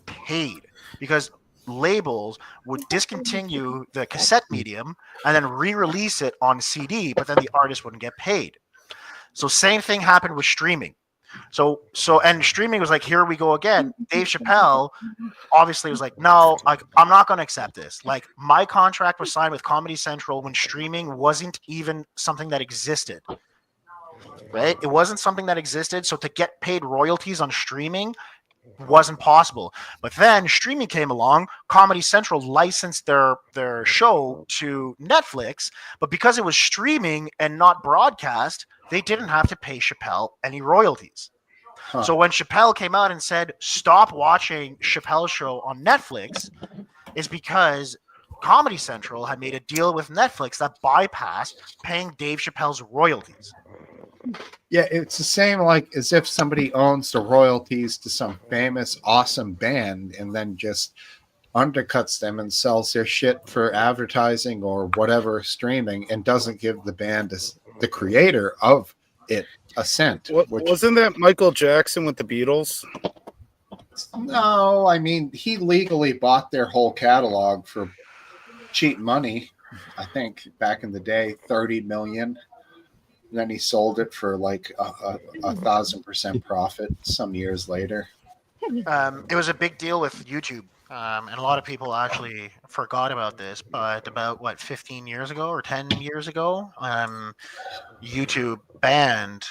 paid, because labels would discontinue the cassette medium and then re-release it on CD, but then the artist wouldn't get paid. So same thing happened with streaming. So and streaming was like, here we go again. Dave Chappelle obviously was like, no, I'm not going to accept this. Like, my contract was signed with Comedy Central when streaming wasn't even something that existed, right? It wasn't something that existed. So to get paid royalties on streaming wasn't possible. But then streaming came along. Comedy Central licensed their show to Netflix, but because it was streaming and not broadcast, they didn't have to pay Chappelle any royalties. So when Chappelle came out and said, stop watching Chappelle's show on Netflix, is because Comedy Central had made a deal with Netflix that bypassed paying Dave Chappelle's royalties. Yeah, it's the same like as if somebody owns the royalties to some famous, awesome band and then just undercuts them and sells their shit for advertising or whatever streaming and doesn't give the band, the creator of it, a cent. Wasn't that Michael Jackson with the Beatles? No, I mean, he legally bought their whole catalog for cheap money. I think back in the day, 30 million. Then he sold it for like 1,000% profit some years later. It was a big deal with YouTube, and a lot of people actually forgot about this. But about 15 years ago or 10 years ago, YouTube banned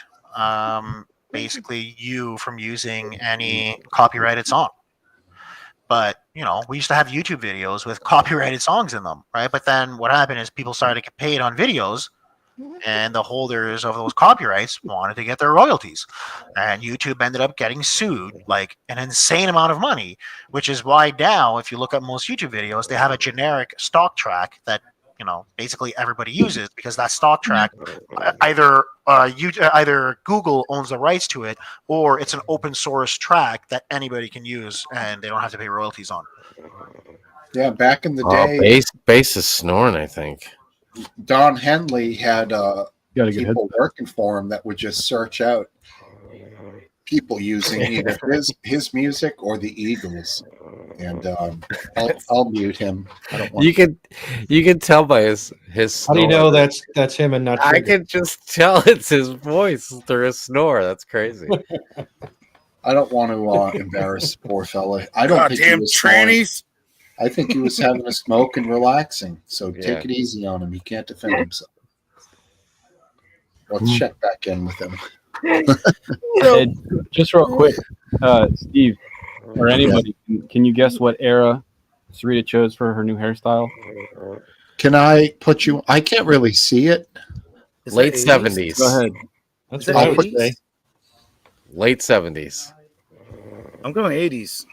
basically you from using any copyrighted song. But we used to have YouTube videos with copyrighted songs in them, right? But then what happened is people started to get paid on videos, and the holders of those copyrights wanted to get their royalties, and YouTube ended up getting sued like an insane amount of money, which is why now if you look at most YouTube videos, they have a generic stock track that basically everybody uses, because that stock track either Google owns the rights to it, or it's an open source track that anybody can use and they don't have to pay royalties on. Yeah, back in the day, Bass is snoring, I think. Don Henley had Got a good people working for him that would just search out people using either his music or the Eagles. And I'll mute him. I don't want. You can tell by his. How do you know that's him and not? I Trigger? can just tell it's his voice through his snore. That's crazy. I don't want to embarrass the poor fella. I don't think he Goddamn was trannies. I think he was having a smoke and relaxing. So Yeah. take it easy on him. He can't defend himself. Let's check back in with him. Ed, just real quick, Steve or anybody, can you guess what era Sarita chose for her new hairstyle? Can I put you? I can't really see it. Late 70s. Go ahead. That's Is what it I would 80s? say. Late 70s. I'm going 80s.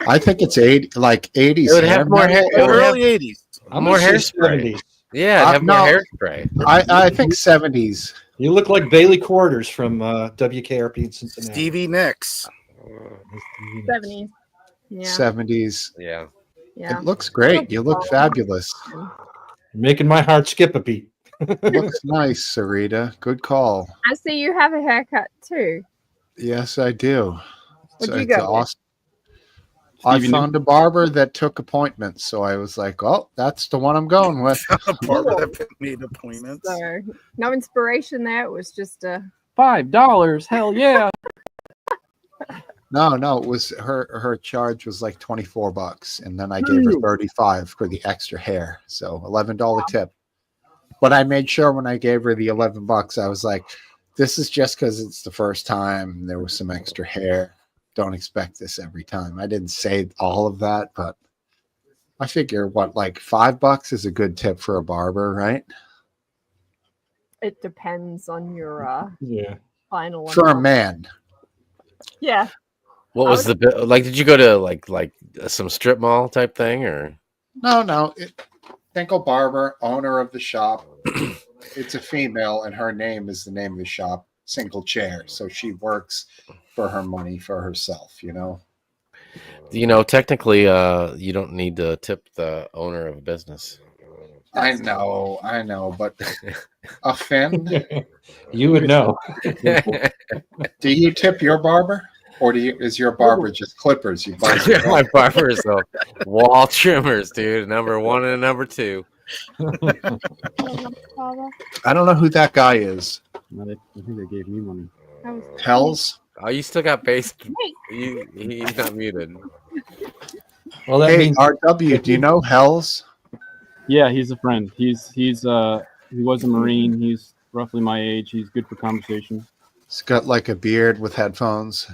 I think it's 80s. It would have more hair. It would have Early 80s. I'm more gonna say hairspray. 70s. Yeah, it'd have more no. hairspray. I think 70s. You look like Bailey Quarters from WKRP in Cincinnati. Stevie Nicks. 70s. Yeah. 70s. Yeah. Yeah. It looks great. You look fabulous. You're making my heart skip a beat. Looks nice, Sarita. Good call. I see you have a haircut too. Yes, I do. What'd So you it's go with? awesome. I Stevie found a barber that took appointments, so I was like, "Oh, that's the one I'm going with." A barber that made appointments. So no inspiration there. It was just a $5. Hell yeah. No, it was her charge was like $24, and then I gave her $35 for the extra hair, so $11 tip. But I made sure when I gave her the $11, I was like, "This is just because it's the first time. There was some extra hair. Don't expect this every time." I didn't say all of that, but I figure like $5 is a good tip for a barber, right? it depends on your final For a amount. man. Yeah. What I was the like? Did you go to like some strip mall type thing or? No. Tinkle Barber, owner of the shop. It's a female, and her name is the name of the shop. Single chair, so she works for her money for herself. Technically, you don't need to tip the owner of a business. I know, but offend? You would know. Do you tip your barber, or is your barber just clippers? You buy My barber is a wall trimmers, dude. Number 1 and number 2. I don't know who that guy is. I think they gave me money. Hells. Oh, you still got bass. He's not muted. Well, that Hey, means RW, do you know Hells? Yeah, he's a friend. He was a Marine. He's roughly my age. He's good for conversation. He's got like a beard with headphones.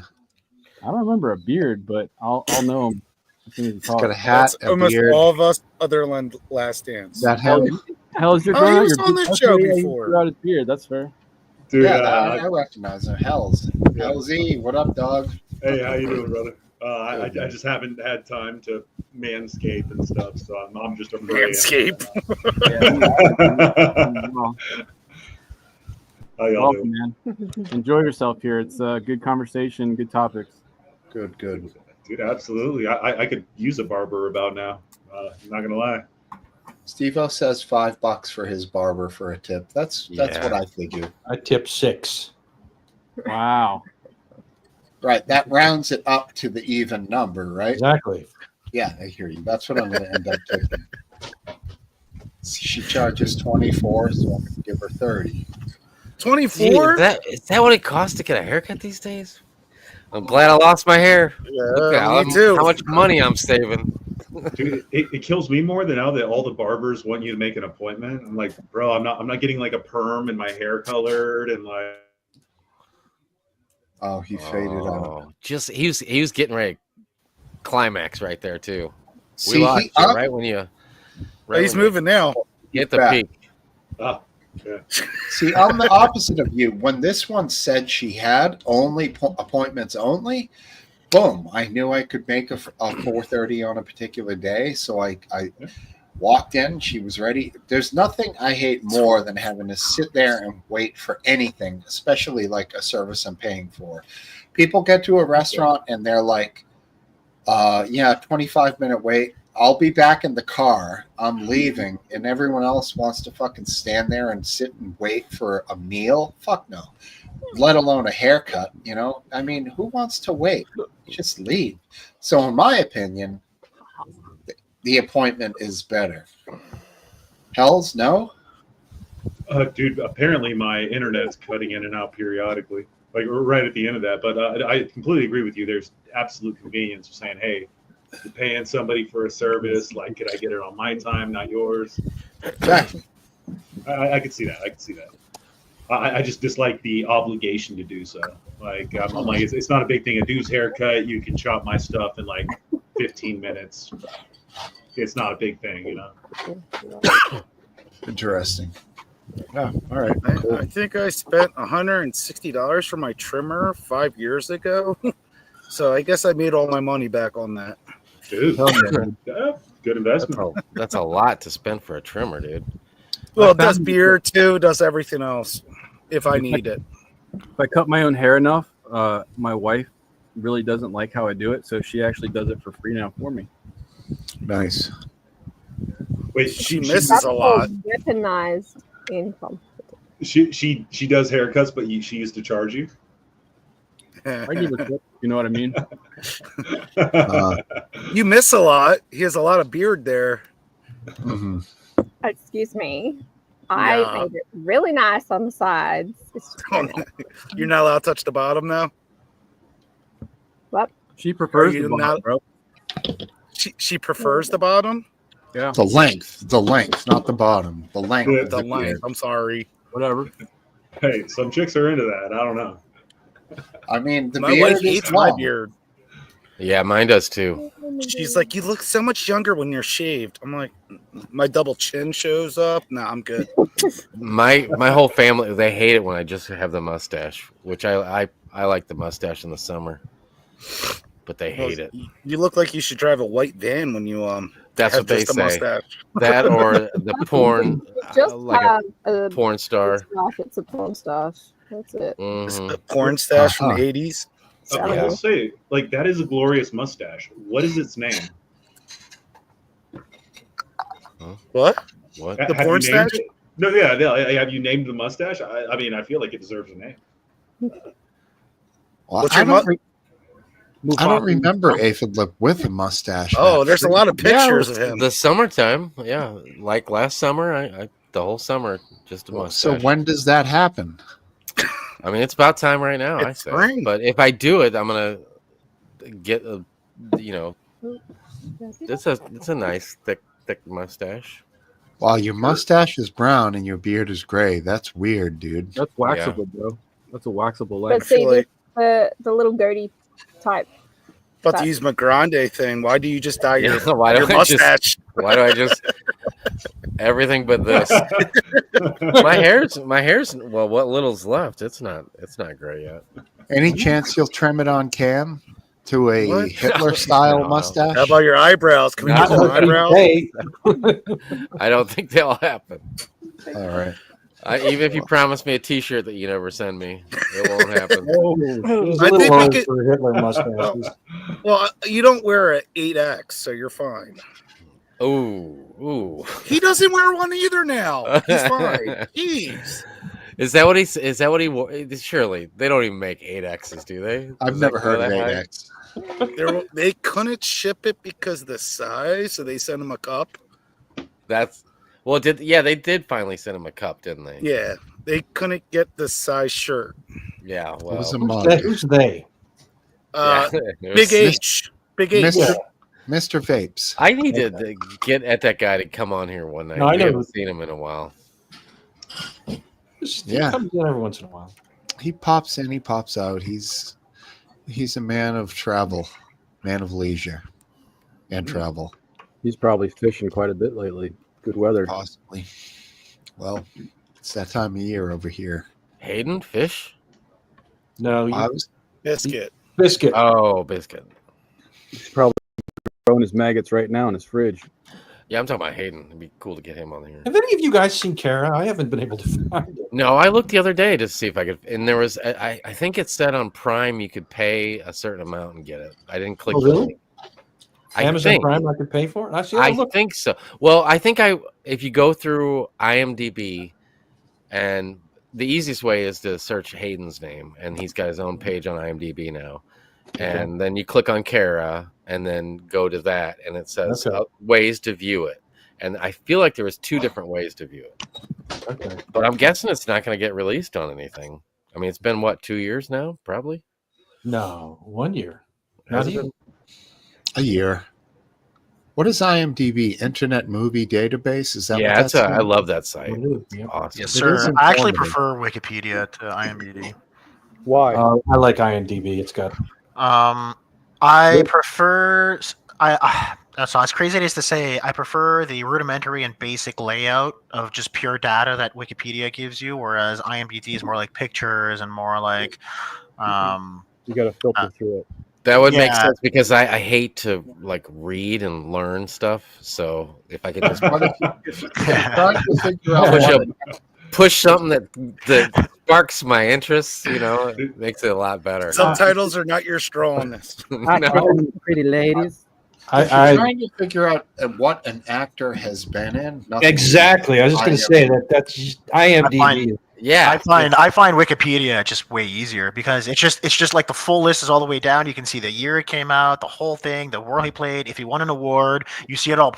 I don't remember a beard, but I'll know him as soon as he talks. got a hat, That's almost all of us other than Last Dance. That him? Hell's your Oh, he growing was out on your this show okay, yeah, he before. grew out his beard. That's fair. Dude, Yeah, I recognize him. Hells. LZ, what up, dog? Hey, how you doing, brother? I just haven't had time to manscape and stuff, so I'm just afraid. Manscape. How y'all Welcome, doing? man. Enjoy yourself here. It's a good conversation, good topics. Good. Dude, absolutely. I could use a barber about now. I'm not gonna lie. Steve-O says $5 for his barber for a tip. That's what I figured. I tip 6. Wow. Right. That rounds it up to the even number, right? Exactly. Yeah, I hear you. That's what I'm going to end up tipping. She charges 24, so I'm going to give her 30. 24? Is that what it costs to get a haircut these days? I'm glad I lost my hair. Look at me too. how much money I'm saving. Dude, it kills me more than now that all the barbers want you to make an appointment. I'm like, bro, I'm not getting like a perm and my hair colored and like. Oh, he faded out. Just he was getting ready to climax right there too. See, We lost you right when you. Right He's when you moving now. hit the Back. peak. Ah, yeah. See, I'm the opposite of you. When this one said she had only appointments only, boom! I knew I could make a 4:30 on a particular day. So I walked in. She was ready. There's nothing I hate more than having to sit there and wait for anything, especially like a service I'm paying for. People get to a restaurant and they're like, 25-minute wait. I'll be back in the car. I'm leaving, and everyone else wants to fucking stand there and sit and wait for a meal. Fuck no. Let alone a haircut, you know? I mean, who wants to wait? Just leave. So, in my opinion, the appointment is better. Hells, no? Dude, apparently my internet's cutting in and out periodically, like right at the end of that. But I completely agree with you. There's absolute convenience of saying, hey, you're paying somebody for a service. Like, could I get it on my time, not yours? Exactly. I could see that. I could see that. I just dislike the obligation to do so. Like, I'm like, it's not a big thing. A dude's haircut, you can chop my stuff in like 15 minutes. It's not a big thing, you know? Interesting. Yeah, all right. I think I spent $160 for my trimmer 5 years ago. So I guess I made all my money back on that. Dude, yeah, good investment. That's a lot to spend for a trimmer, dude. Well, it does beard too, does everything else if I need it. If I cut my own hair enough, my wife really doesn't like how I do it, so she actually does it for free now for me. Nice. Wait, she misses a lot. Weaponized income. She does haircuts, but she used to charge you. I give a tip, you know what I mean? You miss a lot. He has a lot of beard there. Mm-hmm. Excuse me. I made it really nice on the sides. It's You're not allowed to touch the bottom now? What? She prefers Are you the bottom, not- bro. She prefers the bottom? Yeah. The length, not the bottom. The length. Yeah, of The the length. beard. I'm sorry. Whatever. Hey, some chicks are into that. I don't know. I mean, the My beard wife is hates my long. beard. Yeah, mine does too. She's like, you look so much younger when you're shaved. I'm like, my double chin shows up. Nah, I'm good. My whole family, they hate it when I just have the mustache, which I like the mustache in the summer, but they hate it. You look like you should drive a white van when you That's have what they just a say. mustache. That or the porn, Just like have a porn star. mustache. It's a porn stash. That's it. Mhm. A porn stash from Uh-huh. the 80s. I will say, like, that is a glorious mustache. What is its name? What? What? The Have porn you named stash? it? No, yeah. Have you named the mustache? I mean, I feel like it deserves a name. Well, What's I your don't, mu- I don't remember Aphid Lip with a mustache. Oh, there's a lot of pictures of him. The summertime, yeah, like last summer, I the whole summer just a So mustache. when does that happen? I mean, it's about time right now. I It's say, spring. but if I do it, I'm gonna get a, it's a nice thick mustache. While your mustache is brown and your beard is gray, that's weird, dude. That's waxable, bro. That's a waxable But length. see, the little goatee type. About to use my grande thing. Why do you just dye your, Why your do I just? mustache? Why do I just? Everything but this. My hair's well, what little's left? It's not gray yet. Any chance you'll trim it on cam to a What? Hitler style No. mustache? How about your eyebrows? Can we Not get some eyebrows? Hey, I don't think they'll happen. All right. Even if you promise me a T-shirt that you never send me, it won't happen. it was I a little think we long could- for Hitler mustaches. Well, you don't wear an 8X, so you're fine. Ooh. He doesn't wear one either now. He's fine. Jeez. Is that what he wore? Surely they don't even make 8Xs, do they? I've Is never that heard of that high? 8X. They couldn't ship it because of the size, so they sent him a cup. They did finally send him a cup, didn't they? Yeah, they couldn't get the size shirt. Yeah. Well, It was a Who's mug. that- Who's they? yeah, it Big was- H. Big H. Mr. Vapes. I need to get at that guy to come on here one night. No, I We know. haven't seen him in a while. Yeah. He comes in every once in a while. He pops in, he pops out. He's a man of travel, man of leisure and travel, He's probably fishing quite a bit lately. Good weather. possibly. Well, it's that time of year over here. Hayden Fish? No, I was Biscuit. biscuit. Oh, Biscuit. He's probably growing his maggots right now in his fridge. Yeah, I'm talking about Hayden. It'd be cool to get him on here. Have any of you guys seen Kara? I haven't been able to find it. No, I looked the other day to see if I could, and there was, I think it said on Prime you could pay a certain amount and get it. I didn't click. Oh, the really? link. Amazon Prime, I could pay for it. I think so. Well, I think if you go through IMDb, and the easiest way is to search Hayden's name, and he's got his own page on IMDb now. And then you click on Kara, and then go to that, and it says ways to view it. And I feel like there was 2 different ways to view it. Okay. But I'm guessing it's not going to get released on anything. I mean, it's been what, 2 years now, probably? No, 1 year. Has Not it even. A year. What is IMDb? Internet Movie Database? Is that? Yeah, what that's I love that site. Awesome. Yes, sir. I actually prefer Wikipedia to IMDb. Why? I like IMDb. It's got. I prefer. So as crazy as it is to say, I prefer the rudimentary and basic layout of just pure data that Wikipedia gives you, whereas IMDb is more like pictures and more like. You got to filter through it. That would make sense because I hate to like read and learn stuff. So if I could just push something that sparks my interest, it makes it a lot better. Subtitles are not your strongness. Pretty ladies. I'm trying to figure out what an actor has been in. Nothing. Exactly. I was just going to say that's just IMDb. I find Wikipedia just way easier because it's just like the full list is all the way down. You can see the year it came out, the whole thing, the role he played. If he won an award, you see it all,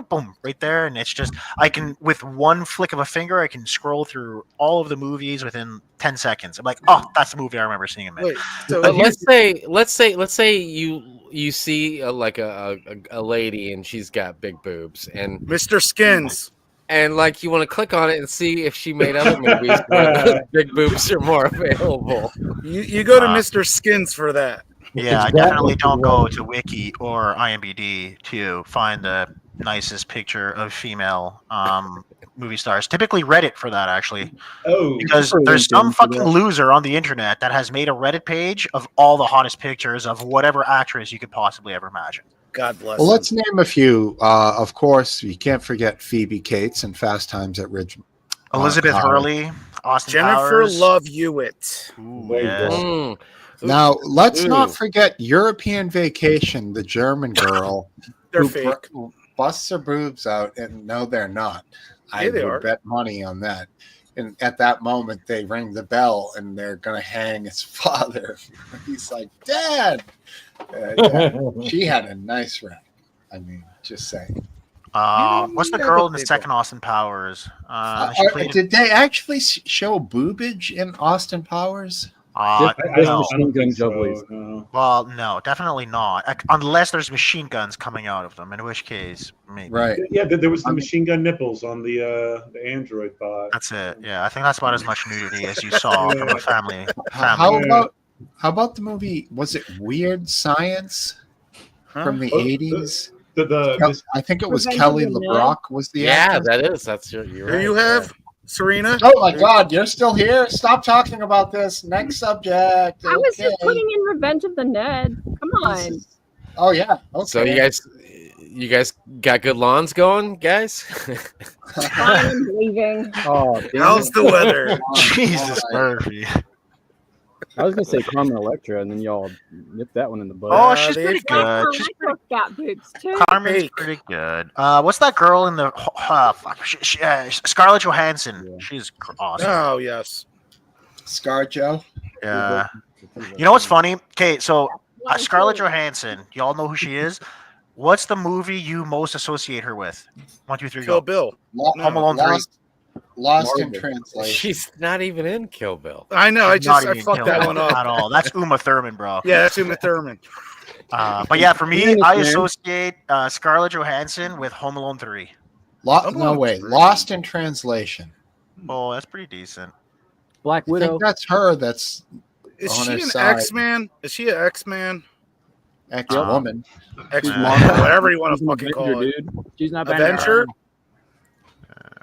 boom, right there. And it's just I can with one flick of a finger, I can scroll through all of the movies within 10 seconds. I'm like, oh, that's the movie I remember seeing him in. Wait, so let's say you see a lady and she's got big boobs and Mr. Skins. And like you want to click on it and see if she made other movies where big boobs are more available. You go to Mr. Skins for that. Yeah, I definitely don't go to Wiki or IMDb to find the nicest picture of female movie stars. Typically Reddit for that, actually. Oh, because there's some fucking loser on the internet that has made a Reddit page of all the hottest pictures of whatever actress you could possibly ever imagine. God bless. Well, let's name a few. Of course, you can't forget Phoebe Cates and Fast Times at Ridgemont. Elizabeth Hurley, Austin Jennifer Powers. Love Hewitt. Yes. Now, let's not forget European Vacation, the German girl They're who fake. busts her boobs out, and no, they're not. I Yeah, they would are. bet money on that. And at that moment, they ring the bell, and they're going to hang his father. He's like, Dad! She had a nice rack. I mean, just saying. What's the girl in the second Austin Powers? She played Did they actually show boobage in Austin Powers? no. Machine gun jugglies. Well, no, definitely not. Unless there's machine guns coming out of them, in which case, maybe. Right. Yeah, there was the machine gun nipples on the Android bot. That's it. Yeah, I think that's about as much nudity as you saw from a family. How about the movie? Was it Weird Science from the 80s? I think it was Revenge Kelly of the LeBrock was the Yeah, actress. that is. That's you're Here right. you have Serena. Oh my God, you're still here? Stop talking about this. Next subject. I was just Okay. putting in Revenge of the Ned. Come on. Oh yeah. Okay. So you guys got good lawns going, guys? I'm leaving. Oh, damn How's it. the weather? Jesus, Murphy. I was gonna say Carmen Electra, and then y'all nipped that one in the butt. Oh, she's they pretty fake. good. She's Electra's got boobs too. Carmen's Fake. pretty good. What's that girl in the Scarlett Johansson? She's awesome. Oh yes. ScarJo. Yeah. You know what's funny? Okay, so Scarlett Johansson. Y'all know who she is. What's the movie you most associate her with? 1, 2, 3, Kill go. Bill. Home Alone 3. Lost in Marvel. translation. She's not even in Kill Bill. I know. I Not I even fucked Kill that Bill one up. at all. That's Uma Thurman, bro. Yeah, that's Uma Thurman. But yeah, for me, I associate Scarlett Johansson with Home Alone 3. No way. Lost in translation. Oh, that's pretty decent. Black I Widow. think that's her. That's Is on she her an side. X-Man? Is she an X-Man? Ex-woman. X-Man, whatever you want She's to an fucking call Avenger, it. dude. She's not Avenger?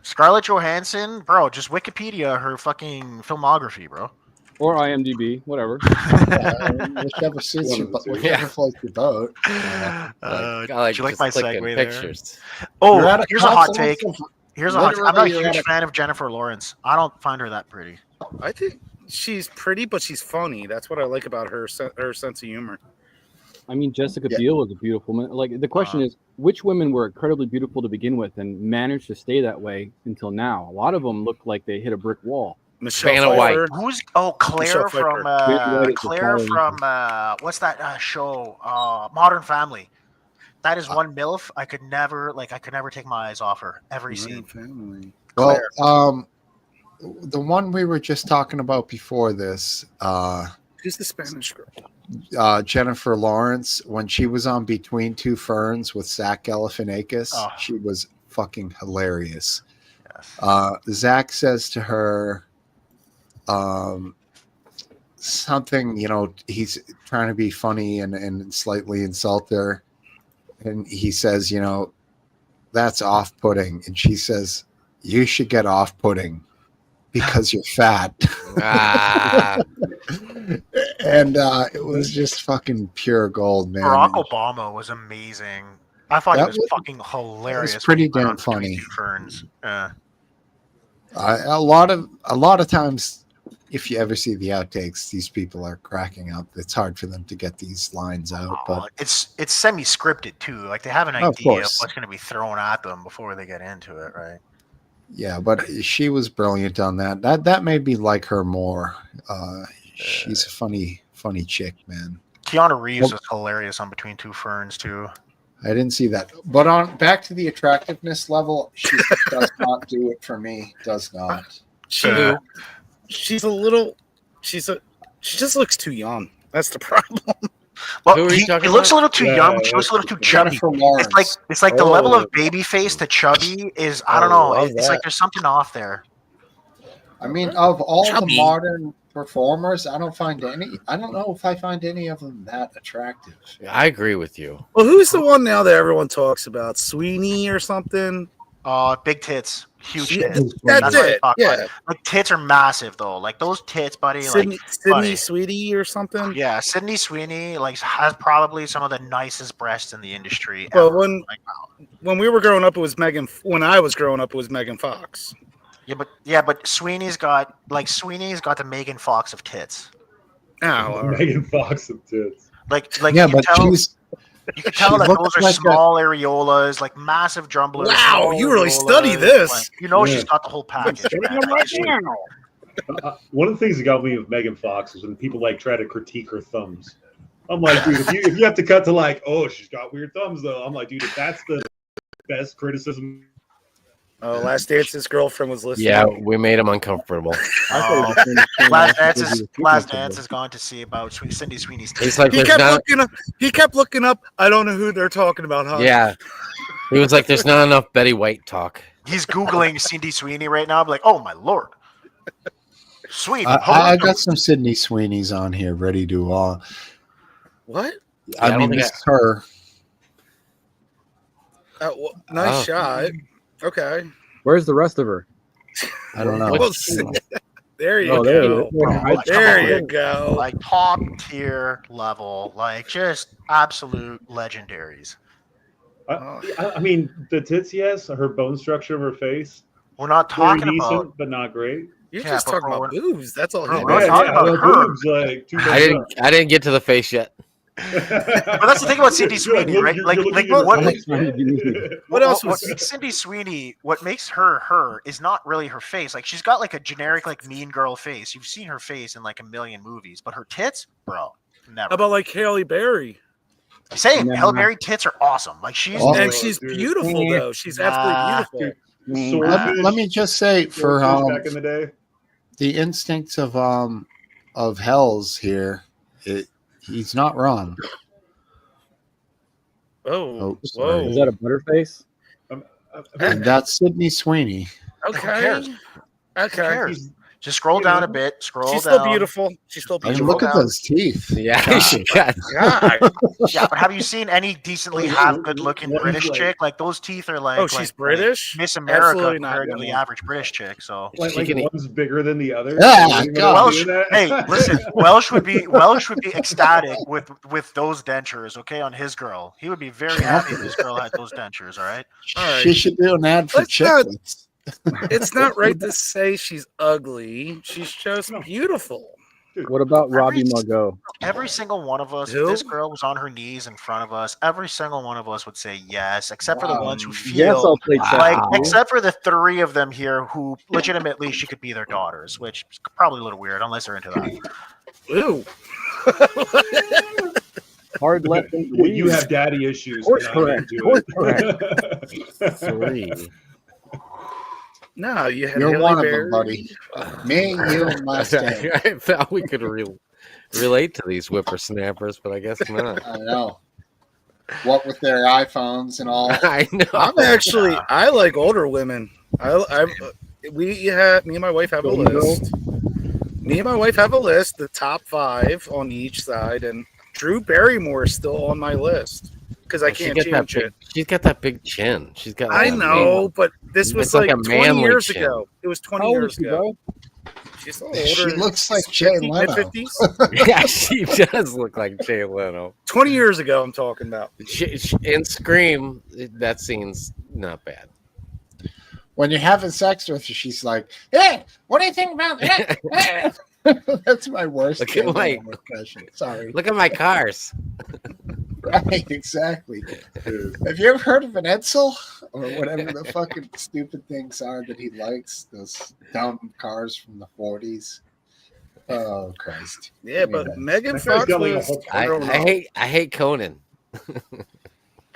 Scarlett Johansson, bro, just Wikipedia her fucking filmography, bro. Or IMDb, whatever. Whichever suits your whichever floats your boat. I Do like you like just my clicking segue there? pictures. Oh, You're at a here's a hot consulate take. of- Here's a hot take. I'm not a literally, you're huge at a- fan of Jennifer Lawrence. I don't find her that pretty. I think she's pretty, but she's funny. That's what I like about her sense of humor. I mean, Jessica Biel was a beautiful woman. Like the question is, which women were incredibly beautiful to begin with and managed to stay that way until now? A lot of them look like they hit a brick wall. Michelle Vanna White. Who's Michelle Claire from Pfeiffer. Claire from what's that show? Modern Family. That is one MILF I could never take my eyes off her every scene. Family. Well, the one we were just talking about before this, Who's the Spanish girl? Jennifer Lawrence, when she was on Between Two Ferns with Zach Galifianakis, she was fucking hilarious. Yes. Zach says to her, something, he's trying to be funny and slightly insult her. And he says, that's off-putting. And she says, you should get off-putting because you're fat. And it was just fucking pure gold, man. Barack Obama was amazing. I thought he was fucking hilarious. It was pretty when he damn went on Between funny. Two Ferns. Yeah. A lot of times, if you ever see the outtakes, these people are cracking up. It's hard for them to get these lines out, but It's semi-scripted too. Like they have an Of idea of course. what's going to be thrown at them before they get into it, right? yeah, but she was brilliant on that. That made me like her more. She's a funny chick, man. Keanu Reeves Well- was hilarious on Between Two Ferns too. I didn't see that, but on back to the attractiveness level, she does not do it for me. Does not. She's a little. She just looks too young. That's the problem. Well, Who are you he talking looks a about? little too young, but she looks a little too chubby. Jennifer Lawrence. It's like the level of baby face to chubby is I don't know. It's like there's something off there. I mean, of all Chubby. the modern performers, I don't know if I find any of them that attractive. I agree with you. Well, who's the one now that everyone talks about? Sweeney or something? Big tits, huge Yeah, tits. that's what I'm it, talking about. yeah. Like tits are massive though. Like those tits, buddy. Sydney buddy. Sweetie or something? Yeah, Sydney Sweeney has probably some of the nicest breasts in the industry. Well, ever. when we were growing up, it was Megan. When I was growing up, it was Megan Fox. but Sweeney's got the Megan Fox of tits. Oh, all right. Megan Fox of tits. Like Yeah, you but tell, she's you can tell she that looks those are like small areolas, like massive drumblers. Wow, small you really study areolas, this. like, she's got the whole package. man. One of the things that got me with Megan Fox was when people try to critique her thumbs. I'm like, dude, if you have to cut to oh, she's got weird thumbs though. I'm like, dude, if that's the best criticism. Oh, Last Dance, his girlfriend was listening. Yeah, we made him uncomfortable. Last Dance has gone to see about Cindy Sweeney's tits. He's like, He kept looking up. I don't know who they're talking about, huh? yeah. He was like, there's not enough Betty White talk. He's Googling Cindy Sweeney right now. I'm like, oh my lord. Sweet. I got some Sydney Sweeney's on here ready to. What? I mean, think it's her. Nice Oh. shot. Okay. Where's the rest of her? I don't know. Well, there you Oh, go. there There you go. Like top tier level, like just absolute legendaries. I mean, the tits, yes. Her bone structure of her face. We're not very talking decent, about. but not great. You're Yeah, just but talking about we're- boobs. That's all. We're you not know. talking about her. boobs, like, two I didn't get to the face yet. But that's the thing about Cindy Sweeney, right? Like what else what was- makes Cindy Sweeney? What makes her is not really her face. Like she's got like a generic mean girl face. You've seen her face in like a million movies, but her tits, bro, never. How about like Halle Berry? Same. Halle Berry tits are awesome. Like she's And she's beautiful though. She's absolutely beautiful. Let me just say for back in the day. the instincts of Hell's here, he's not wrong. Oh, sorry. Is that a butterface? And that's Sydney Sweeney. Okay. Okay. Just scroll down a bit. Scroll She's down. still beautiful. She's still I mean, beautiful. look at those teeth. Yeah, she got. Yeah, but have you seen any decently half good-looking British chick? Like those teeth are like. Oh, she's like British? Miss America Absolutely not, compared to the yeah. average British chick. So. Like one's bigger than the other. Ah, You know God. what I'm doing Welsh, that? hey, listen. Welsh would be ecstatic with those dentures. Okay, on his girl, he would be very happy if his girl had those dentures. All right. All right. She should do an ad for Let's not- Chiclets. It's not right to say she's ugly. She's just beautiful. What about Robbie Margot? Every single one of us, if this girl was on her knees in front of us, every single one of us would say yes, except for the ones who Yes, feel I'll play like, second. except for the 3 of them here who legitimately she could be their daughters, which is probably a little weird unless they're into that. Ooh. Hard left. You have daddy issues. Course not correct. into Course it. Three. No, you had You're Halle one of them, Berry. buddy. Me, you, and Mustang. I thought we could relate to these whippersnappers, but I guess not. I know. What with their iPhones and all. I know. I like older women. Me and my wife have a list. Me and my wife have a list, the top 5 on each side, and Drew Barrymore is still on my list because I can't change it. She's got that big chin. She's got. I know, but this was It's like like a 20 manly years chin. ago. It was 20 How old years is she, ago. She's older. She looks like Jay Leno. Mid-50s? Yeah, she does look like Jay Leno. 20 years ago, I'm talking about. In Scream, that scene's not bad. When you're having sex with her, she's like, "Hey, what do you think about that?" That's my worst. Look at Jay my Leno impression. Sorry. Look at my cars. Right, exactly. Have you ever heard of an Edsel or whatever the fucking stupid things are that he likes? Those dumb cars from the 40s. Oh Christ! Yeah, but Megan Fox was. I hate Conan.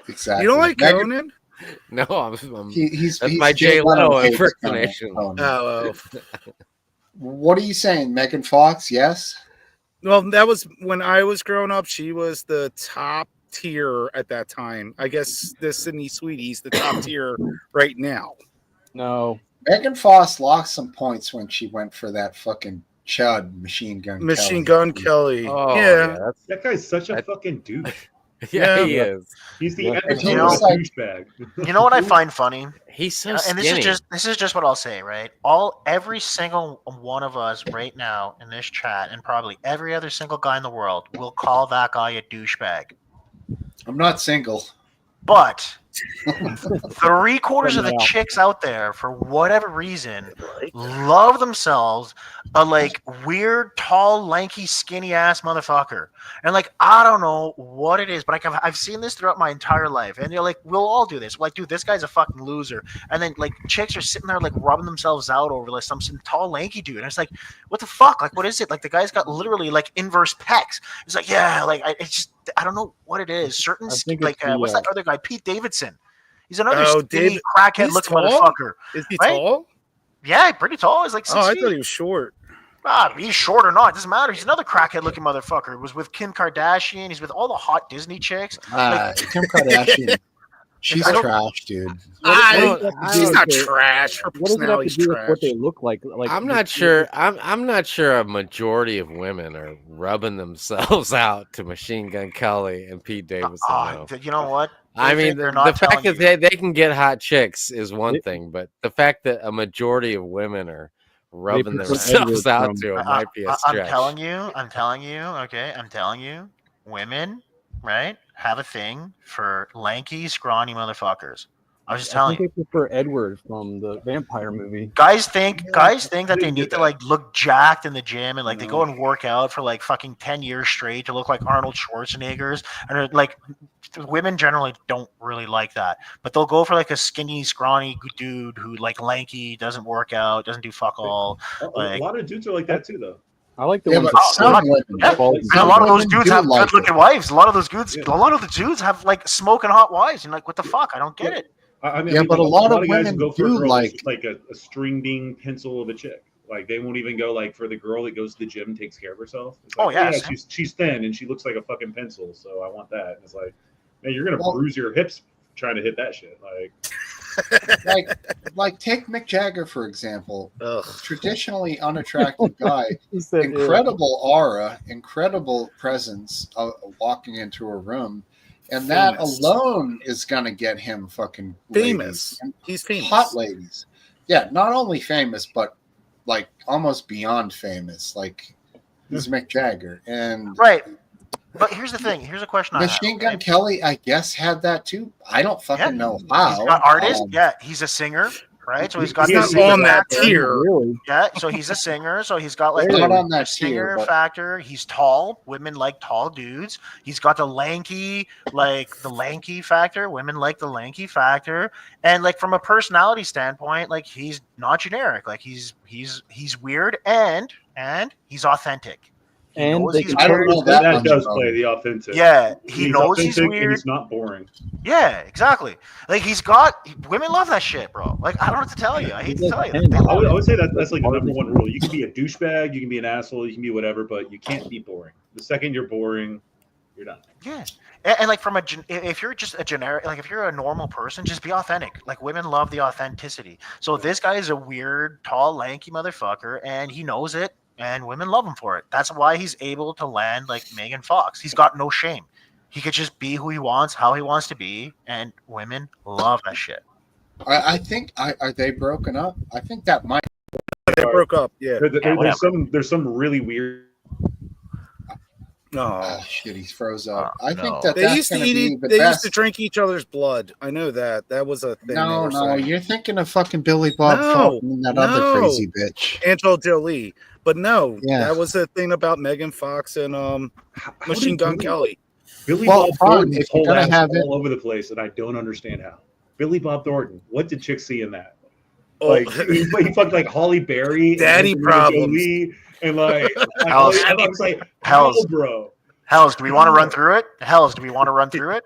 Exactly. You don't like Megan- Conan? No, He's that's my Jay Leno impersonation. Oh. What are you saying, Megan Fox? Yes. Well, that was when I was growing up. She was the top tier at that time. I guess the Sydney Sweetie's the top tier right now. No. Megan Fox lost some points when she went for that fucking chud Machine Gun Kelly. Oh, yeah. That guy's such a fucking douche. Yeah, he is. He's the You epitome know- of a douchebag. You know what I find funny? He's so And this is just what I'll say, right? Every single one of us right now in this chat, and probably every other single guy in the world, will call that guy a douchebag. I'm not single. But 3/4 of the chicks out there, for whatever reason, love themselves a like weird, tall, lanky, skinny ass motherfucker. And like, I don't know what it is, but I've seen this throughout my entire life. And you're like, we'll all do this. Like, dude, this guy's a fucking loser. And then like chicks are sitting there like rubbing themselves out over like some tall, lanky dude. And it's like, what the fuck? Like, what is it? Like the guy's got literally like inverse pecs. It's like, yeah, like it's just I don't know what it is. Certain like what's that other guy? Pete Davidson. He's another skinny crackhead looking motherfucker. Is he right? tall? Yeah, pretty tall. He's like 6 Oh, I feet. thought he was short. He's short or not, it doesn't matter. He's another crackhead looking motherfucker. He was with Kim Kardashian. He's with all the hot Disney chicks. Kim Kardashian. She's I don't- trash, dude. She's not trash. Her What does it have to personality's do with trash. what they look like? Like I'm not sure. I'm not sure a majority of women are rubbing themselves out to Machine Gun Kelly and Pete Davidson. though. You know what? I They mean, think they're the not fact telling that they can get hot chicks is one thing, but the fact that a majority of women are rubbing prefer themselves Edward out from- to it might be a I'm stretch. telling you, okay? I'm telling you, women, right, have a thing for lanky, scrawny motherfuckers. I was just I telling think you. I prefer Edward from the vampire movie. Guys think that they need to like look jacked in the gym and like they go and work out for like fucking 10 years straight to look like Arnold Schwarzenegger's, and they're, like women generally don't really like that, but they'll go for like a skinny, scrawny dude who like lanky, doesn't work out, doesn't do fuck all. A Like, lot of dudes are like that too, though. I like the Yeah, ones but that some women, yeah, and a lot of those dudes have good-looking wives. A lot of those dudes have like smoking hot wives. And like, what the fuck? I don't get it. I mean, Yeah, but a lot of guys women will go for do a girl like- that's like a string bean pencil of a chick. Like they won't even go like for the girl that goes to the gym and takes care of herself. It's like, Oh, yeah, same. she's thin and she looks like a fucking pencil, so I want that. And it's like, man, you're gonna Well- bruise your hips trying to hit that shit. like take Mick Jagger for example. Ugh. Traditionally unattractive guy, He said, incredible aura, incredible presence walking into a room, and that Famous. alone is gonna get him fucking Famous. ladies. And He's famous. hot ladies. Yeah, not only famous, but like almost beyond famous. Like he's Mick Jagger, and Right. But here's the thing. Here's a question I have. Machine Gun Kelly, I guess, had that too. I don't fucking know how. He's got artist. Um, Yeah, he's a singer. right? So he's got He's the not on singer that factor. tier. Really? Yeah, so he's a singer, so he's got like Not the on that singer tier, but- factor. He's tall. Women like tall dudes. He's got the lanky factor. Women like the lanky factor. And like from a personality standpoint, like he's not generic. Like he's weird and he's authentic. He And knows they he's can I don't weird. know That, that much does about play him. the authentic. Yeah, he He's knows he's authentic weird. and he's not boring. Yeah, exactly. Like women love that shit, bro. Like I don't know what to tell you. I hate to tell you. They I love would, it. I would say that's like the number one rule. You can be a douchebag, you can be an asshole, you can be whatever, but you can't be boring. The second you're boring, you're done. Yeah, and like if you're just a generic, like if you're a normal person, just be authentic. Like women love the authenticity. So this guy is a weird, tall, lanky motherfucker, and he knows it, and women love him for it. That's why he's able to land like Megan Fox. He's got no shame. He could just be who he wants, how he wants to be, and women love that shit. I think are they broken up? I think that might. They broke up. Yeah. There's some really weird. No. Oh, shit, he's froze up. I think They that's used to gonna be the They used best. to drink each other's blood. I know that. That was a thing. No, they were saying. you're thinking of fucking Billy Bob No, Thornton and that other crazy bitch. Angela Jolie. But no, Yeah. that was the thing about Megan Fox and Machine Gun Kelly. Billy Well, Bob fine, Thornton's if you're whole gonna ass have it- all over the place, and I don't understand how. Billy Bob Thornton, what did chicks see in that? Oh. Like he fucked like Holly Berry, Daddy and problems. Jolie, and like Hells. I was like, Hells. how, bro? Hells, do we want to run through it? Hells, do we want to run through it?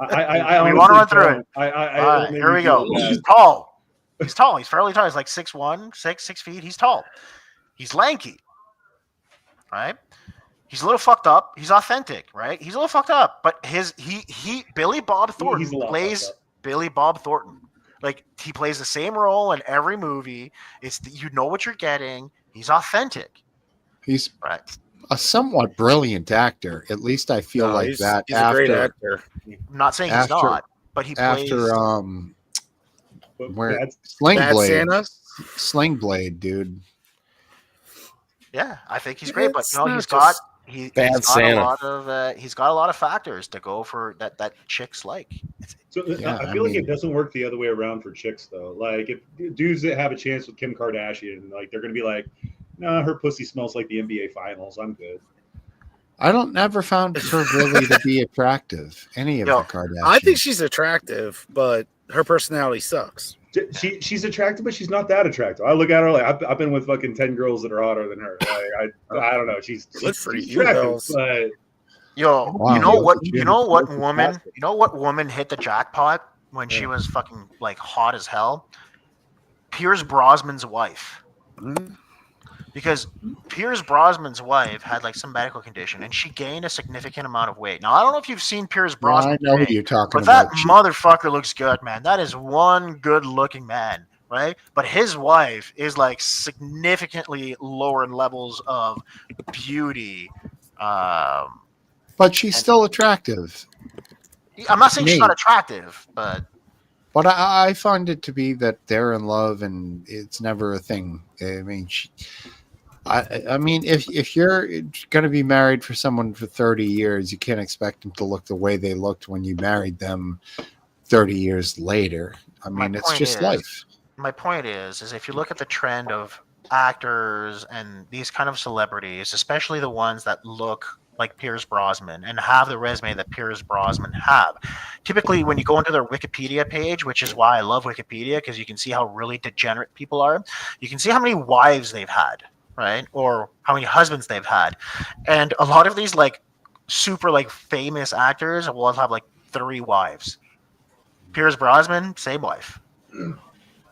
I we want to run through honestly it. don't. I All right, it made here me we go. feel bad. He's tall. He's tall. He's fairly tall. He's like 6'1", 6 feet. He's tall. He's lanky. Right? He's a little fucked up. He's authentic, right? He's a little fucked up, but Billy Bob Thornton He's a lot plays fucked up. Billy Bob Thornton. Like he plays the same role in every movie. You know what you're getting. He's authentic. He's right. a somewhat brilliant actor. At least I feel like he's, that. He's after, a great actor. I'm not saying he's not, but he plays. Where Bad Sling Bad Blade, Santa? Sling Blade, dude. Yeah, I think he's great, but It's you know not he's got Bad got Santa. he's got a lot of factors to go for that chicks like. So Yeah, I I feel like mean- it doesn't work the other way around for chicks though. Like if dudes that have a chance with Kim Kardashian, like they're gonna be like, nah, her pussy smells like the NBA Finals. I'm good. I don't never found her really to be attractive. Any of Yo, the Kardashians. I think she's attractive, but her personality sucks. She's attractive, but she's not that attractive. I look at her like I've been with fucking 10 girls that are hotter than her. Like, I don't know. She's Good for she's you, attractive, Hells. but Yo, Wow. you know what? That's You know what beautiful. woman? You know what woman hit the jackpot when she was fucking like hot as hell? Pierce Brosnan's wife. Because Pierce Brosnan's wife had like some medical condition, and she gained a significant amount of weight. Now I don't know if you've seen Pierce Yeah, Brosnan, I know who today, you're talking but that about. motherfucker looks good, man. That is one good-looking man, right? But his wife is like significantly lower in levels of beauty. But she's still attractive. I'm not saying she's Me. not attractive, but But I find it to be that they're in love and it's never a thing. I mean, I mean, if you're going to be married for someone for 30 years, you can't expect them to look the way they looked when you married them 30 years later. I mean, it's point just is- life. my point is if you look at the trend of actors and these kind of celebrities, especially the ones that look like Pierce Brosnan and have the resume that Pierce Brosnan have, typically when you go into their Wikipedia page, which is why I love Wikipedia, because you can see how really degenerate people are. You can see how many wives they've had, right? Or how many husbands they've had. And a lot of these like super like famous actors will have like 3 wives. Pierce Brosnan, same wife.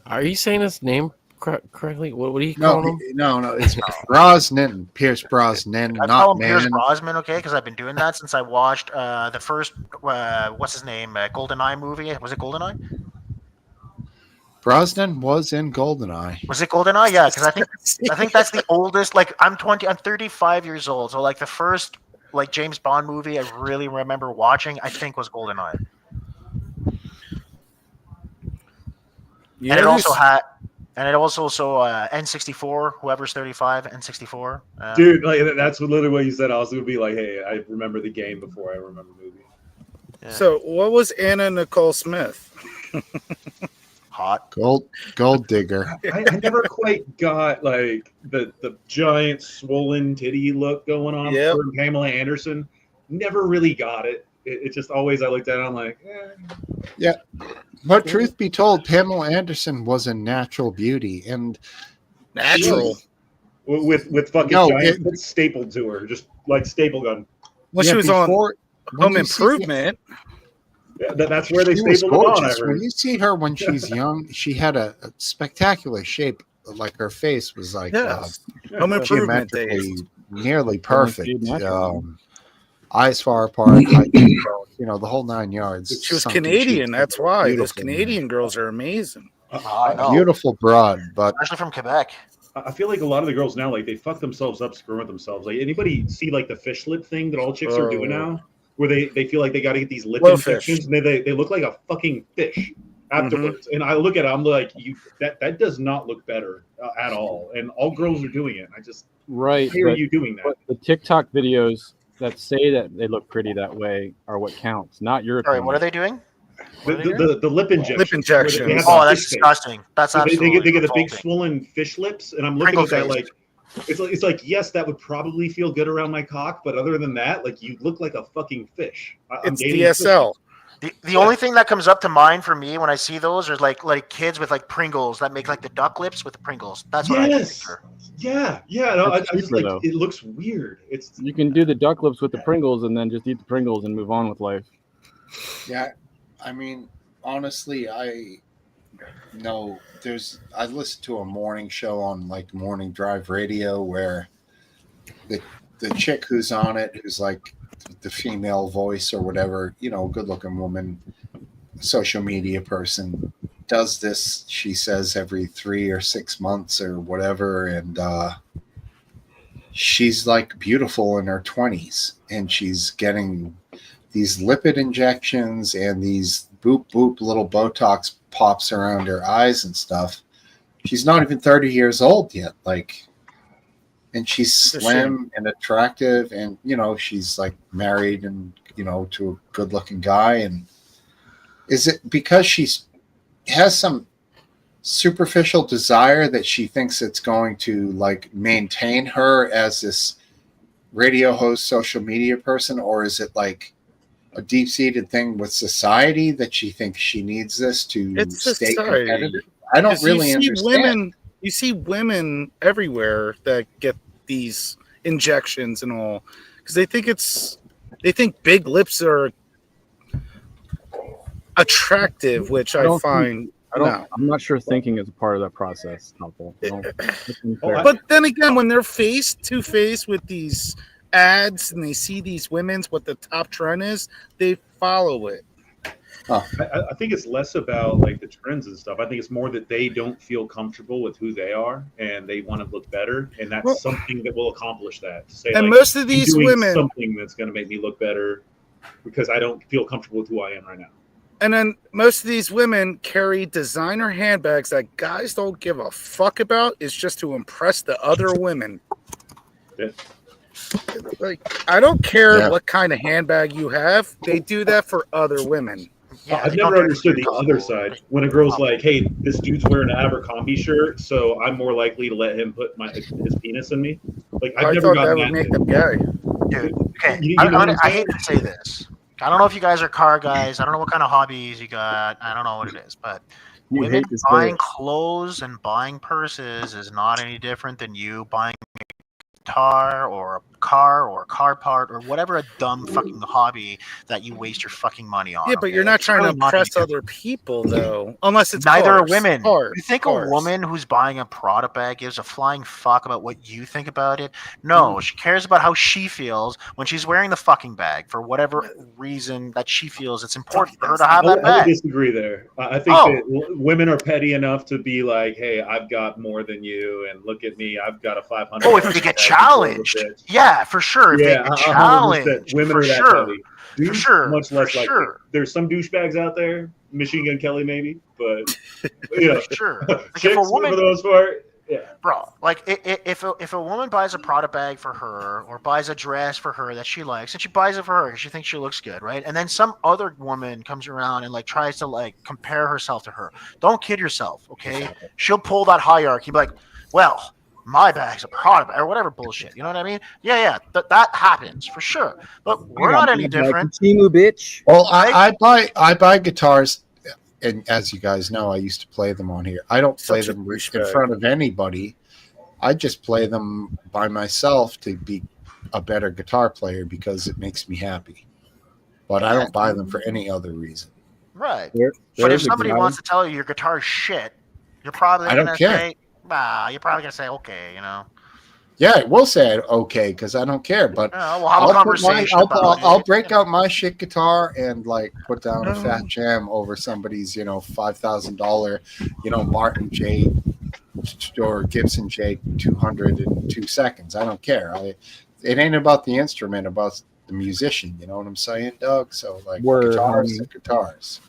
Are you saying his name correctly? What do you call him? No, it's Brosnan, Pierce Brosnan, I call not him Pierce man. Brosnan, okay, because I've been doing that since I watched the first what's his name, GoldenEye movie. Was it GoldenEye? Brosnan was in Goldeneye. Was it GoldenEye? Yeah, because I think that's the oldest. Like I'm 35 years old, so like the first like James Bond movie I really remember watching, I think was GoldenEye. Yeah, And it also had, and it also N64. Whoever's 35, N64. dude, like that's literally what you said. I was gonna be like, hey, I remember the game before I remember the movie. So what was Anna Nicole Smith? Hot. hot. Gold digger. I never quite got like the giant swollen titty look going on for Pamela Anderson. Never really got it. It just always I looked at it, I'm like, Yeah. But truth be told, Pamela Anderson was a natural beauty and natural with fucking giant tits stapled to her, just like staple gun. Well, she was on Home Improvement. That's where they She was stapled it on. I gorgeous. heard. When you see her when she's young, she had a spectacular shape. Like her face was like Home Improvement geometrically days. nearly perfect. Eyes far apart, the whole 9 yards. She was Sunken Canadian. cheeks. That's why those Beautiful. Canadian girls are amazing. I know. Beautiful broad, but Especially from Quebec. I feel like a lot of the girls now, like they fuck themselves up screwing with themselves. Like anybody see like the fish lip thing that all chicks are doing now, where they feel like they got to get these lip injections and they look like a fucking fish afterwards. And I look at it, I'm like, that does not look better at all. And all girls are doing it. I just Right. Why are but- you doing that? but the TikTok videos that say that they look pretty that way are what counts, not your Sorry, opinion. what are they doing? The lip injection. Lip injection. Oh, that's disgusting. That's absolutely they get the big revolting. swollen fish lips, and I'm looking Pringle at that face. like it's like yes, that would probably feel good around my cock, but other than that, like you look like a fucking fish. I'm It's dating a fish. DSL. The only thing that comes up to mind for me when I see those is like kids with like Pringles that make like the duck lips with the Pringles. That's what I Yes. picture. Yeah. No, I That's just cheaper, like though. it looks weird. It's You can do the duck lips with the Pringles and then just eat the Pringles and move on with life. yeah, I mean, honestly, I listened to a morning show on like Morning Drive Radio where the chick who's on it, who's like the female voice or whatever, good looking woman, social media person, does this, she says, every 3 or 6 months or whatever. And she's like beautiful in her 20s and she's getting these lipid injections and these boop little Botox pops around her eyes and stuff. She's not even 30 years old yet. And she's slim and attractive, and she's like married and to a good looking guy. And is it because she has some superficial desire that she thinks it's going to like maintain her as this radio host, social media person, or is it like a deep-seated thing with society that she thinks she needs this to It's stay society. competitive? I don't 'Cause really you see understand. You see women everywhere that get these injections and all because they think big lips are attractive, which I find. No. I'm not sure thinking is a part of that process. Helpful. But then again, when they're face to face with these ads and they see these women's what the top trend is, they follow it. I think it's less about like the trends and stuff. I think it's more that they don't feel comfortable with who they are and they want to look better, and that's something that will accomplish that. To say, and like, most of I'm these doing women- something that's going to make me look better because I don't feel comfortable with who I am right now. And then most of these women carry designer handbags that guys don't give a fuck about. It's just to impress the other women. Yeah. Like, I don't care what kind of handbag you have. They do that for other women. I've never understood the other side. When a girl's like, "Hey, this dude's wearing an Abercrombie shirt, so I'm more likely to let him put his penis in me." Like, I've I never thought that gotten would that. make them gay. Dude, okay. You know what I'm I hate to say this. I don't know if you guys are car guys. I don't know what kind of hobbies you got. I don't know what it is, but You women hate to say buying it. clothes and buying purses is not any different than you buying a guitar or a car or a car part or whatever a dumb fucking hobby that you waste your fucking money on. Yeah, but okay? you're not It's trying to really not any impress different. other people, though. Unless it's Neither cars. are women. Cars. You think Cars. a woman who's buying a Prada bag gives a flying fuck about what you think about it? No, she cares about how she feels when she's wearing the fucking bag for whatever reason that she feels it's important for her to have that I would bag. disagree there. I think Oh. that women are petty enough to be like, "Hey, I've got more than you, and look at me, I've got a 500." Oh, if they get challenged, yeah, for sure. If they get 100%. challenged, Women for are that sure. petty. For Dudes, sure, much less for like sure. there's some douchebags out there, Machine Gun Kelly maybe, but you know, Sure. chicks for the most part, bro. Like if a woman buys a Prada bag for her or buys a dress for her that she likes, and she buys it for her because she thinks she looks good, right? And then some other woman comes around and like tries to like compare herself to her. Don't kid yourself, okay? She'll pull that hierarchy, be like, well, my bag's a Prada bag or whatever bullshit. You know what I mean? Yeah, that happens for sure. But we're not any different. Timu, bitch. Well, I buy guitars, and as you guys know, I used to play them on here. I don't play them in front of anybody. I just play them by myself to be a better guitar player because it makes me happy. But I don't buy them for any other reason. Right. There But if is a somebody guy- wants to tell you your guitar is shit, you're probably I don't gonna care. say, you're probably gonna say, okay, you know. Yeah, I will say it okay because I don't care. But We'll have a conversation about it. I'll break out my shit guitar and like put down a fat jam over somebody's $5,000 Martin J or Gibson J 200 in 2 seconds. I don't care. It ain't about the instrument, about the musician. You know what I'm saying, Doug? So like guitars are guitars.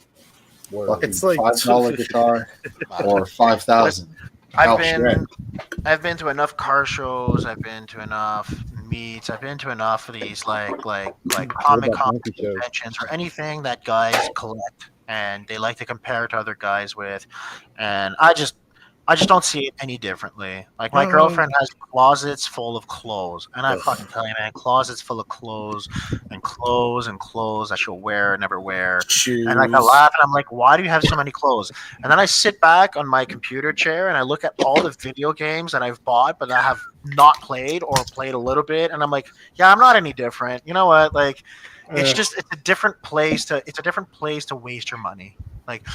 It's like $5 guitar or 5,000. I've been to enough car shows. I've been to enough meets. I've been to enough of these like comic con conventions or anything that guys collect and they like to compare to other guys with, and I just don't see it any differently. Like my girlfriend has closets full of clothes, and I fucking tell you, man, closets full of clothes and clothes and clothes that she'll wear, never wear. Shoes. And like I laugh, and I'm like, why do you have so many clothes? And then I sit back on my computer chair and I look at all the video games that I've bought, but I have not played or played a little bit, and I'm like, yeah, I'm not any different. You know what? Like, it's a different place to waste your money. Like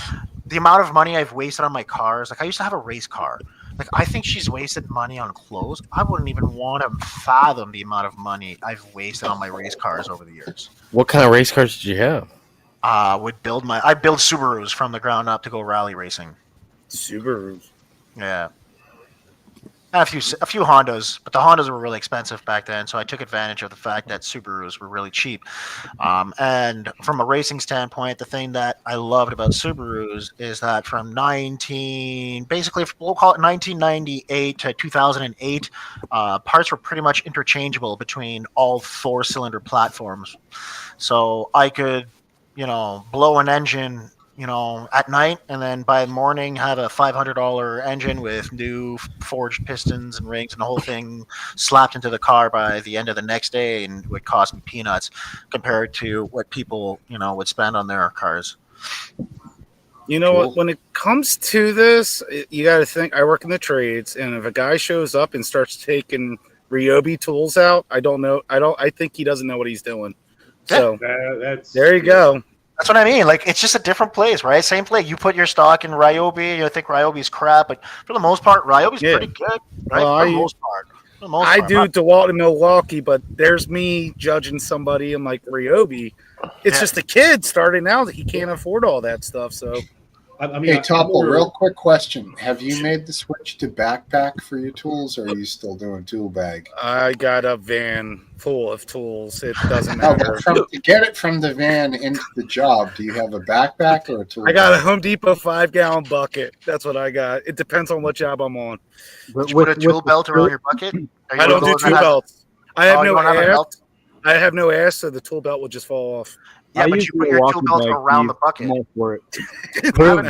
the amount of money I've wasted on my cars. Like I used to have a race car. Like I think she's wasted money on clothes. I wouldn't even want to fathom the amount of money I've wasted on my race cars over the years. What kind of race cars did you have? I build Subarus from the ground up to go rally racing. Subarus. Yeah. And a few Hondas, but the Hondas were really expensive back then, so I took advantage of the fact that Subarus were really cheap. And from a racing standpoint, the thing that I loved about Subarus is that from we'll call it 1998 to 2008, parts were pretty much interchangeable between all 4-cylinder platforms. So I could, blow an engine at night, and then by morning have a $500 engine with new forged pistons and rings and the whole thing slapped into the car by the end of the next day, and it would cost me peanuts compared to what people, would spend on their cars. You know what? When it comes to this, you got to think. I work in the trades, and if a guy shows up and starts taking Ryobi tools out, I don't know. I think he doesn't know what he's doing. So there you go. That's what I mean. Like, it's just a different place, right? Same place. You put your stock in Ryobi, you think Ryobi's crap, but for the most part, Ryobi's pretty good, right? Well, for the most part. I do DeWalt in Milwaukee, but there's me judging somebody. I'm like, Ryobi. It's just a kid starting out that he can't afford all that stuff. So, Hey, Topple, real quick question. Have you made the switch to backpack for your tools, or are you still doing tool bag? I got a van full of tools. It doesn't matter. To get it from the van into the job, do you have a backpack or a tool I got a bag? Home Depot 5-gallon bucket. That's what I got. It depends on what job I'm on. Did you put a tool belt around your bucket? I don't do tool belts. I have no you don't have a ass. belt? I have no ass, so the tool belt will just fall off. Yeah, but you put your tool belt around the bucket. Prove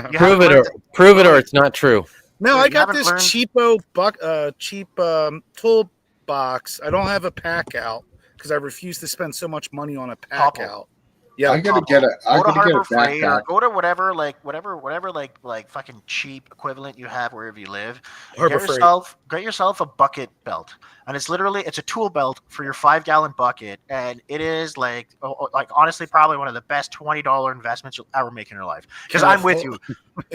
it or it's not true. No, Yeah, I you got haven't this learned- cheap tool box. I don't have a pack out because I refuse to spend so much money on a pack out. Yeah, I gotta get a Freight or backpack. go to whatever fucking cheap equivalent you have wherever you live. Harbor Get Freight. yourself a bucket belt, and it's a tool belt for your 5-gallon bucket, and it is like honestly probably one of the best $20 investments you'll ever make in your life. Because I'm with you.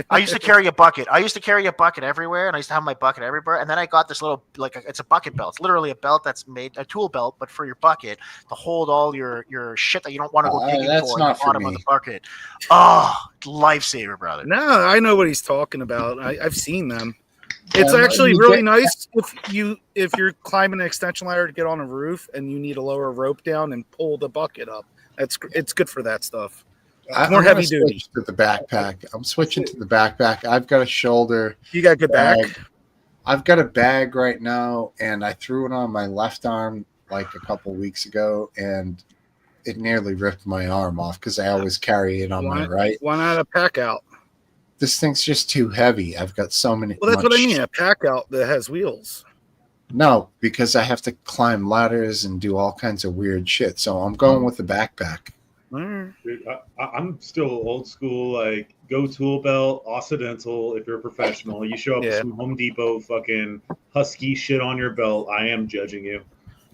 I used to carry a bucket. Everywhere, and I used to have my bucket everywhere. And then I got this little it's a bucket belt. It's literally a belt that's made a tool belt, but for your bucket to hold all your shit that you don't want to go digging that's for in not the for bottom me. of the bucket. Oh, lifesaver, brother. No, I know what he's talking about. I've seen them. It's Yeah, actually you really get- nice if you're climbing an extension ladder to get on a roof and you need to lower a rope down and pull the bucket up. It's good for that stuff. I'm More gonna heavy duty. switch to the backpack. I'm switching to the backpack. I've got a shoulder. You got good back? I've got a bag right now, and I threw it on my left arm like a couple weeks ago, and it nearly ripped my arm off because I always carry it on my right. Why not a pack out? This thing's just too heavy. I've got so many. Well, that's what I mean. A pack out that has wheels. No, because I have to climb ladders and do all kinds of weird shit. So I'm going with the backpack. Dude, I'm still old school, like go tool belt, Occidental. If you're a professional, you show up with some Home Depot fucking husky shit on your belt, I am judging you,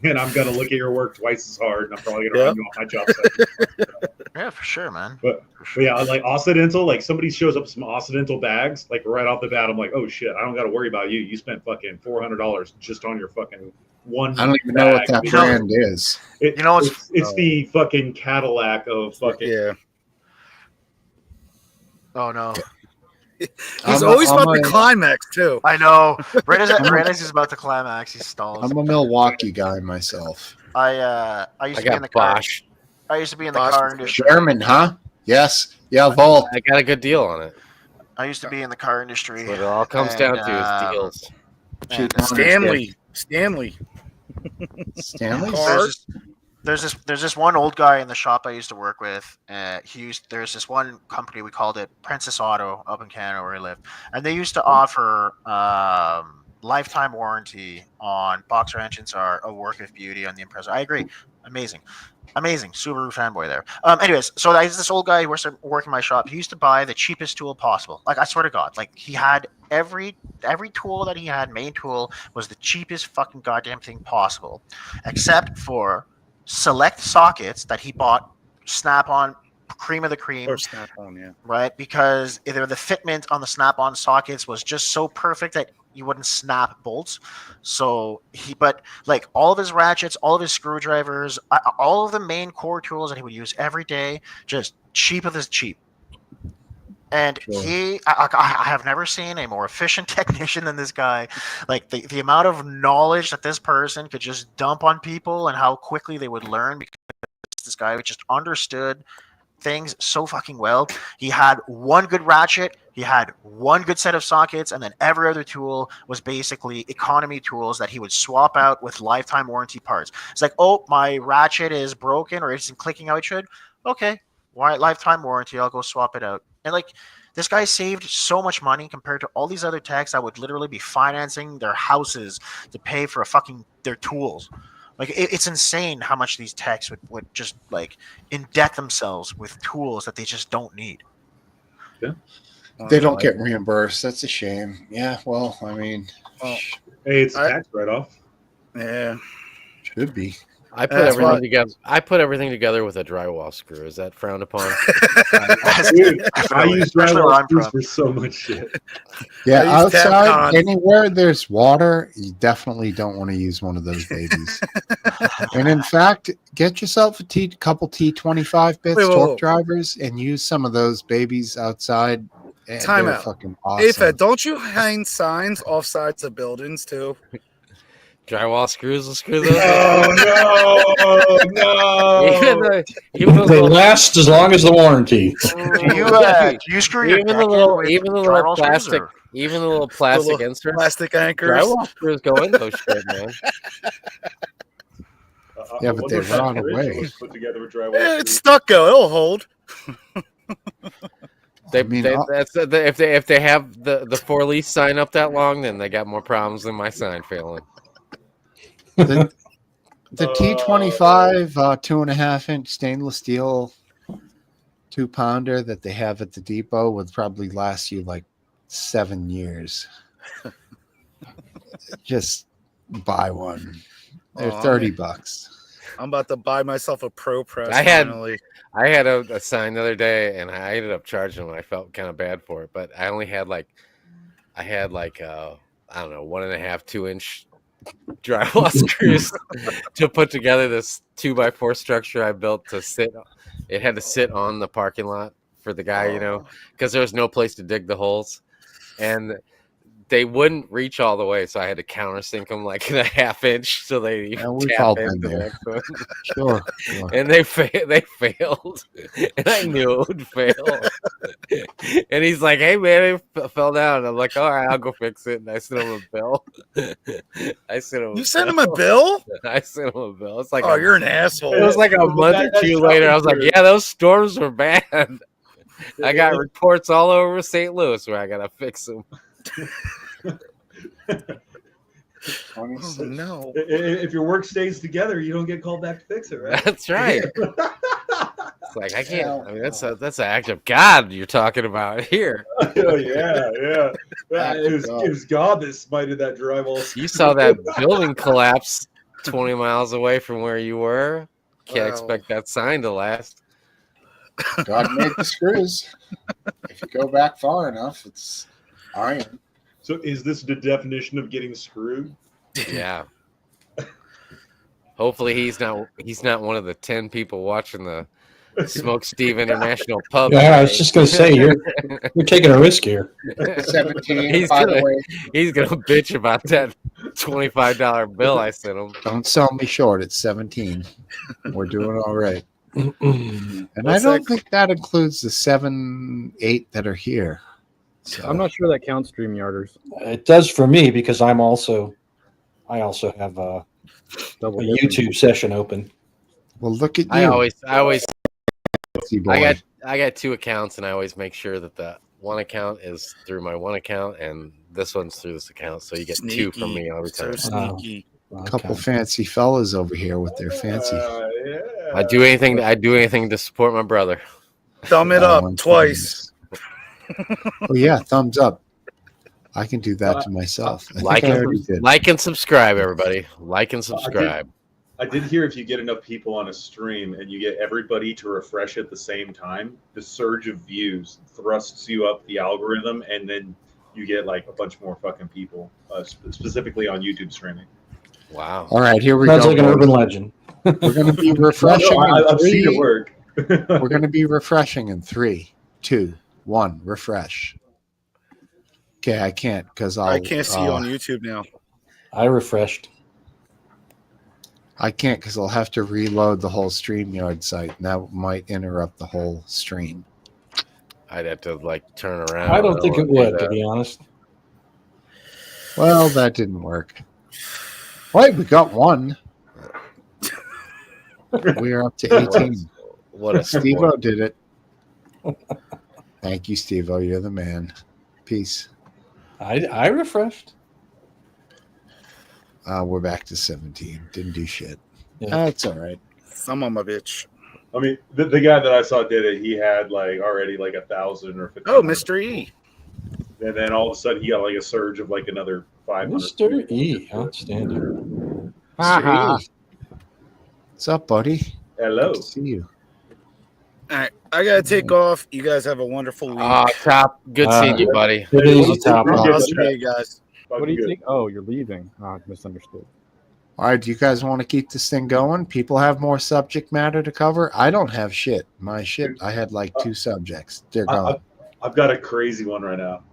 and I'm gonna look at your work twice as hard, and I'm probably gonna run you off my job site. Yeah, for sure, man. But yeah, like Occidental, like somebody shows up with some Occidental bags, like right off the bat, I'm like, oh shit, I don't got to worry about you. You spent fucking $400 just on your fucking one. I don't even know what that brand is. It's the fucking Cadillac of fucking. Yeah. Oh no. He's always about the climax too. I know. Right as he's about to climax, he stalls. I'm a Milwaukee guy myself. I used to be got in the car. Bosch. I used to be in the car industry. German, huh? Yes. Yeah, Volt. I got a good deal on it. I used to be in the car industry. What it all comes down to is deals. Stanley. There's this one old guy in the shop I used to work with. There's this one company, we called it Princess Auto up in Canada where he lived, and they used to offer lifetime warranty on boxer engines. Are a work of beauty on the Impreza. I agree, amazing Subaru fanboy there. Anyways, so there's this old guy who works in my shop. He used to buy the cheapest tool possible. Like, I swear to God, like he had every tool that he had, main tool was the cheapest fucking goddamn thing possible, except for select sockets that he bought Snap-on, cream of the cream. Or Snap-on, yeah. Right? Because either the fitment on the Snap-on sockets was just so perfect that you wouldn't snap bolts. So but like all of his ratchets, all of his screwdrivers, all of the main core tools that he would use every day, just cheap of his cheap. And I have never seen a more efficient technician than this guy. Like the amount of knowledge that this person could just dump on people and how quickly they would learn, because this guy just understood things so fucking well. He had one good ratchet, he had one good set of sockets, and then every other tool was basically economy tools that he would swap out with lifetime warranty parts. It's like, oh, my ratchet is broken or isn't clicking how it should. Okay, why lifetime warranty? I'll go swap it out. And like, this guy saved so much money compared to all these other techs that would literally be financing their houses to pay for their tools. Like, it's insane how much these techs would just like indebt themselves with tools that they just don't need. Yeah. They don't get reimbursed. That's a shame. Yeah, well, I mean, hey, it's a tax write-off. Yeah, should be. I put everything together. I put everything together with a drywall screw. Is that frowned upon? Dude, I use drywall screws for so much shit. Yeah, outside, anywhere there's water, you definitely don't want to use one of those babies. And in fact, get yourself a couple T25 bits, torque drivers, and use some of those babies outside. Time They're out. fucking awesome. Ed, don't you hang signs off sides of buildings too? Drywall screws will screw those. Oh no! They last as long as the warranty. Do you screw your even the little plastic inserts, plastic anchors. Drywall screws go in those shit, man. Yeah, but they run away. Put together with drywall. It's stucco. It'll hold. If they have the for lease sign up that long, then they got more problems than my sign failing. The T25 2.5-inch stainless steel 2-pounder that they have at the depot would probably last you like 7 years. Just buy one. They're $30. I'm about to buy myself a Pro Press. I had finally. a sign the other day, and I ended up charging them. I felt kind of bad for it, but I only had I don't know, 1.5, 2-inch drywall screws to put together this 2x4 structure I built to sit. It had to sit on the parking lot for the guy, because there was no place to dig the holes. And they wouldn't reach all the way, so I had to countersink them like in a half inch so they even Yeah, we've tap all into been the there. next one. Sure. And they failed, and I knew it would fail. And he's like, "Hey man, it fell down." And I'm like, "All right, I'll go fix it." And I sent him a bill. You sent him a bill? I sent him a bill. It's like, Oh, you're an asshole. It was like a month or two later. I was like, "Yeah, those storms were bad." I got reports all over St. Louis where I gotta fix them. Oh, no. If your work stays together, you don't get called back to fix it, right? That's right. It's like I can't. I mean, that's an act of God you're talking about here. Oh yeah. It was God that smited that drywall. You saw that building collapse 20 miles away from where you were. Can't expect that sign to last. God made the screws. If you go back far enough, it's iron. So is this the definition of getting screwed? Yeah. Hopefully he's not one of the 10 people watching the Smoke Steve International Pub. Yeah, I was just gonna say you're taking a risk here. 17. He's by gonna the way, bitch about that $25 bill I sent him. don't sell me short. It's 17. We're doing all right. And What's I don't that? think that includes the 7, 8 that are here. So I'm not sure that counts StreamYarders. It does for me because I also have a YouTube session open. Well, look at you. I always boy. I got 2 accounts, and I always make sure that the one account is through my one account and this one's through this account, so you get 2 from me every time. So sneaky. A couple fancy fellas over here with their fancy. I do anything to support my brother. Thumb it up twice. Oh yeah, thumbs up. I can do that to myself. I think I already did. Like and subscribe, everybody. Like and subscribe. I did hear if you get enough people on a stream and you get everybody to refresh at the same time, the surge of views thrusts you up the algorithm, and then you get like a bunch more fucking people, specifically on YouTube streaming. Wow. All right, here we Sounds go. like an urban legend. We're going to be refreshing. I've seen it work. We're going to be refreshing in 3, 2, 1. Refresh. Okay, I can't because I can't see you on YouTube now. I refreshed. I can't because I'll have to reload the whole StreamYard site, and that might interrupt the whole stream. I'd have to like turn around. I don't think it wanna do would, to that. be honest. Well, that didn't work. Wait, we got 1. We are up to 18. What a Steve-O did it. Thank you, Steve-O. You're the man. Peace. I refreshed. We're back to 17. Didn't do shit. Yeah. That's all right. Some of my bitch. I mean, the guy that I saw did it. He had like already like 1,000 or 1,500. Oh, Mr. E. And then all of a sudden he got like a surge of like another 500. Mr. E, outstanding. Mr. E. What's up, buddy? Hello. Good to see you. All right, I gotta take off. You guys have a wonderful week. Top. Good seeing you, buddy. It is a top. I'll see you guys. What do you think? Oh, you're leaving. I misunderstood. All right, do you guys want to keep this thing going? People have more subject matter to cover. I don't have shit. My shit, I had like 2 subjects. They're gone. I've got a crazy one right now.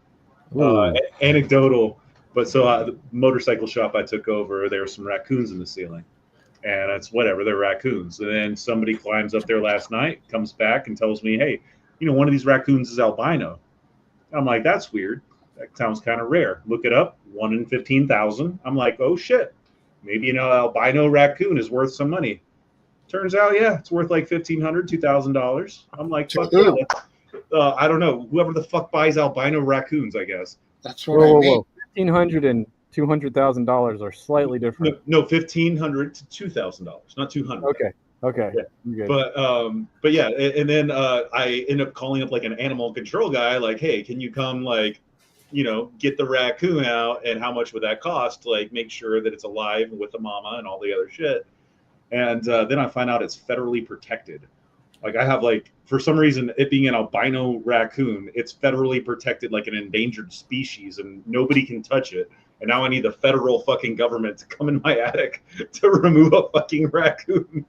Ooh. Anecdotal, but so the motorcycle shop I took over, there were some raccoons in the ceiling. And it's whatever, they're raccoons. And then somebody climbs up there last night, comes back and tells me, hey, one of these raccoons is albino. I'm like, that's weird. That sounds kind of rare. Look it up, 1 in 15,000. I'm like, oh shit. Maybe albino raccoon is worth some money. Turns out, yeah, it's worth like $1,500, $2,000. I'm like, fuck yeah. I don't know. Whoever the fuck buys albino raccoons, I guess. That's what I mean. $1,500 and $200,000 are slightly different. No, $1,500 to $2,000, not $200. Okay. Yeah. But yeah, and then I end up calling up like an animal control guy, like, hey, can you come get the raccoon out, and how much would that cost to like make sure that it's alive with the mama and all the other shit. And then I find out it's federally protected. Like I have for some reason, it being an albino raccoon, it's federally protected like an endangered species, and nobody can touch it. And now I need the federal fucking government to come in my attic to remove a fucking raccoon.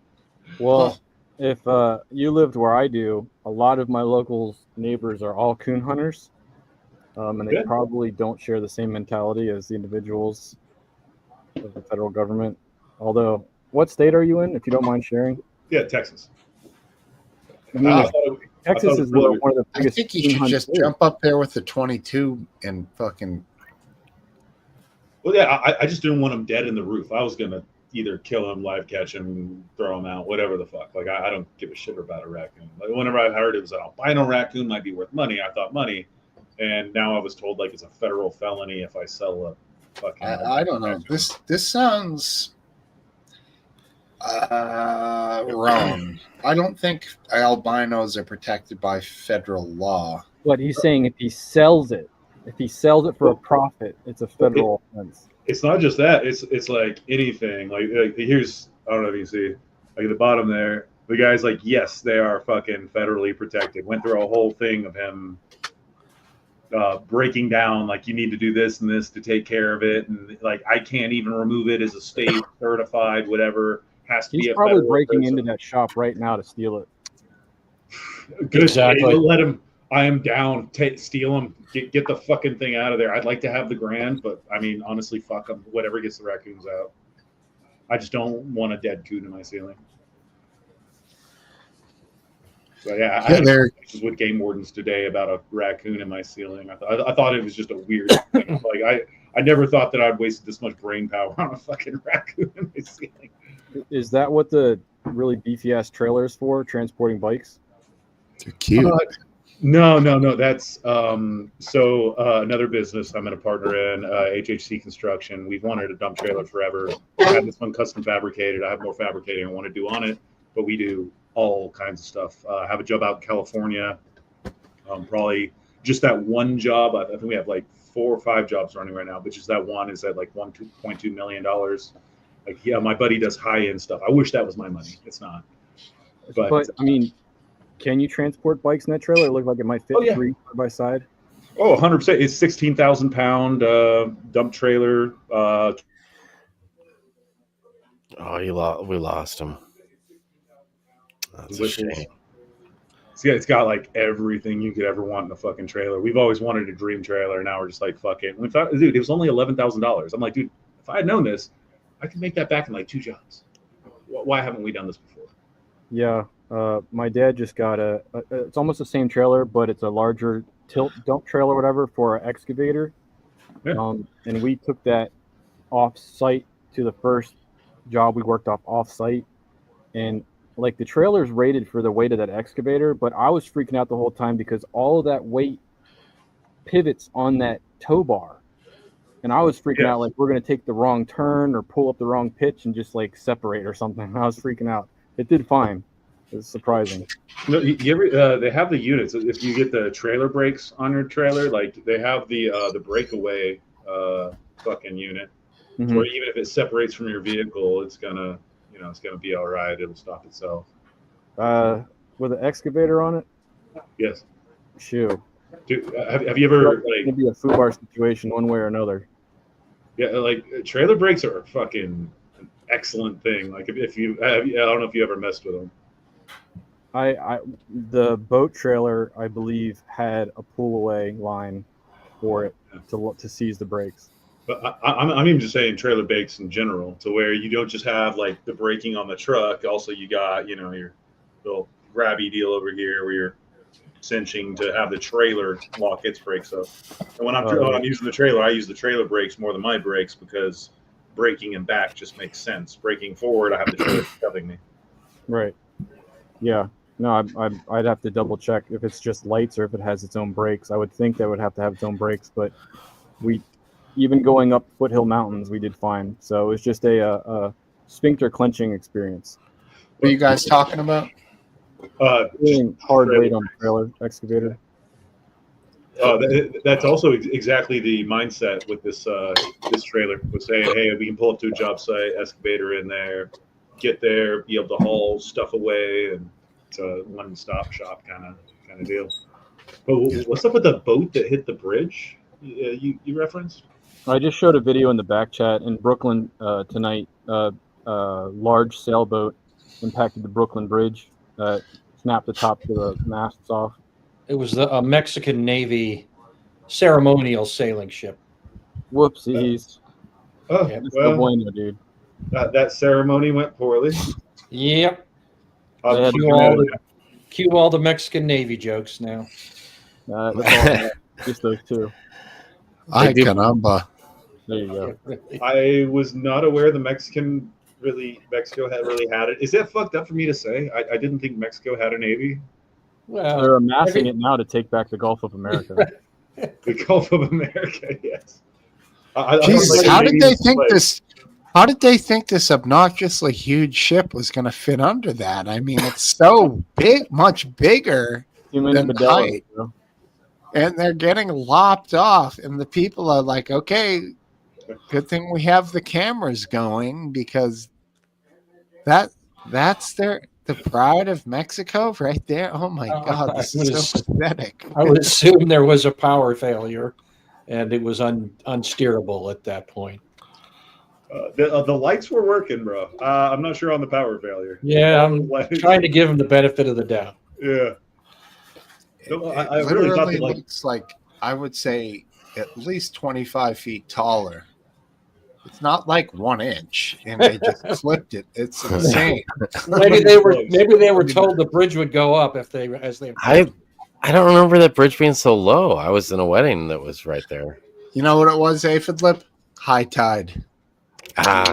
Well, if you lived where I do, a lot of my local neighbors are all coon hunters. and they probably don't share the same mentality as the individuals of the federal government. Although, what state are you in, if you don't mind sharing? Yeah, Texas. I mean, Texas is one of the I biggest. think you should just states. jump up there with the 22 and fucking. Well, yeah, I just didn't want him dead in the roof. I was gonna either kill him, live catch him, throw him out, whatever the fuck. Like I don't give a shit about a raccoon. Like whenever I heard it was an albino raccoon might be worth money, I thought money, and now I was told like it's a federal felony if I sell a fucking. I don't know. This sounds wrong. I don't think albinos are protected by federal law. But he's saying if he sells it for a profit, it's a federal offense. It's not just that. It's like anything. Like here's, I don't know if you see, like at the bottom there, the guy's like, yes, they are fucking federally protected. Went through a whole thing of him breaking down, like you need to do this and this to take care of it, and like I can't even remove it as a state certified, whatever. Has to He's be a probably federal breaking person. into that shop right now to steal it. Good. Exactly. Let him. I am down. Steal him. Get the fucking thing out of there. I'd like to have the grand, but I mean, honestly, fuck them. Whatever gets the raccoons out. I just don't want a dead coon in my ceiling. So yeah, I had conversations with game wardens today about a raccoon in my ceiling. I thought it was just a weird thing. Like I never thought that I'd wasted this much brain power on a fucking raccoon in my ceiling. Is that what the really beefy ass trailer is for? Transporting bikes? They're cute. No. That's another business I'm in a partner in, HHC Construction. We've wanted a dump trailer forever. I had this one custom fabricated. I have more fabricating I want to do on it, but we do all kinds of stuff. I have a job out in California. Probably just that one job. I think we have like 4 or 5 jobs running right now, but just that one is at like $1.2 million. Like, yeah, my buddy does high-end stuff. I wish that was my money. It's not. But I mean, can you transport bikes in that trailer? It looked like it might fit 3 side by side. Oh, 100%. It's 16,000 pound dump trailer. Oh, we lost him. That's a shame. It's got like everything you could ever want in a fucking trailer. We've always wanted a dream trailer. Now we're just like, fuck it. We thought, dude, it was only $11,000. I'm like, dude, if I had known this, I could make that back in like 2 jobs. Why haven't we done this before? Yeah. My dad just got it's almost the same trailer, but it's a larger tilt dump trailer, whatever, for an excavator. Yeah. And we took that off site to the first job we worked off site. And like the trailer's rated for the weight of that excavator, but I was freaking out the whole time because all of that weight pivots on that tow bar. And I was freaking out like we're going to take the wrong turn or pull up the wrong pitch and just like separate or something. I was freaking out. It did fine. It was surprising. No, you ever, they have the units. If you get the trailer brakes on your trailer, like they have the breakaway fucking unit, where even if it separates from your vehicle, it's gonna be all right. It'll stop itself. With an excavator on it? Yes. Shoot. Dude, have you ever It's gonna be a food bar situation one way or another. Yeah, like trailer brakes are a fucking excellent thing. Like if you, I don't know if you ever messed with them. The boat trailer, I believe, had a pull away line for it to seize the brakes. But I'm even just saying trailer brakes in general, to where you don't just have like the braking on the truck. Also, you got your little grabby deal over here where you're cinching to have the trailer lock its brakes up. And when I'm using the trailer, I use the trailer brakes more than my brakes because braking and back just makes sense. Braking forward, I have the trailer shoving me. Right. Yeah. No, I'd have to double check if it's just lights or if it has its own brakes. I would think that would have to have its own brakes, but even going up foothill mountains, we did fine. So it was just a sphincter clenching experience. What are you guys talking about? Hard weight on the trailer excavator. That's also exactly the mindset with this trailer. We're saying, hey, we can pull up to a job site, excavator in there, get there, be able to haul stuff away, and it's a one-stop shop kind of deal. But what's up with the boat that hit the bridge? You referenced? I just showed a video in the back chat in Brooklyn tonight. Large sailboat impacted the Brooklyn Bridge, snapped the top of the masts off. It was a Mexican Navy ceremonial sailing ship. Whoopsies. Oh, Yeah, No bueno, dude. that ceremony went poorly. Yep. I'll Yeah, keep Cue an eye all on the cue all the Mexican Navy jokes now. That's all I got. Just those two. Ay, caramba. There you go. I was not aware Mexico had really had it. Is that fucked up for me to say? I didn't think Mexico had a navy. Well, They're amassing it now to take back the Gulf of America. The Gulf of America, yes. Jesus, like how did Navy they think display. this? How did they think this obnoxiously huge ship was going to fit under that? I mean, it's so big, much bigger Too many than the Modelos, height, bro. and they're getting lopped off. And the people are like, "Okay, good thing we have the cameras going because that's the pride of Mexico right there." Oh my God, this is so pathetic. I would assume there was a power failure, and it was unsteerable at that point. The lights were working, bro. I'm not sure on the power failure. Yeah, All the I'm lights- trying to give him the benefit of the doubt. Yeah. No, I It really thought literally that, like, looks like, I would say, at least 25 feet taller. It's not like 1 inch, and they just clipped it. It's insane. Maybe they were told the bridge would go up as they. I don't remember that bridge being so low. I was in a wedding that was right there. You know what it was, Aphid Lip? High tide. Ah,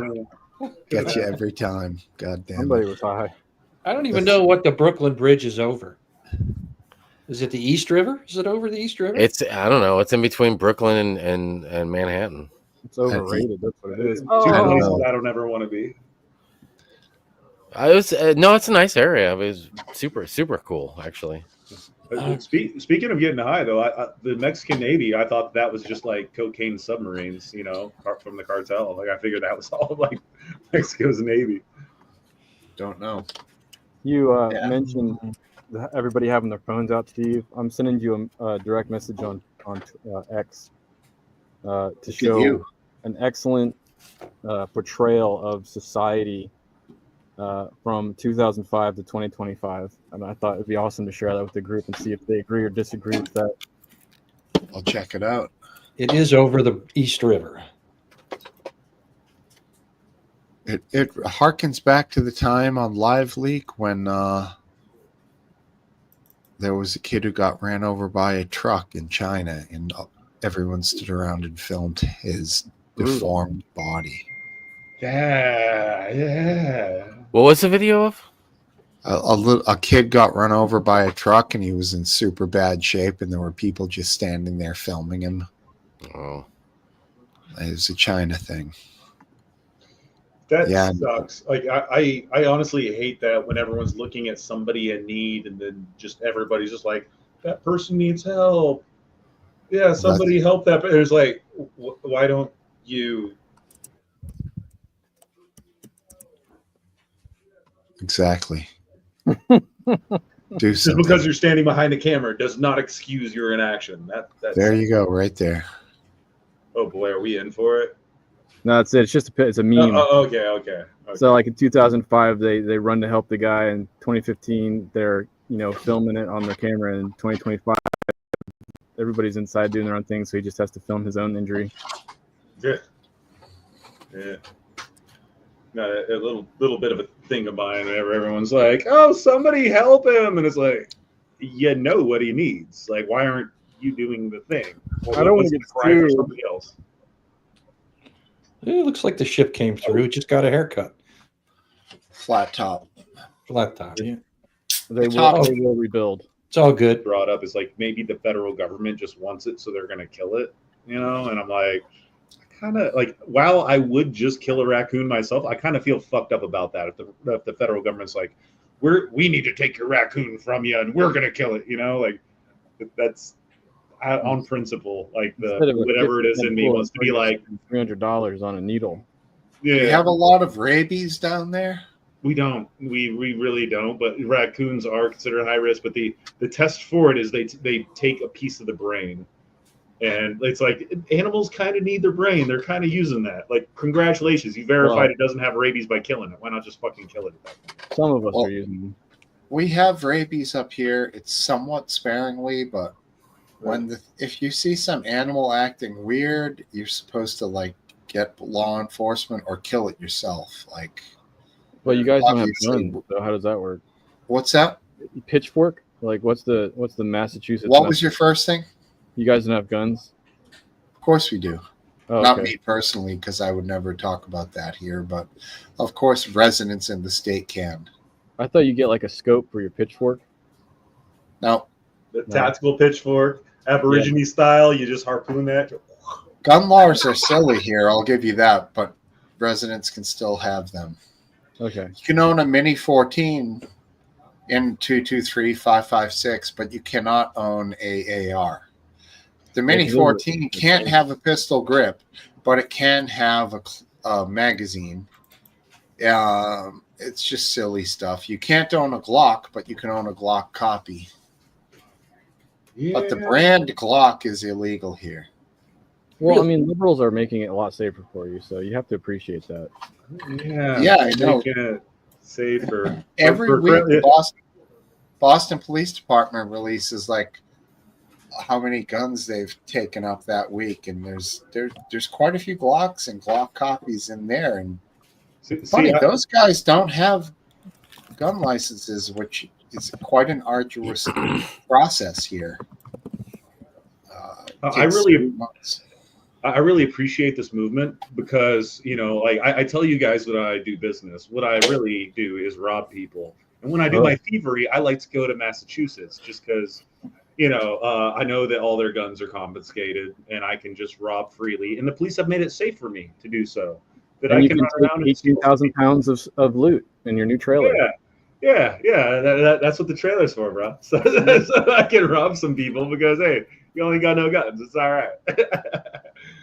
Gets you every time. God damn Somebody it. was high. I don't even know what the Brooklyn Bridge is over. Is it the East River? Is it over the East River? I don't know. It's in between Brooklyn and Manhattan. It's overrated. That's what it is. two Oh. places I don't ever want to be. No, it's a nice area. It was super cool, actually. Speaking of getting high, though, the Mexican Navy, I thought that was just like cocaine submarines, from the cartel. Like, I figured that was all like Mexico's Navy. Don't know. You mentioned everybody having their phones out, Steve. I'm sending you a direct message on X to show you. an excellent portrayal of society from 2005 to 2025. And I thought it'd be awesome to share that with the group and see if they agree or disagree with that. I'll check it out. It is over the East River. It harkens back to the time on Live Leak when there was a kid who got ran over by a truck in China, and everyone stood around and filmed his deformed body. Yeah. What was the video of? A kid got run over by a truck, and he was in super bad shape, and there were people just standing there filming him. Oh, It was a China thing. That Yeah. sucks. Like, I honestly hate that when everyone's looking at somebody in need and then just everybody's just like, that person needs help. Yeah, somebody help that. But it's like, why don't you? Exactly. Do Just something. because you're standing behind a camera does not excuse your inaction. That's There you go, right there. Oh boy, are we in for it? No, that's it. It's just it's a meme. Okay. So like in 2005, they run to help the guy. In 2015, they're filming it on their camera. In 2025, everybody's inside doing their own thing, so he just has to film his own injury. Yeah. No, a little bit of a thing of mine whenever everyone's like, "Oh, somebody help him," and it's like, you know what he needs. Like, why aren't you doing the thing? Well, I don't want let's to get cry for sued. somebody else. It looks like the ship came through. It just got a haircut. Flat top. Flat top. Yeah. They will rebuild. It's all good. Brought up is like maybe the federal government just wants it, so they're gonna kill it, And I'm like, kind of like, while I would just kill a raccoon myself, I kind of feel fucked up about that. If the federal government's like, we need to take your raccoon from you and we're gonna kill it, like that's on principle. Like whatever it is in me wants to be like $300 on a needle. Yeah. Do you have a lot of rabies down there? We don't. We really don't. But raccoons are considered high risk. But the test for it is they take a piece of the brain, and it's like animals kind of need their brain. They're kind of using that. Like, congratulations, you verified it doesn't have rabies by killing it. Why not just fucking kill it? Some of us are using them. We have rabies up here. It's somewhat sparingly, but if you see some animal acting weird, you're supposed to like get law enforcement or kill it yourself. Like, well, you guys don't have obviously- guns, so how does that work? What's that? Pitchfork? Like, what's the Massachusetts? What was your first thing? You guys don't have guns? Of course we do. Oh, Not okay. me personally, because I would never talk about that here. But of course, residents in the state can. I thought you get like a scope for your pitchfork. No, The tactical pitchfork, Aborigine style. You just harpoon that. gun laws are silly here. I'll give you that. But residents can still have them. Okay. You can own a Mini 14 in 223-556, but you cannot own a AR. The Mini 14 can't have a pistol grip, but it can have a magazine. It's just silly stuff. You can't own a Glock, but you can own a Glock copy. But the brand Glock is illegal here. Well, I mean, liberals are making it a lot safer for you, so you have to appreciate that. Yeah, I know. Making it safer. Every week, the Boston Police Department releases like how many guns they've taken up that week, and there's quite a few Glocks and Glock copies in there. And funny, those guys don't have gun licenses, which is quite an arduous process here. I really appreciate this movement because, you know, like I tell you guys that I do business. What I really do is rob people. And when I do my thievery, I like to go to Massachusetts just because, you know, I know that all their guns are confiscated and I can just rob freely. And the police have made it safe for me to do so. That And I you can can run around take 18,000 pounds of loot in your new trailer. Yeah. That's what the trailer's for, bro. So I can rob some people because, hey, you only got no guns. It's all right.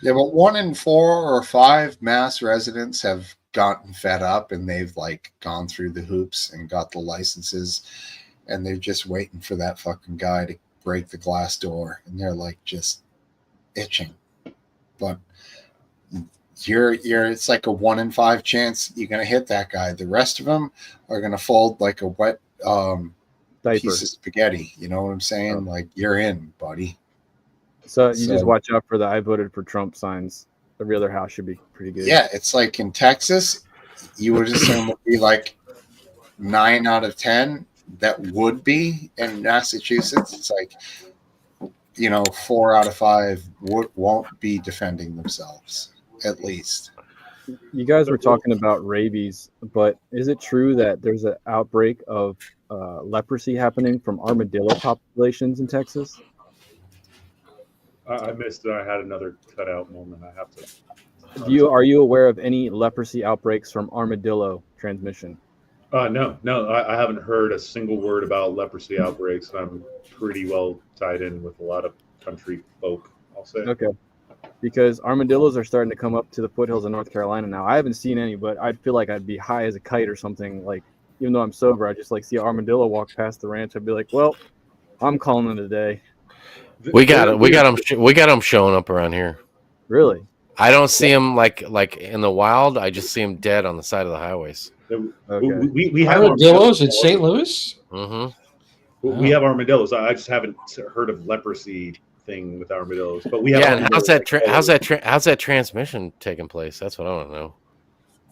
Yeah, but 1 in 4 or 5 mass residents have gotten fed up and they've like gone through the hoops and got the licenses, and they're just waiting for that fucking guy to break the glass door, and they're like just itching. But it's like a 1 in 5 chance you're gonna hit that guy. The rest of them are gonna fold like a wet piece of spaghetti. You know what I'm saying? Like, you're in, buddy. So you just watch out for the "I voted for Trump" signs. Every other house should be pretty good. Yeah, it's like in Texas, you would assume would be like 9 out of 10 that would be. In Massachusetts, it's like, you know, 4 out of 5 won't be defending themselves, at least. You guys were talking about rabies, but is it true that there's an outbreak of leprosy happening from armadillo populations in Texas? I missed it. I had another cutout moment. I have to. Are you aware of any leprosy outbreaks from armadillo transmission? No, I haven't heard a single word about leprosy outbreaks. I'm pretty well tied in with a lot of country folk, I'll say. Okay. Because armadillos are starting to come up to the foothills of North Carolina now. I haven't seen any, but I'd feel like I'd be high as a kite or something. Like, even though I'm sober, I just like see an armadillo walk past the ranch. I'd be like, well, I'm calling it a day. We got them showing up around here. Really? I don't see them like in the wild. I just see them dead on the side of the highways. We have armadillos in St. Louis. Mm-hmm. We have armadillos. I just haven't heard of leprosy thing with armadillos. But we have. Yeah, and how's that transmission taking place? That's what I want to know.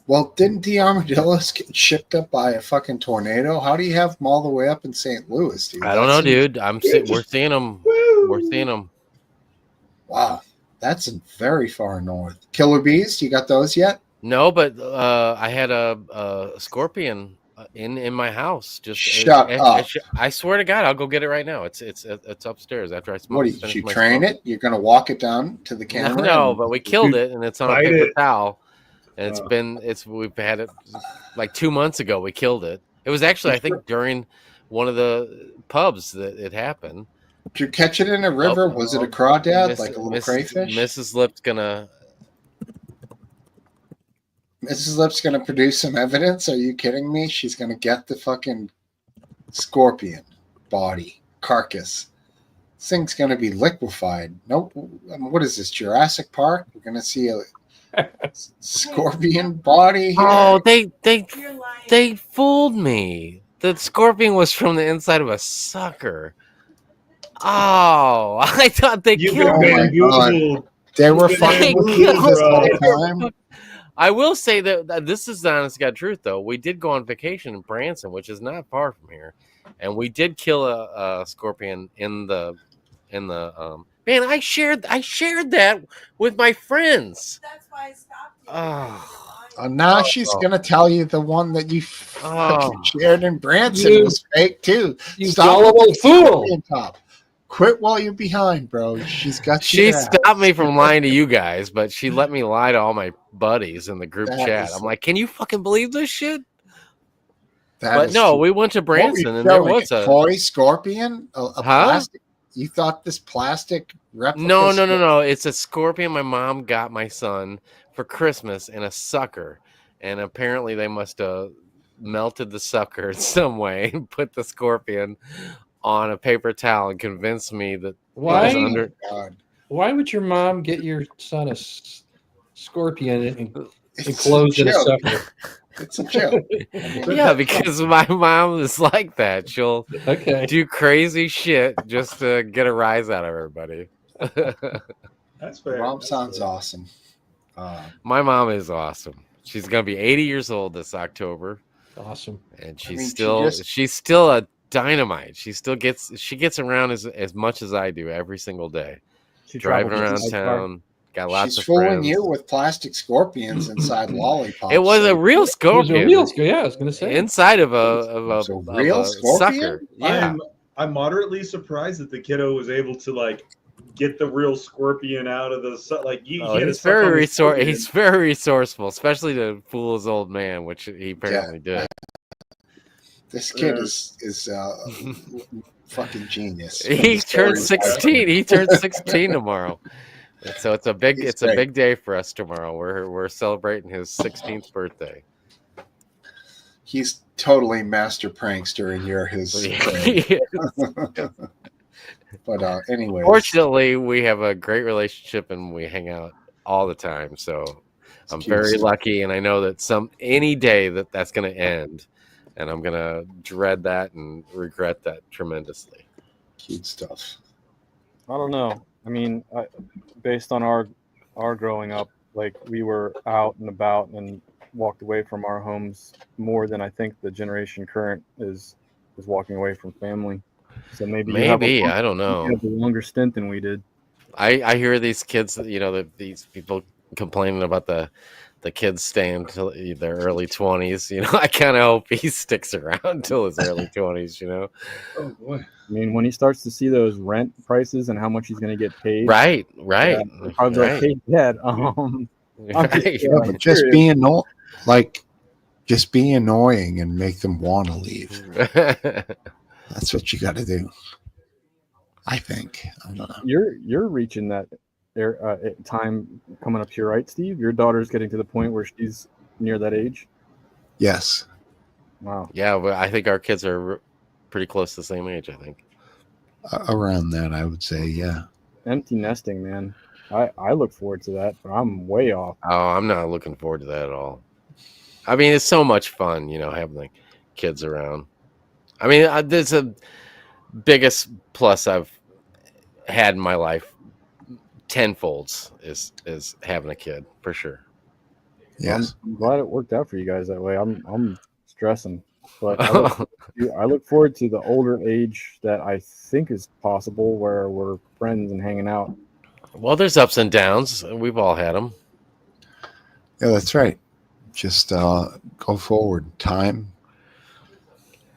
Well, didn't the armadillos get shipped up by a fucking tornado? How do you have them all the way up in St. Louis, dude? I don't know, dude. We're seeing them. We're seeing them. Wow, that's very far north. Killer bees, you got those yet? No, but I had a scorpion in my house. Just Shut up. I swear to God, I'll go get it right now. It's upstairs after I smoke. What did you train it? You're gonna walk it down to the camera? No, but we killed it, and it's on a paper towel. And we've had it like 2 months ago. We killed it. It was actually, I think, during one of the pubs that it happened. Did you catch it in a river? Was it a crawdad, like a little crayfish? Mrs. Lip's gonna produce some evidence. Are you kidding me? She's gonna get the fucking scorpion body carcass. This thing's gonna be liquefied. Nope. What is this? Jurassic Park? We're gonna see a scorpion body here. Oh, they fooled me. The scorpion was from the inside of a sucker. Oh, I thought they You've killed been me. bamboozled. They were You've been fucking with bamboozled, you this bro. whole time. I will say that this is the honest God truth, though. We did go on vacation in Branson, which is not far from here, and we did kill a scorpion in the man. I shared that with my friends. That's why I stopped. Now she's gonna tell you the one that you fucking shared in Branson You- was fake too. You Stop gullible with the fool. scorpion top. Quit while you're behind, bro. She's got She your ass. stopped me from lying to you guys, but she let me lie to all my buddies in the group That chat. is- I'm like, can you fucking believe this shit? That But is no, true. we went to What were you Branson and there showing, was a toy scorpion, a Huh? plastic. You thought this plastic replica? No. It's a scorpion my mom got my son for Christmas and a sucker. And apparently they must have melted the sucker in some way and put the scorpion on a paper towel and convinced me that Why? it was under. Why would your mom get your son a scorpion and It's enclosed in a joke. sucker? It's a joke. Yeah, because my mom is like that. She'll do crazy shit just to get a rise out of everybody. That's fair. Mom sounds awesome. My mom is awesome. She's gonna be 80 years old this October. Awesome. And I mean, she's still a dynamite. She gets around as much as I do every single day. Driving around travels- town, got lots She's of fooling friends. you with plastic scorpions inside lollipops. It was a real scorpion. Yeah, I was gonna say inside of a real scorpion? sucker. Yeah. I'm moderately surprised that the kiddo was able to like get the real scorpion out of the he had to He's suck on very the scorpion. he's very resourceful, especially to fool his old man, which he apparently did. This kid is fucking genius. He turned 16. He turned 16 tomorrow. And so it's a big He's a great. big day for us tomorrow. We're celebrating his 16th birthday. He's totally master prankster, and you're his. But anyway, Fortunately, we have a great relationship and we hang out all the time. So I'm cute very stuff. lucky, and I know that any day that's going to end, and I'm going to dread that and regret that tremendously. Cute stuff. I don't know. I mean, based on our growing up, like we were out and about and walked away from our homes more than I think the generation current is walking away from family. So maybe I don't know. You have a longer stint than we did. I hear these kids, these people complaining about the kids staying till their early 20s. I kind of hope he sticks around until his early 20s. Oh boy. I mean, when he starts to see those rent prices and how much he's going to get paid, Right. yeah, probably like, hey, Dad, I'm Right. Yeah, but just be annoying and make them want to leave. That's what you got to do. I think. I don't know. You're reaching that time coming up here, right, Steve? Your daughter's getting to the point where she's near that age. Yes. Wow. Yeah, but I think our kids are pretty close to the same age. I think Around that, I would say, yeah. Empty nesting, man. I look forward to that, but I'm way off. Oh, I'm not looking forward to that at all. I mean, it's so much fun, having the kids around. I mean, there's a biggest plus I've had in my life, tenfolds, is having a kid for sure. Yes. I'm glad it worked out for you guys that way. I'm stressing, but I look forward to the older age that I think is possible, where we're friends and hanging out. Well, there's ups and downs. We've all had them. Yeah, that's right. Just go forward. Time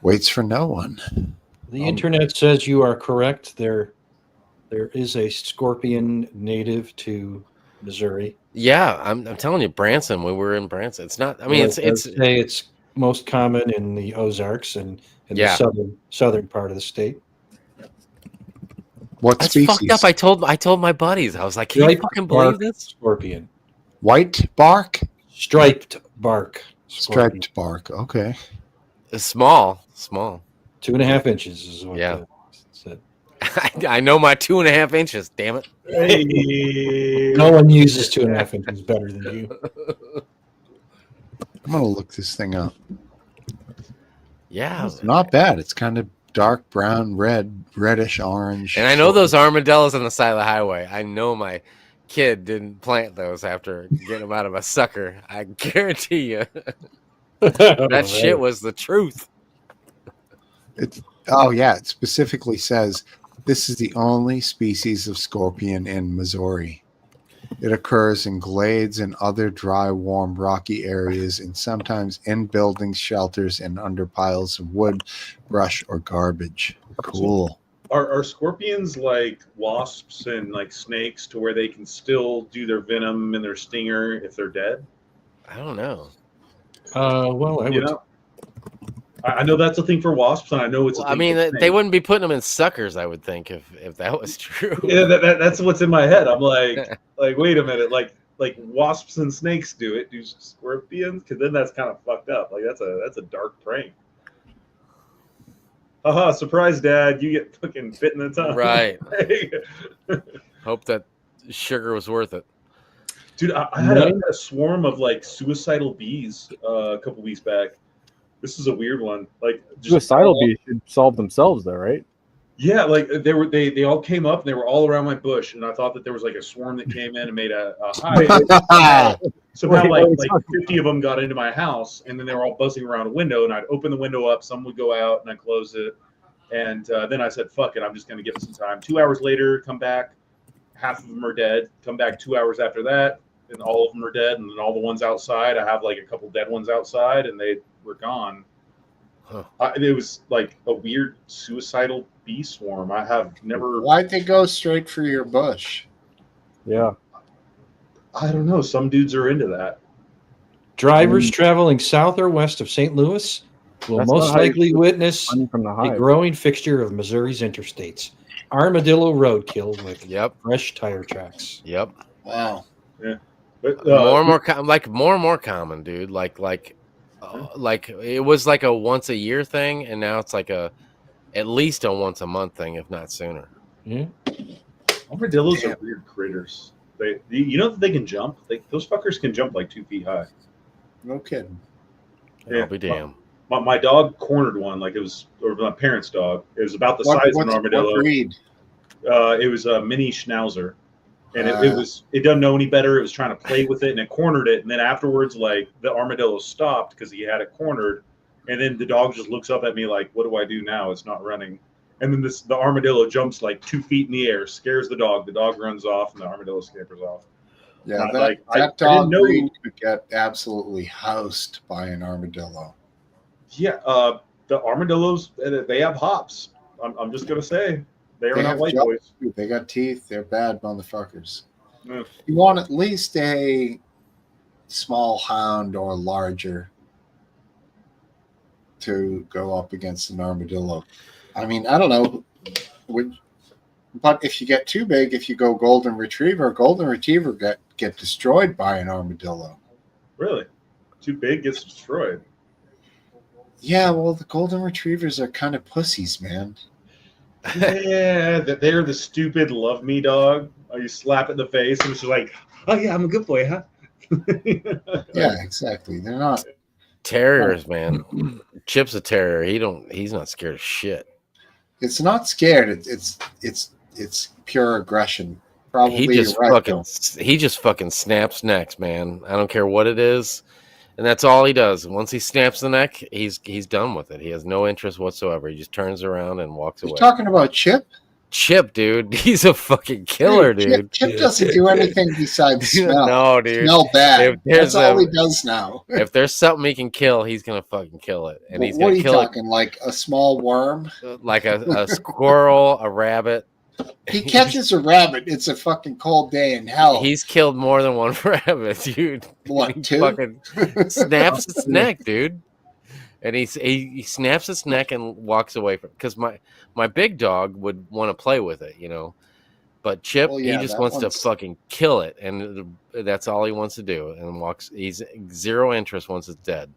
waits for no one. The internet says you are correct. There is a scorpion native to Missouri. Yeah, I'm telling you, Branson. When we were in Branson, it's not. I mean, it's most common in the Ozarks and in Yeah. the southern part of the state. What that's species? fucked up. I told my buddies. I was like, can you fucking believe this? Scorpion. White bark? Striped bark. Striped bark. Okay. It's small. 2.5 inches is what Yeah. it said. I know my 2.5 inches. Damn it. Hey. No one uses 2.5 inches better than you. I'm gonna look this thing up. Yeah. It's not bad. It's kind of dark brown, red, reddish orange. And I know those armadillos on the side of the highway. I know my kid didn't plant those after getting them out of a sucker. I guarantee you. That shit was the truth. It specifically says this is the only species of scorpion in Missouri. It occurs in glades and other dry, warm, rocky areas, and sometimes in buildings, shelters, and under piles of wood, brush, or garbage. Cool. Are scorpions like wasps and like snakes to where they can still do their venom and their stinger if they're dead? I don't know. Well, I know that's a thing for wasps, and I know it's. I mean, they wouldn't be putting them in suckers. I would think if that was true. Yeah, that's what's in my head. I'm like, wait a minute, like wasps and snakes do it. Do scorpions? Because then that's kind of fucked up. Like that's a dark prank. Haha! Surprise, Dad! You get fucking bit in the tongue. Right. Hope that sugar was worth it. Dude, I had a swarm of like suicidal bees a couple weeks back. This is a weird one. Like Suicidal bees should solve themselves, though, right? Yeah, like they all came up and they were all around my bush, and I thought that there was like a swarm that came in and made a hive. So now like 50 of them got into my house, and then they were all buzzing around a window, and I'd open the window up, some would go out, and I'd close it, and then I said, "Fuck it, I'm just gonna give it some time." 2 hours later, come back, half of them are dead. Come back 2 hours after that, and all of them are dead, and then all the ones outside, I have like a couple dead ones outside, and they were gone. Huh. It was like a weird suicidal bee swarm. I have never. Why'd they go straight for your bush? Yeah. I don't know. Some dudes are into that. Drivers traveling south or west of St. Louis will That's most not how you likely shoot witness from the a hive. growing fixture of Missouri's interstates. Armadillo roadkill with fresh tire tracks. Yep. Wow. Yeah. But, more and more common, dude. Like it was like a once a year thing, and now it's like at least a once a month thing, if not sooner. Yeah. Armadillos are weird critters. You know that they can jump. Those fuckers can jump like 2 feet high. No kidding. I'll be damned. My dog cornered one, like it was, or my parents' dog. It was about the size of an armadillo. What breed? It was a mini schnauzer, and it doesn't know any better. It was trying to play with it, and it cornered it. And then afterwards, like the armadillo stopped because he had it cornered, and then the dog just looks up at me like, "What do I do now? It's not running." And then the armadillo jumps like 2 feet in the air, scares the dog. The dog runs off, and the armadillo scampers off. Yeah, I that dog didn't know. breed could get absolutely housed by an armadillo. Yeah, the armadillos, they have hops. I'm just gonna say they are not white boys. They got teeth. They're bad motherfuckers. Yeah. You want at least a small hound or larger to go up against an armadillo. I mean, I don't know. But if you get too big, if you go golden retriever get destroyed by an armadillo. Really? Too big gets destroyed. Yeah, well, the golden retrievers are kind of pussies, man. Yeah, they're the stupid love me dog. You slap it in the face and it's just like, oh yeah, I'm a good boy, huh? Yeah, exactly. They're not Terriers, man. Chip's a terrier. He's not scared of shit. It's not scared. It's pure aggression. Probably He just you're right, fucking snaps necks, man. I don't care what it is. And that's all he does. Once he snaps the neck, he's done with it. He has no interest whatsoever. He just turns around and walks away. You're talking about Chip? Chip, dude. He's a fucking killer, dude. Chip doesn't do anything besides smell. No, dude. Smell bad. That's all he does now. If there's something he can kill, he's gonna fucking kill it. And he's What gonna are you kill talking? Like a small worm? it like a squirrel, a rabbit. He catches a rabbit. It's a fucking cold day in hell. He's killed more than one rabbit, dude. What, He 2? fucking snaps its neck, dude. And he snaps its neck and walks away from it. Because my big dog would want to play with it, you know. But Chip, Well, yeah, he just that wants to one's- fucking kill it, and that's all he wants to do. And walks. He's zero interest once it's dead.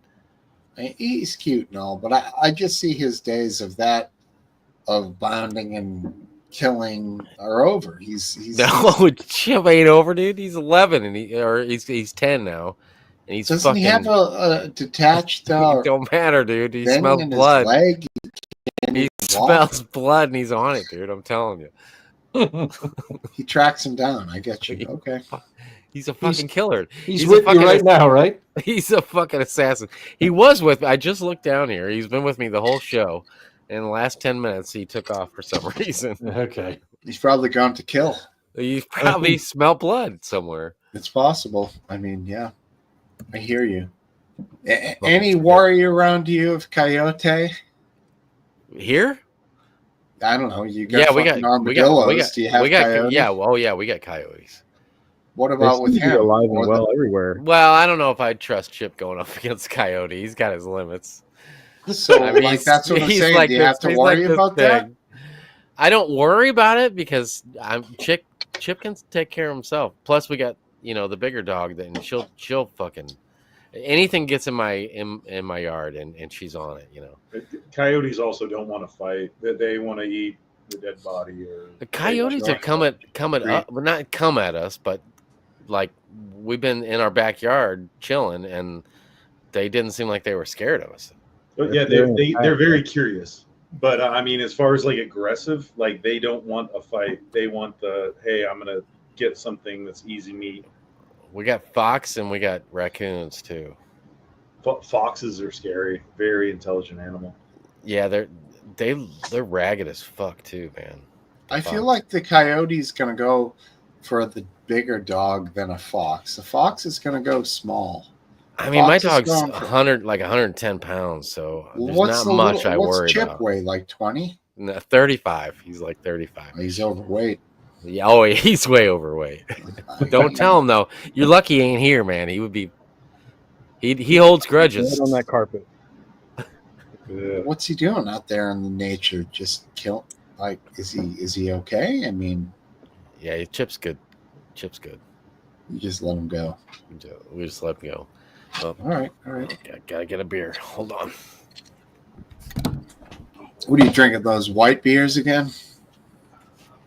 He's cute and all, but I just see his days of bonding and killing are over. He's No, Chip ain't over, dude. He's 11 and he's 10 now, and he's doesn't fucking. he have a detached It don't matter, dude. He thing smells in his blood. leg? He's smells blood and he's on it, dude. I'm telling you. He tracks him down. I get you. Okay. He's a fucking killer. He's with you right now, right? He's a fucking assassin. He was with me. I just looked down here. He's been with me the whole show. In the last 10 minutes, he took off for some reason. Okay. He's probably gone to kill. You probably smell blood somewhere. It's possible. I mean, yeah. I hear you. Any worry around you of coyote? Here? I don't know. You got armadillos. Do you have coyotes? Yeah, well, yeah, we got coyotes. What about with him? Alive and well everywhere. Well, I don't know if I'd trust Chip going up against Coyote. He's got his limits. So, I mean, that's what I'm saying. Like Do you have to worry about that? I don't worry about it because Chip can take care of himself. Plus, we got the bigger dog that, and she'll fucking anything gets in my yard and she's on it. Coyotes also don't want to fight. They want to eat the dead body. Or the coyotes are coming up, well, not come at us, but like we've been in our backyard chilling, and they didn't seem like they were scared of us. But yeah, they're very curious. But I mean, as far as like aggressive, like they don't want a fight. They want hey, I'm gonna get something that's easy meat. We got fox and we got raccoons too. Foxes are scary. Very intelligent animal. Yeah, they're ragged as fuck too, man. I feel like the coyote's gonna go for the bigger dog than a fox. The fox is gonna go small. I mean, my dog's 110 pounds, so there's not much I worry What's Chip about. weigh? Like 20? No, 35. He's like 35. He's overweight. Yeah, oh, he's way overweight. Don't tell him though. You're lucky he ain't here, man. He would be. He holds grudges. On that carpet. Yeah. What's he doing out there in the nature? Just kill? Like, is he okay? I mean, yeah, Chip's good. Chip's good. You just let him go. We just let him go. Oh, all right. Gotta get a beer. Hold on. What are you drinking? Those white beers again?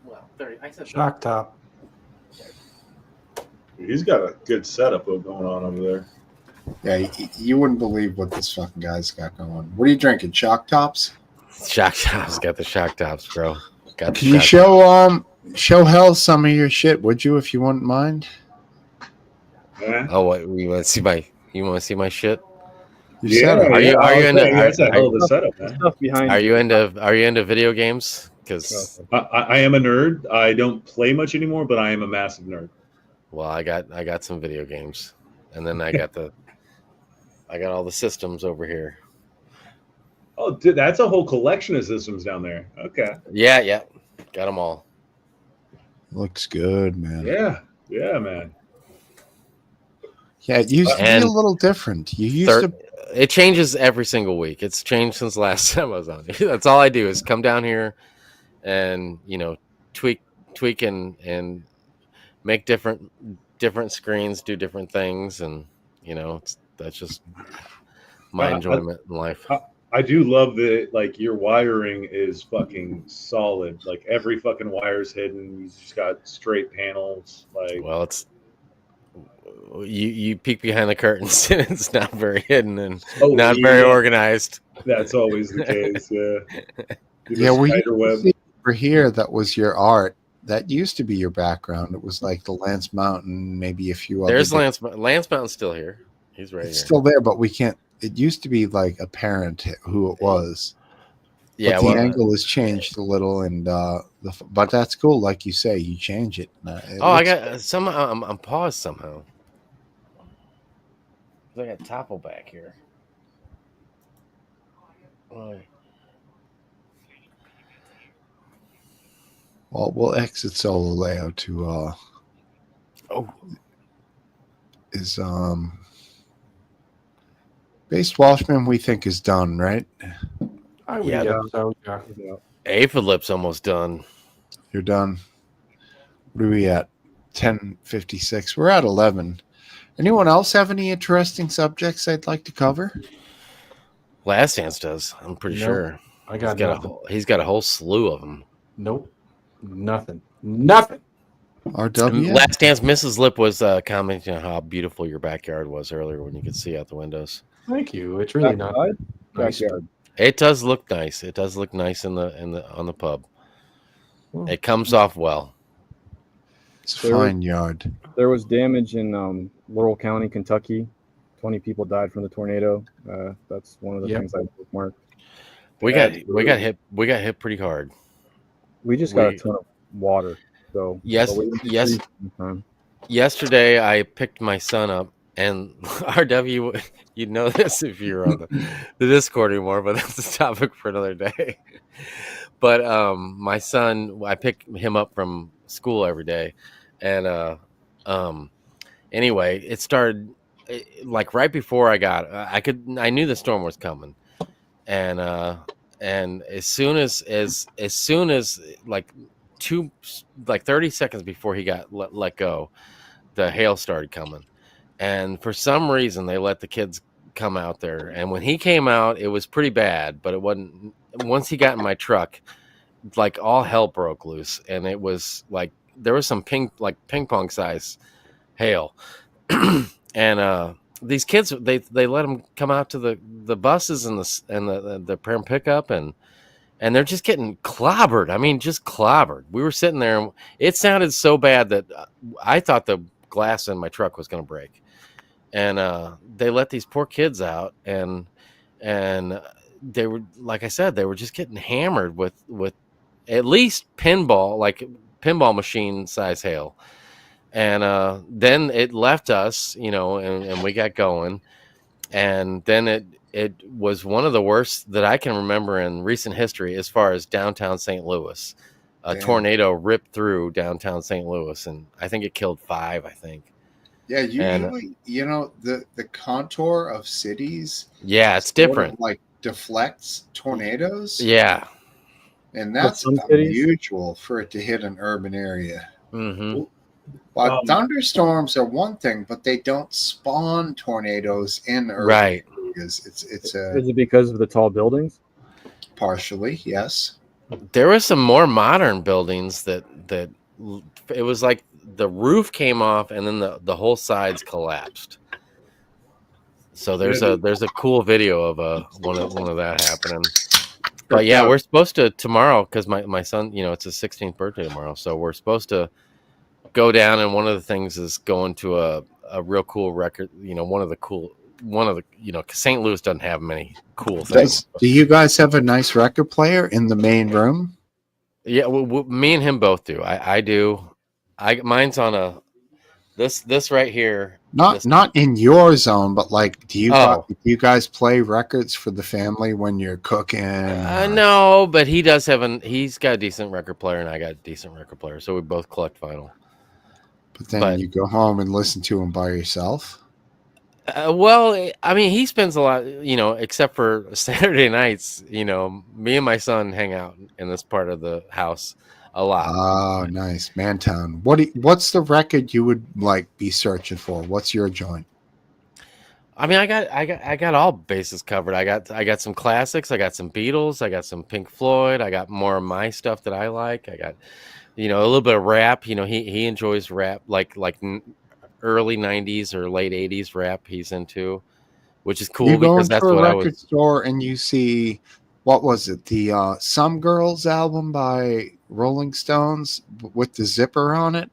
Well, 30. I said Shock top. He's got a good setup going on over there. Yeah, you wouldn't believe what this fucking guy's got going. What are you drinking? Shock tops? Shock tops. Got the shock tops, bro. Got the Can you show Hell some of your shit, would you, if you wouldn't mind? Yeah. Oh, what you want to see my? You want to see my shit? Are you into video games? Because I am a nerd. I don't play much anymore, but I am a massive nerd. Well, I got some video games, and then I got all the systems over here. Oh, dude, that's a whole collection of systems down there. Okay. Yeah, got them all. Looks good, man. Yeah, man. Yeah, it used to be a little different. It changes every single week. It's changed since last time I was on here. That's all I do is come down here and tweak and make different screens, do different things, and that's just my enjoyment in life. I do love that, like, your wiring is fucking solid. Like, every fucking wire's hidden. You just got straight panels. Like, well, it's you peek behind the curtains and it's not very hidden and not very organized. That's always the case. Yeah. Yeah, we over here. That was your art. That used to be your background. It was like the Lance Mountain, maybe a few other. There's Lance Mountain's still here. He's right here. It's still there, but we can't. It used to be like apparent who it was. Yeah, but the angle has changed a little, and but that's cool. Like you say, you change it. I got somehow I'm paused somehow. I got Topo back here. Well, we'll exit Solo Leo to is Based Walshman we think is done, right? Aphid almost done. You're done. What are we at? 10:56. We're at 11. Anyone else have any interesting subjects they'd like to cover? Last Dance does. I'm pretty sure. I got he's got a whole slew of them. Nope. Nothing. RW. Last Dance Mrs. Lip was commenting on how beautiful your backyard was earlier when you could see out the windows. Thank you. It's really not nice. Backyard. It does look nice. It does look nice on the pub. It comes off well. It's There was- fine yard. There was damage in Laurel County, Kentucky. 20 people died from the tornado. That's one of the Yep. things I bookmarked. We got hit. We got hit pretty hard. We just got a ton of water. So Yes, but we didn't yes. freeze in time. Yesterday, I picked my son up, and RW, you'd know this if you're on the Discord anymore, but that's a topic for another day. But my son, I pick him up from school every day, and anyway, it started like right before I knew the storm was coming, and as soon as like 30 seconds before he got let go, the hail started coming, and for some reason they let the kids come out there, and when he came out it was pretty bad, but it wasn't. Once he got in my truck, like all hell broke loose, and it was like there was some ping pong size hail. And these kids, they let them come out to the buses and the parent pickup, and they're just getting clobbered. I mean, just clobbered. We were sitting there, and it sounded so bad that I thought the glass in my truck was going to break. And they let these poor kids out, and they were, like I said, they were just getting hammered with at least pinball machine size hail. And then it left us, and we got going. And then it was one of the worst that I can remember in recent history as far as downtown St. Louis. A tornado ripped through downtown St. Louis, and I think it killed 5, I think. Yeah, usually, the contour of cities. Yeah, it's sort of, different. like deflects tornadoes. Yeah. And that's some cities- unusual for it to hit an urban area. Mm-hmm. But thunderstorms are one thing, but they don't spawn tornadoes in urban Right. areas. It's Is it because of the tall buildings? partially, yes. There were some more modern buildings that it was like the roof came off and then the whole sides collapsed. So there's a cool video of one of that happening. But yeah, we're supposed to tomorrow, because my son, it's his 16th birthday tomorrow, so we're supposed to go down, and one of the things is going to a real cool record. St. Louis doesn't have many cool things. Do you guys have a nice record player in the main room? Yeah, me and him both do. I do. Mine's on this right here. Not in your zone, but like, do you guys play records for the family when you're cooking? No, but he does he's got a decent record player, and I got a decent record player, so we both collect vinyl. But then you go home and listen to them by yourself. Well, I mean, he spends a lot, except for Saturday nights. Me and my son hang out in this part of the house a lot. Oh, nice, Mantown. What's the record you would be searching for? What's your joint? I mean, I got all bases covered. I got some classics. I got some Beatles. I got some Pink Floyd. I got more of my stuff that I like. I got, a little bit of rap. He enjoys rap, like early 90s or late 80s rap he's into, which is cool, You go because into that's a what I record was. store and you see, what was it? The Some Girls album by Rolling Stones with the zipper on it.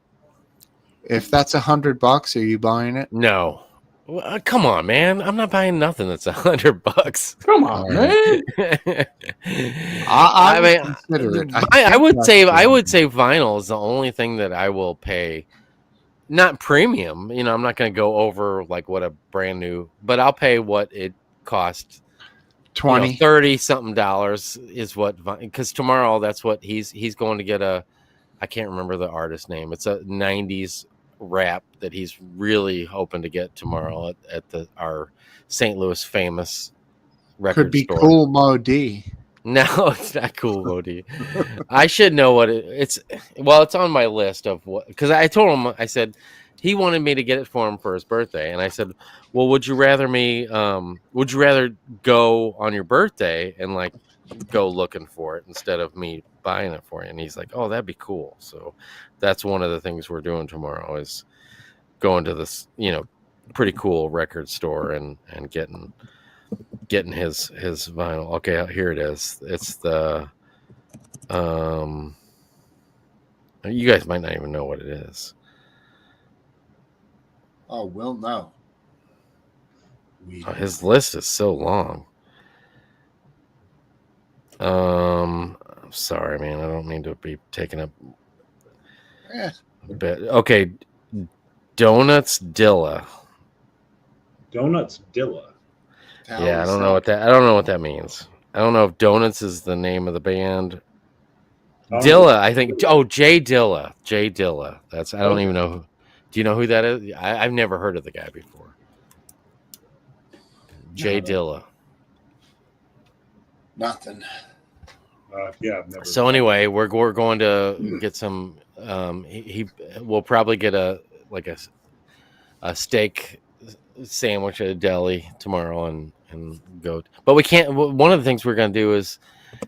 If that's $100, are you buying it? No. Well, come on, man. I'm not buying nothing that's $100. Come on, man. I mean, would consider it. I would say vinyl is the only thing that I will pay. Not premium, I'm not going to go over like what a brand new, but I'll pay what it cost. 20, $30 something is what, because tomorrow that's what he's going to get I can't remember the artist name. It's a 90s rap that he's really hoping to get tomorrow at our St. Louis famous record Could be store. Cool Mo D. No, it's not Cool Modi. I should know what it's. Well, it's on my list of what, because I told him, I said he wanted me to get it for him for his birthday, and I said, well, would you rather go on your birthday and go looking for it instead of me buying it for you? And he's like, oh, that'd be cool. So that's one of the things we're doing tomorrow, is going to this pretty cool record store and getting getting his vinyl. Okay, here it is. It's the you guys might not even know what it is. Oh, we'll know. Oh, his list is so long. I'm sorry, man. I don't mean to be taking up Eh, a bit. Okay, Donuts Dilla. Donuts Dilla. Yeah, I don't know what that means. I don't know if Donuts is the name of the band. Dilla, I think. Oh, Jay Dilla. Jay Dilla. That's. I don't even know. Do you know who that is? I've never heard of the guy before. Jay Dilla. Nothing. Yeah, I've never. So anyway, we're going to get some. He will probably get a steak sandwich at a deli tomorrow and go. But we can't. One of the things we're going to do is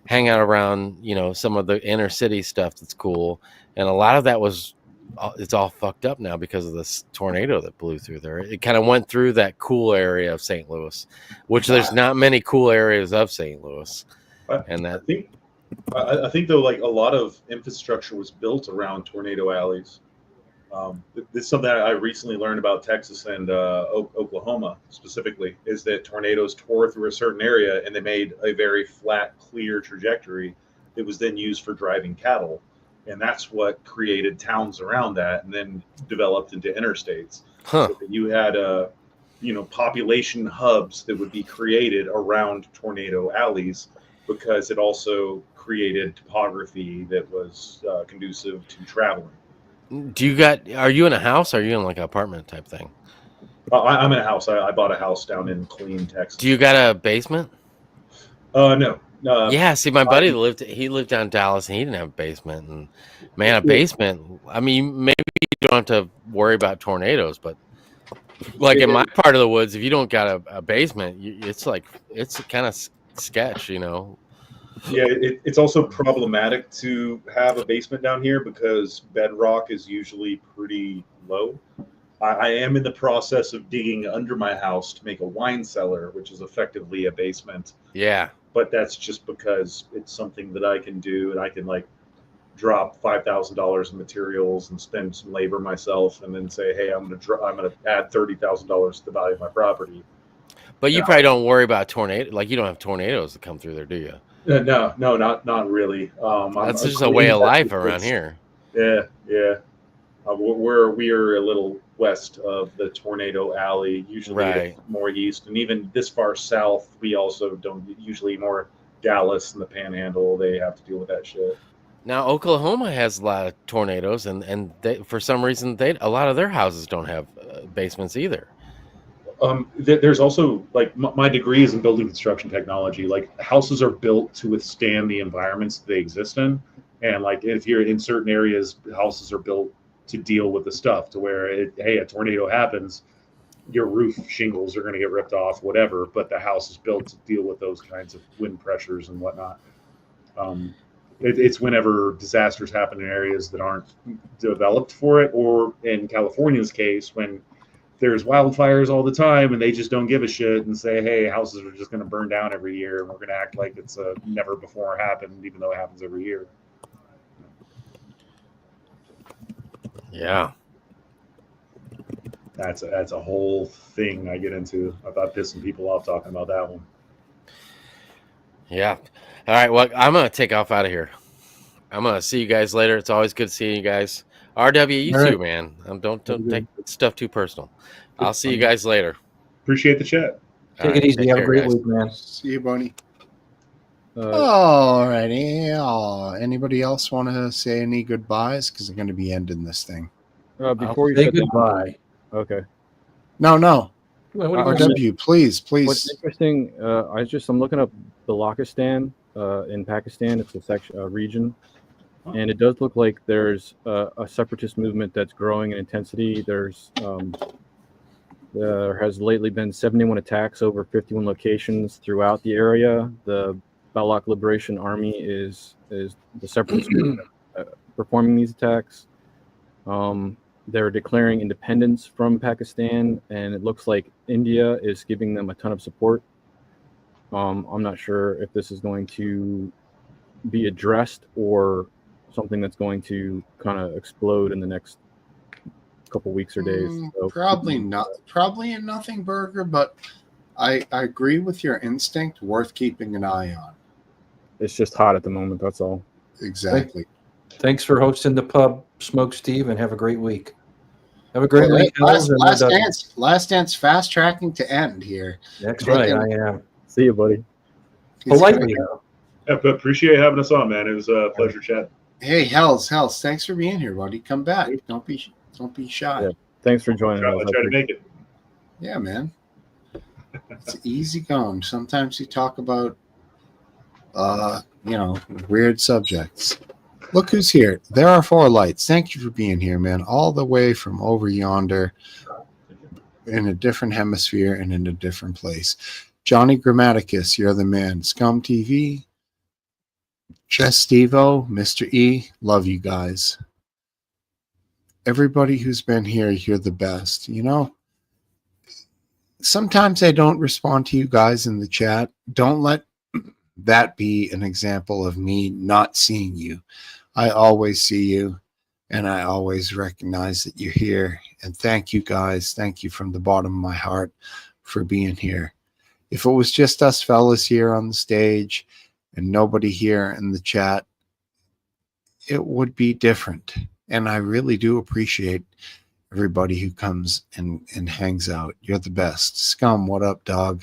hang out around, some of the inner city stuff that's cool, and a lot of that was. It's all fucked up now because of this tornado that blew through there. It kind of went through that cool area of St. Louis, which there's not many cool areas of St. Louis. And that I think though, like a lot of infrastructure was built around tornado alleys. This is something I recently learned about Texas and Oklahoma specifically, is that tornadoes tore through a certain area and they made a very flat, clear trajectory that was then used for driving cattle. And that's what created towns around that and then developed into interstates. Huh. So that you had population hubs that would be created around tornado alleys, because it also created topography that was conducive to traveling. Are you in a house? Or are you in like an apartment type thing? I'm in a house. I bought a house down in Killeen, Texas. Do you got a basement? No. Yeah, see, my buddy lived down in Dallas and he didn't have a basement. And man, a basement, I mean, maybe you don't have to worry about tornadoes, but like in my part of the woods, if you don't got a basement, it's kind of sketch, Yeah, it's also problematic to have a basement down here because bedrock is usually pretty low. I am in the process of digging under my house to make a wine cellar, which is effectively a basement. Yeah. But that's just because it's something that I can do, and I can like drop $5,000 in materials and spend some labor myself, and then say, "Hey, I'm gonna add $30,000 to the value of my property." But you probably don't worry about tornado. Like you don't have tornadoes that come through there, do you? No, not really. That's just a way of life around here. Yeah. We are a little west of the tornado alley, usually more east, and even this far south, we also don't usually more Dallas and the Panhandle. They have to deal with that shit. Now Oklahoma has a lot of tornadoes, and they, for some reason, a lot of their houses don't have basements either. There's also like my degree is in building construction technology. Like houses are built to withstand the environments they exist in, and like if you're in certain areas, houses are built to deal with the stuff to where a tornado happens, your roof shingles are going to get ripped off, whatever, but the house is built to deal with those kinds of wind pressures and whatnot. It's whenever disasters happen in areas that aren't developed for it, or in California's case, when there's wildfires all the time and they just don't give a shit and say, hey, houses are just going to burn down every year and we're going to act like it's a never before happened, even though it happens every year. Yeah. That's a whole thing I get into about pissing people off talking about that one. Yeah. All right. Well, I'm going to take off out of here. I'm going to see you guys later. It's always good seeing you guys. RW, you too, man. Don't take stuff too personal. I'll see you guys later. Appreciate the chat. Take it easy. Have a great week, man. See you, Bunny. Alrighty. Anybody else want to say any goodbyes? Because I'm going to be ending this thing. Before you say shut down- goodbye. Okay. No. Well, what do you RW, please. What's interesting? I'm looking up Balochistan in Pakistan. It's a region, and it does look like there's a separatist movement that's growing in intensity. There has lately been 71 attacks over 51 locations throughout the area. The Balak Liberation Army is the separatist group performing these attacks. They're declaring independence from Pakistan, and it looks like India is giving them a ton of support. I'm not sure if this is going to be addressed or something that's going to kind of explode in the next couple weeks or days. So, Probably not. Probably a nothing burger, but I agree with your instinct. Worth keeping an eye on. it's just hot at the moment. That's all. Exactly. Thanks for hosting the pub, Smoke Steve, and have a great week. Have a great week. Last dance fast tracking to end here. That's right. I am. See you, buddy. Politely. Yeah, but appreciate having us on, man. It was a pleasure chatting. Hey, Hells, thanks for being here, buddy. Come back. Don't be shy. Yeah. Thanks for joining us. I'll try to make it. Yeah, man. It's easy going. Sometimes you talk about weird subjects. Look who's here. There are 4 lights. Thank you for being here, man. All the way from over yonder in a different hemisphere and in a different place. Johnny Grammaticus, you're the man. Scum TV, Jess Stevo, Mr. E, love you guys. Everybody who's been here, you're the best. You know, sometimes I don't respond to you guys in the chat. Don't let that be an example of me not seeing you. I always see you, and I always recognize that you're here. And thank you guys. Thank you from the bottom of my heart for being here. If it was just us fellas here on the stage and nobody here in the chat, it would be different. And I really do appreciate everybody who comes and hangs out. You're the best. Scum, what up, dog?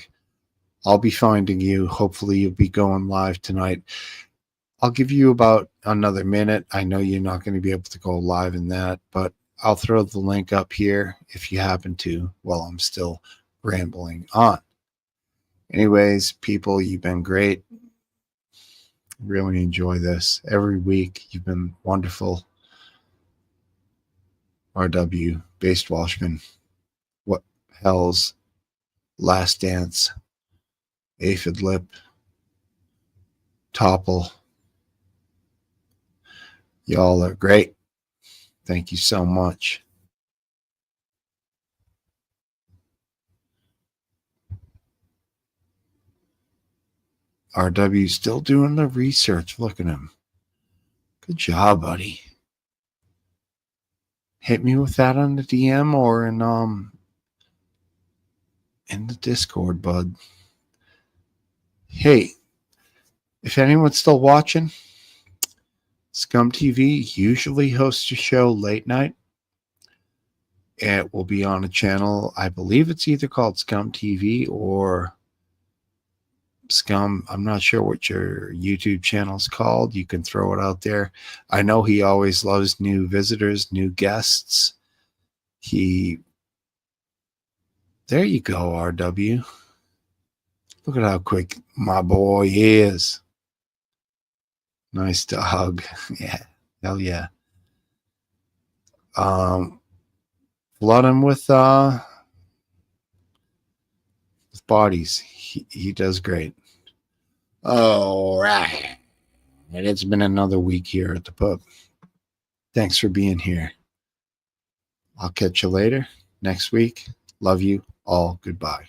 I'll be finding you. Hopefully you'll be going live tonight. I'll give you about another minute. I know you're not going to be able to go live in that, but I'll throw the link up here if you happen to while I'm still rambling on. Anyways, people, you've been great. Really enjoy this. Every week, you've been wonderful. RW, Based Walshman, What Hell's, Last Dance, Aphid Lip, Topple. Y'all are great. Thank you so much. RW still doing the research. Look at him. Good job, buddy. Hit me with that on the DM or in the Discord, bud. Hey, if anyone's still watching, Scum TV usually hosts a show late night. It will be on a channel. I believe it's either called Scum TV or Scum. I'm not sure what your YouTube channel is called. You can throw it out there. I know he always loves new visitors, new guests. There you go, RW. Look at how quick my boy is. Nice dog. Yeah. Hell yeah. Flood him with bodies. He does great. All right. And it's been another week here at the pub. Thanks for being here. I'll catch you later next week. Love you all. Goodbye.